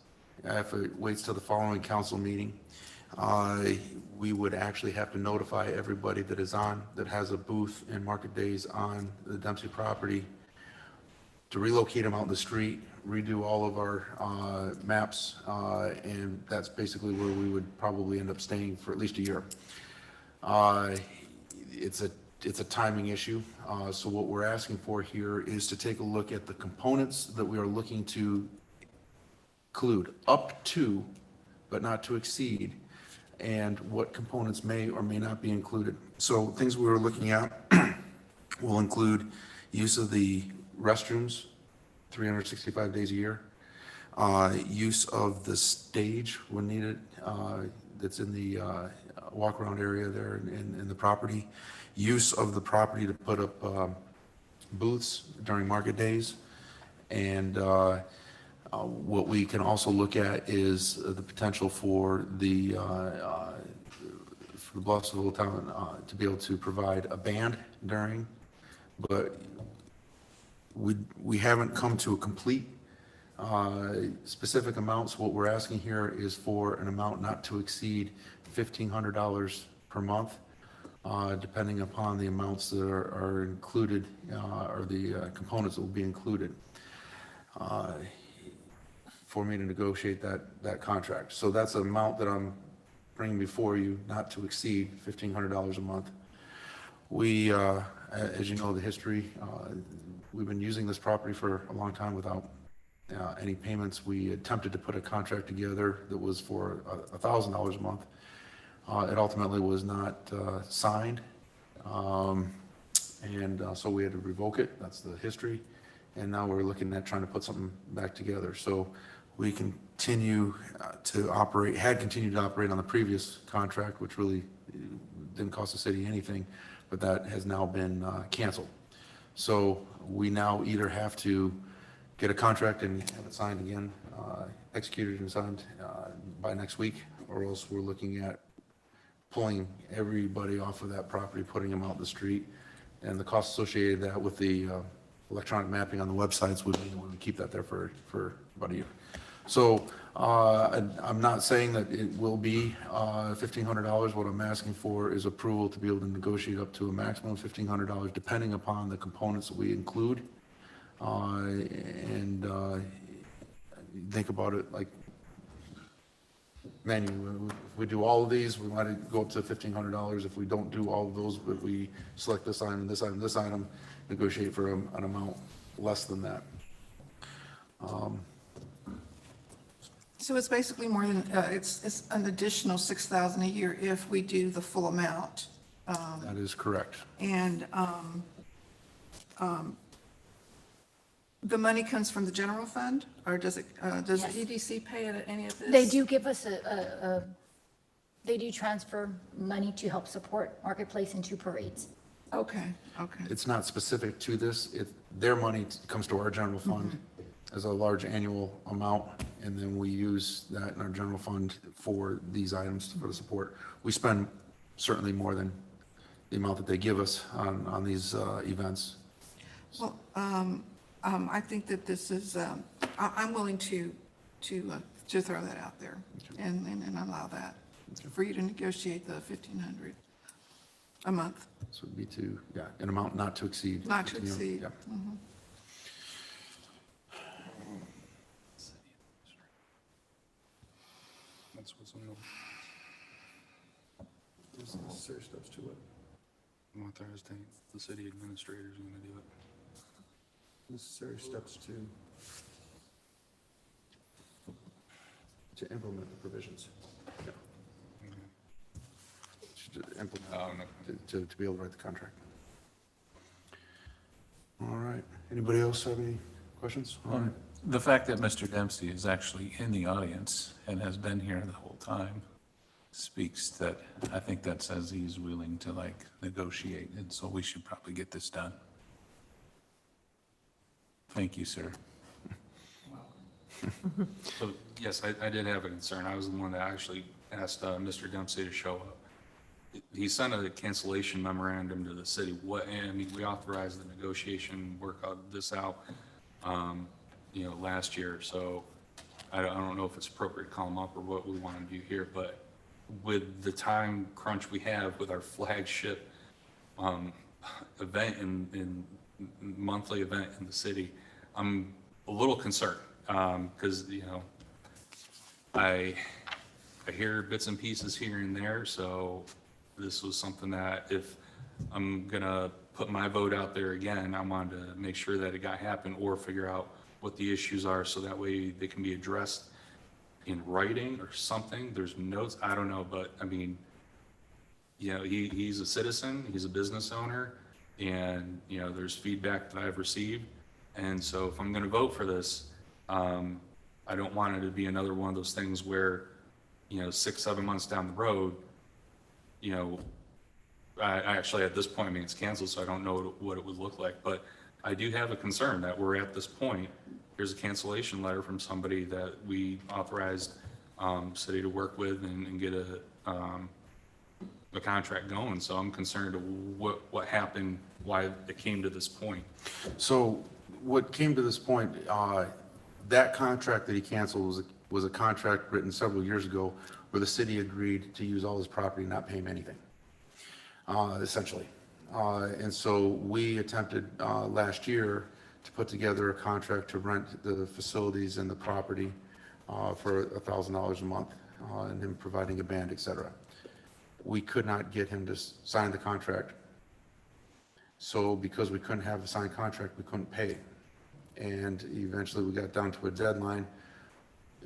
if it waits till the following council meeting, we would actually have to notify everybody that has a booth and market days on the Dempsey property to relocate them out in the street, redo all of our maps, and that's basically where we would probably end up staying for at least a year. It's a timing issue. So what we're asking for here is to take a look at the components that we are looking to include up to, but not to exceed, and what components may or may not be included. So things we were looking at will include use of the restrooms 365 days a year, use of the stage when needed, that's in the walk around area there in the property, use of the property to put up booths during market days, and what we can also look at is the potential for the Bluffsville town to be able to provide a band during, but we haven't come to a complete specific amounts. What we're asking here is for an amount not to exceed $1,500 per month, depending upon the amounts that are included, or the components that will be included, for me to negotiate that contract. So that's an amount that I'm bringing before you, not to exceed $1,500 a month. We, as you know, the history, we've been using this property for a long time without any payments. We attempted to put a contract together that was for $1,000 a month. It ultimately was not signed, and so we had to revoke it. That's the history, and now we're looking at trying to put something back together. So we continue to operate, had continued to operate on the previous contract, which really didn't cost the city anything, but that has now been canceled. So we now either have to get a contract and have it signed again, executed and signed by next week, or else we're looking at pulling everybody off of that property, putting them out in the street, and the cost associated with that with the electronic mapping on the websites would be to keep that there for about a year. So I'm not saying that it will be $1,500. What I'm asking for is approval to be able to negotiate up to a maximum of $1,500, depending upon the components that we include. And think about it like menu. If we do all of these, we might go up to $1,500. If we don't do all of those, but we select this item, this item, this item, negotiate for an amount less than that. So it's basically more than, it's an additional $6,000 a year if we do the full amount. That is correct. And the money comes from the general fund, or does Yes. EDC pay any of this? They do give us they do transfer money to help support Marketplace and 2 parades. Okay. It's not specific to this. Their money comes to our general fund as a large annual amount, and then we use that in our general fund for these items for the support. We spend certainly more than the amount that they give us on these events. Well, I think that this is, I'm willing to throw that out there and allow that for you to negotiate the $1,500 a month. So it'd be an amount not to exceed. Not to exceed. Yeah. That's what's in There's necessary steps to it. the, authorize the city administrator is going to do it. Necessary steps to implement the provisions. Yeah. implement, to be able to write the contract. All right. Anybody else have any questions? All right. The fact that Mr. Dempsey is actually in the audience and has been here the whole time speaks that, I think that says he's willing to like negotiate, and so we should probably get this done. Thank you, sir. So, yes, I did have a concern. I was the one that actually asked Mr. Dempsey to show up. He sent a cancellation memorandum to the city. I mean, we authorized the negotiation, work this out, last year. So I don't know if it's appropriate to call him up or what we want to do here, but with the time crunch we have with our flagship event in monthly event in the city, I'm a little concerned because I hear bits and pieces here and there. So this was something that if I'm gonna put my vote out there again, I wanted to make sure that it got happen or figure out what the issues are so that way they can be addressed in writing or something. There's notes, I don't know, but I mean, he's a citizen, he's a business owner, and there's feedback that I've received. And so if I'm going to vote for this, I don't want it to be another one of those things where 6-7 months down the road, I actually at this point, I mean, it's canceled, so I don't know what it would look like, but I do have a concern that we're at this point. Here's a cancellation letter from somebody that we authorized city to work with and get a contract going. So I'm concerned of what happened, why it came to this point. So what came to this point, that contract that he canceled was a contract written several years ago where the city agreed to use all his property and not pay him anything, essentially. And so we attempted last year to put together a contract to rent the facilities and the property for $1,000 a month, and him providing a band, et cetera. We could not get him to sign the contract. So because we couldn't have a signed contract, we couldn't pay. And eventually we got down to a deadline.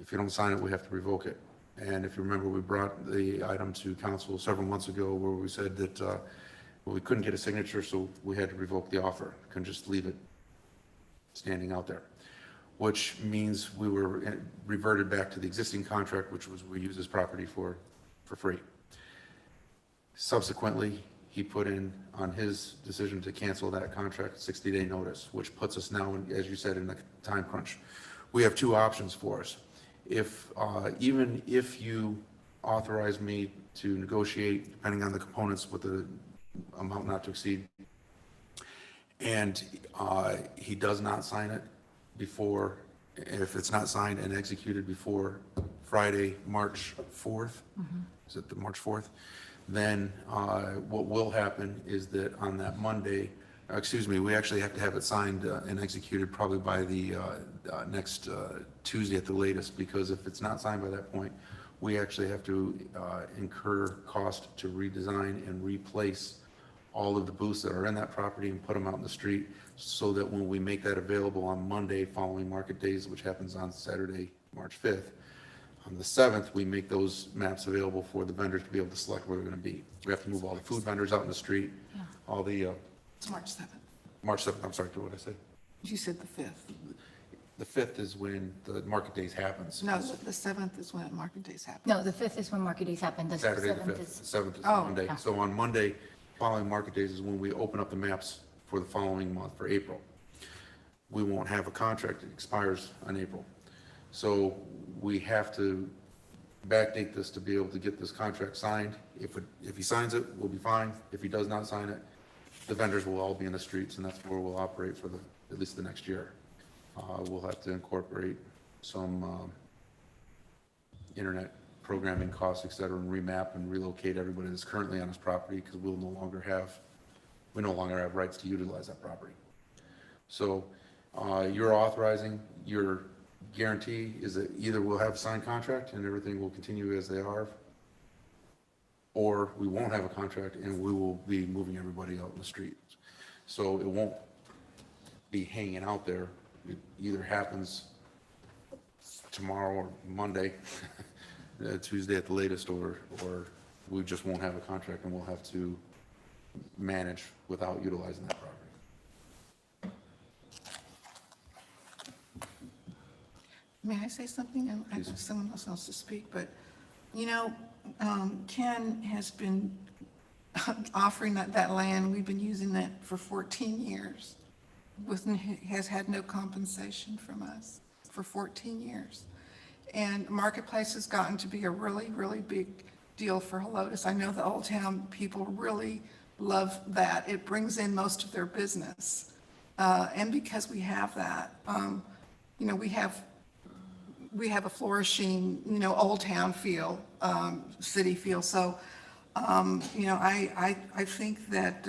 If you don't sign it, we have to revoke it. And if you remember, we brought the item to council several months ago where we said that we couldn't get a signature, so we had to revoke the offer. Couldn't just leave it standing out there, which means we were reverted back to the existing contract, which was we use this property for free. Subsequently, he put in on his decision to cancel that contract 60-day notice, which puts us now, as you said, in the time crunch. We have two options for us. Even if you authorize me to negotiate, depending on the components, with the amount not to exceed, and he does not sign it before, if it's not signed and executed before Friday, March 4th, is it the March 4th? Then what will happen is that on that Monday, we actually have to have it signed and executed probably by the next Tuesday at the latest, because if it's not signed by that point, we actually have to incur cost to redesign and replace all of the booths that are in that property and put them out in the street, so that when we make that available on Monday following market days, which happens on Saturday, March 5th, on the 7th, we make those maps available for the vendors to be able to select where they're going to be. We have to move all the food vendors out in the street, all the... It's March 7th. March 7th, I'm sorry, what did I say? You said the 5th. The 5th is when the market days happens. No, the 7th is when market days happen. No, the 5th is when market days happen. The Saturday the 7th 5th. is. The 7th is Oh, Monday. yeah. So on Monday, following market days is when we open up the maps for the following month, for April. We won't have a contract, it expires on April. So we have to backdate this to be able to get this contract signed. If he signs it, we'll be fine. If he does not sign it, the vendors will all be in the streets, and that's where we'll operate for at least the next year. We'll have to incorporate some internet programming costs, et cetera, and remap and relocate everybody that's currently on his property, because we no longer have rights to utilize that property. So you're authorizing, your guarantee is that either we'll have a signed contract and everything will continue as they are, or we won't have a contract and we will be moving everybody out in the street. So it won't be hanging out there. It either happens tomorrow or Monday, Tuesday at the latest, or we just won't have a contract and we'll have to manage without utilizing that property. May I say something? I know someone else wants to speak, but, you know, Ken has been offering that land. We've been using that for 14 years. Has had no compensation from us for 14 years. And Marketplace has gotten to be a really, really big deal for Helotes. I know the Old Town people really love that. It brings in most of their business. And because we have that, you know, we have a flourishing, you know, Old Town feel, city feel. So, you know, I think that,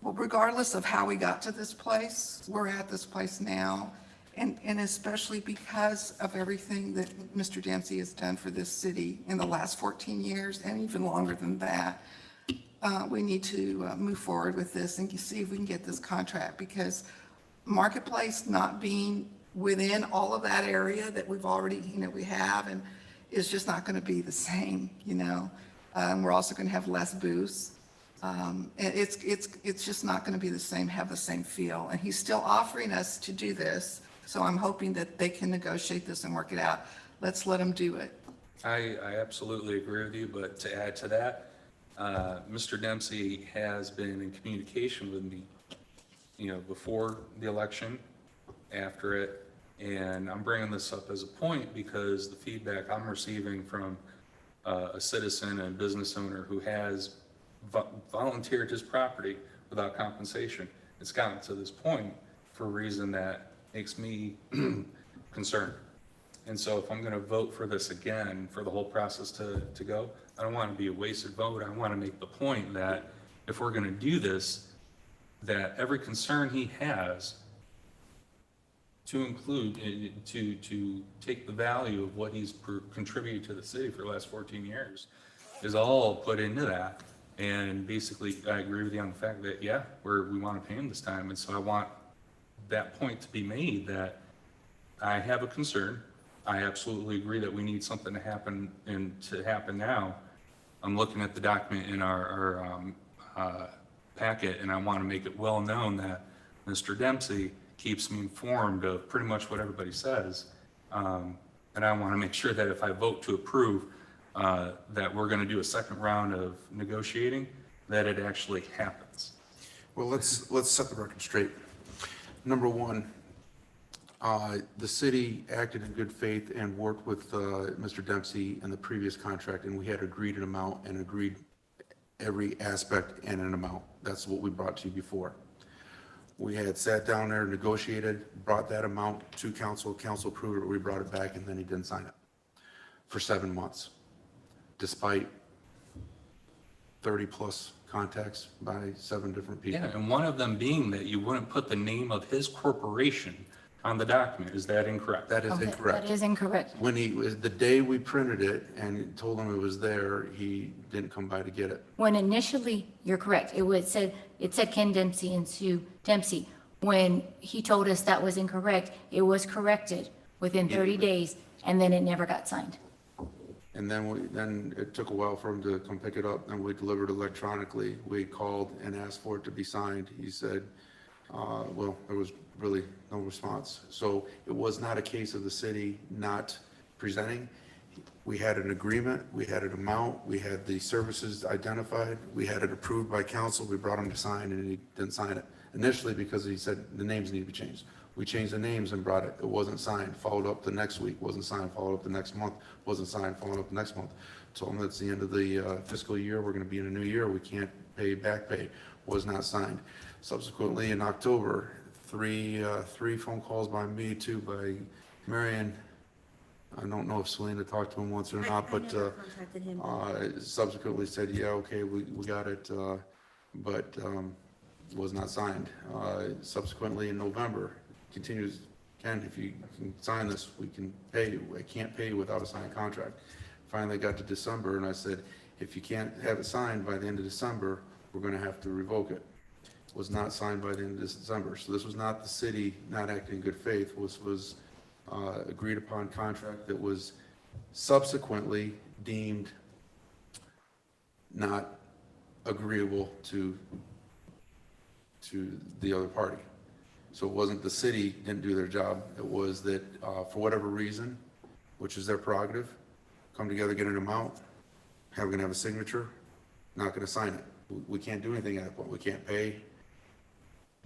well, regardless of how we got to this place, we're at this place now. And especially because of everything that Mr. Dempsey has done for this city in the last 14 years and even longer than that, we need to move forward with this and see if we can get this contract, because Marketplace not being within all of that area that we've already, you know, we have, and is just not going to be the same, you know. We're also going to have less booths. And it's just not going to be the same, have the same feel. And he's still offering us to do this. So I'm hoping that they can negotiate this and work it out. Let's let them do it. I absolutely agree with you, but to add to that, Mr. Dempsey has been in communication with me, you know, before the election, after it, and I'm bringing this up as a point because the feedback I'm receiving from a citizen and business owner who has volunteered his property without compensation, it's gotten to this point for a reason that makes me concerned. And so if I'm going to vote for this again, for the whole process to go, I don't want it to be a wasted vote. I want to make the point that if we're going to do this, that every concern he has to include, to take the value of what he's contributed to the city for the last 14 years is all put into that. And basically, I agree with you on the fact that, yeah, we want to pay him this time. And so I want that point to be made that I have a concern. I absolutely agree that we need something to happen and to happen now. I'm looking at the document in our packet, and I want to make it well known that Mr. Dempsey keeps me informed of pretty much what everybody says. And I want to make sure that if I vote to approve, that we're going to do a second round of negotiating, that it actually happens. Well, let's set the record straight. Number one, the city acted in good faith and worked with Mr. Dempsey in the previous contract, and we had agreed an amount and agreed every aspect and an amount. That's what we brought to you before. We had sat down there, negotiated, brought that amount to council. Council approved it, we brought it back, and then he didn't sign it for 7 months, despite 30 plus contacts by 7 different people. Yeah, and one of them being that you wouldn't put the name of his corporation on the document. Is that incorrect? That is incorrect. That is incorrect. When the day we printed it and told him it was there, he didn't come by to get it. When initially, you're correct, it said Ken Dempsey and Sue Dempsey. When he told us that was incorrect, it was corrected within 30 days, and then it never got signed. And then it took a while for him to come pick it up, and we delivered electronically. We called and asked for it to be signed. He said, well, there was really no response. So it was not a case of the city not presenting. We had an agreement, we had an amount, we had the services identified, we had it approved by council, we brought him to sign, and he didn't sign it. Initially because he said the names need to be changed. We changed the names and brought it. It wasn't signed. Followed up the next week. Wasn't signed. Followed up the next month. Wasn't signed. Followed up the next month. Told him that's the end of the fiscal year. We're going to be in a new year. We can't pay back pay. Was not signed. Subsequently, in October, three phone calls by me, 2 by Marion. I don't know if Selena talked to him once or not, but subsequently said, yeah, okay, we got it, but was not signed. Subsequently, in November, continues, Ken, if you can sign this, we can pay you. I can't pay you without a signed contract. Finally got to December, and I said, if you can't have it signed by the end of December, we're going to have to revoke it. Was not signed by the end of December. So this was not the city not acting in good faith. Was agreed upon contract that was subsequently deemed not agreeable to the other party. So it wasn't the city didn't do their job. It was that for whatever reason, which is their prerogative, come together, get an amount, we're going to have a signature, not going to sign it. We can't do anything at that point. We can't pay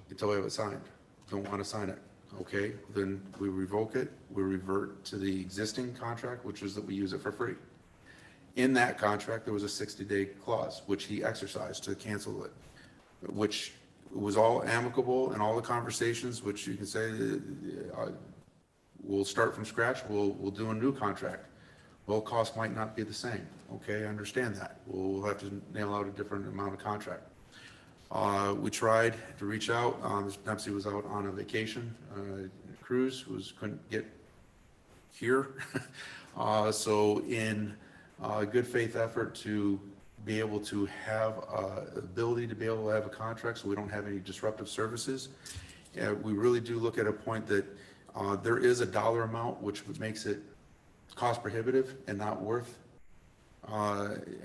until we have it signed. Don't want to sign it. Okay, then we revoke it. We revert to the existing contract, which is that we use it for free. In that contract, there was a 60-day clause, which he exercised to cancel it, which was all amicable in all the conversations, which you can say, we'll start from scratch. We'll do a new contract. Well, cost might not be the same. Okay, I understand that. We'll have to nail out a different amount of contract. We tried to reach out. Mr. Dempsey was out on a vacation cruise, couldn't get here. So in a good faith effort to be able to have ability to be able to have a contract so we don't have any disruptive services, we really do look at a point that there is a dollar amount which makes it cost prohibitive and not worth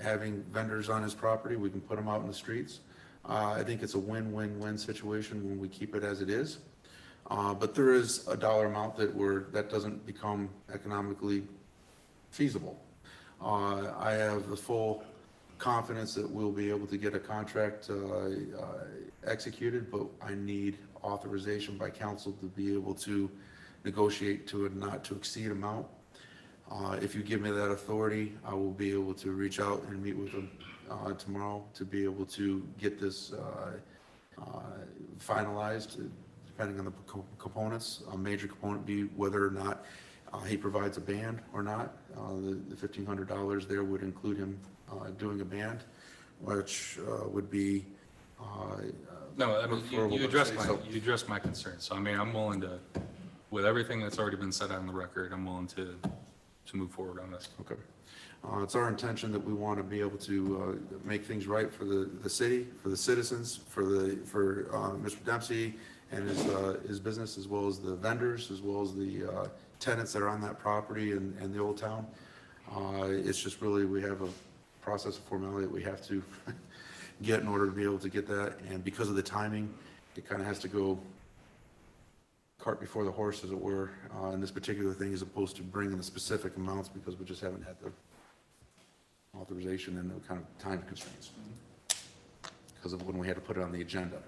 having vendors on his property. We can put them out in the streets. I think it's a win-win-win situation when we keep it as it is. But there is a dollar amount that doesn't become economically feasible. I have the full confidence that we'll be able to get a contract executed, but I need authorization by council to be able to negotiate to a not to exceed amount. If you give me that authority, I will be able to reach out and meet with them tomorrow to be able to get this finalized, depending on the components. A major component be whether or not he provides a band or not. The $1,500 there would include him doing a band, which would be no, I mean, you addressed my concern. So I mean, I'm willing to, with everything that's already been said on the record, I'm willing to move forward on this. Okay. It's our intention that we want to be able to make things right for the city, for the citizens, for Mr. Dempsey and his business, as well as the vendors, as well as the tenants that are on that property and the old town. It's just really, we have a process of formality that we have to get in order to be able to get that. And because of the timing, it kind of has to go cart before the horse, as it were, in this particular thing, as opposed to bringing the specific amounts, because we just haven't had the authorization and the kind of time constraints because of when we had to put it on the agenda.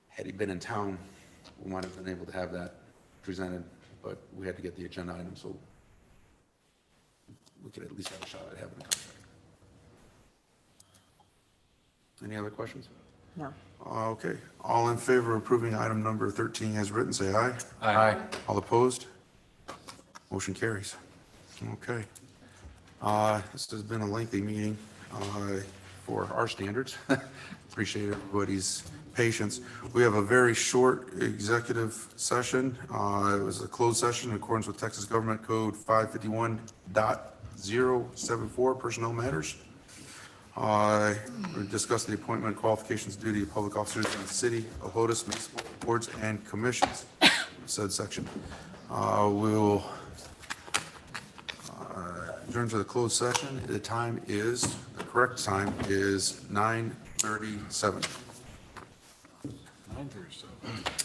Had he been in town, we might have been able to have that presented, but we had to get the agenda item so we could at least have a shot at having a contract. Any other questions? No. Okay. All in favor of approving item number 13 as written, say aye. Aye. All opposed? Motion carries. Okay. This has been a lengthy meeting for our standards. Appreciate everybody's patience. We have a very short executive session. It was a closed session in accordance with Texas Government Code 551.074, personnel matters. We discussed the appointment, qualifications, duty of public officers in the city, Helotes, municipal boards, and commissions, said section. We will adjourn to the closed session. The correct time is 9:37. 9:37.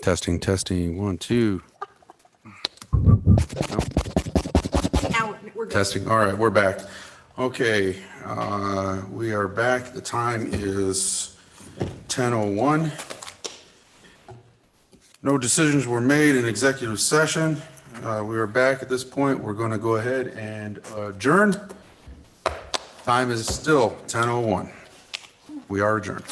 Testing, testing, 1, 2. Now we're good. Testing, all right, we're back. Okay, we are back. The time is 10:01. No decisions were made in executive session. We are back at this point. We're going to go ahead and adjourn. Time is still 10:01. We are adjourned.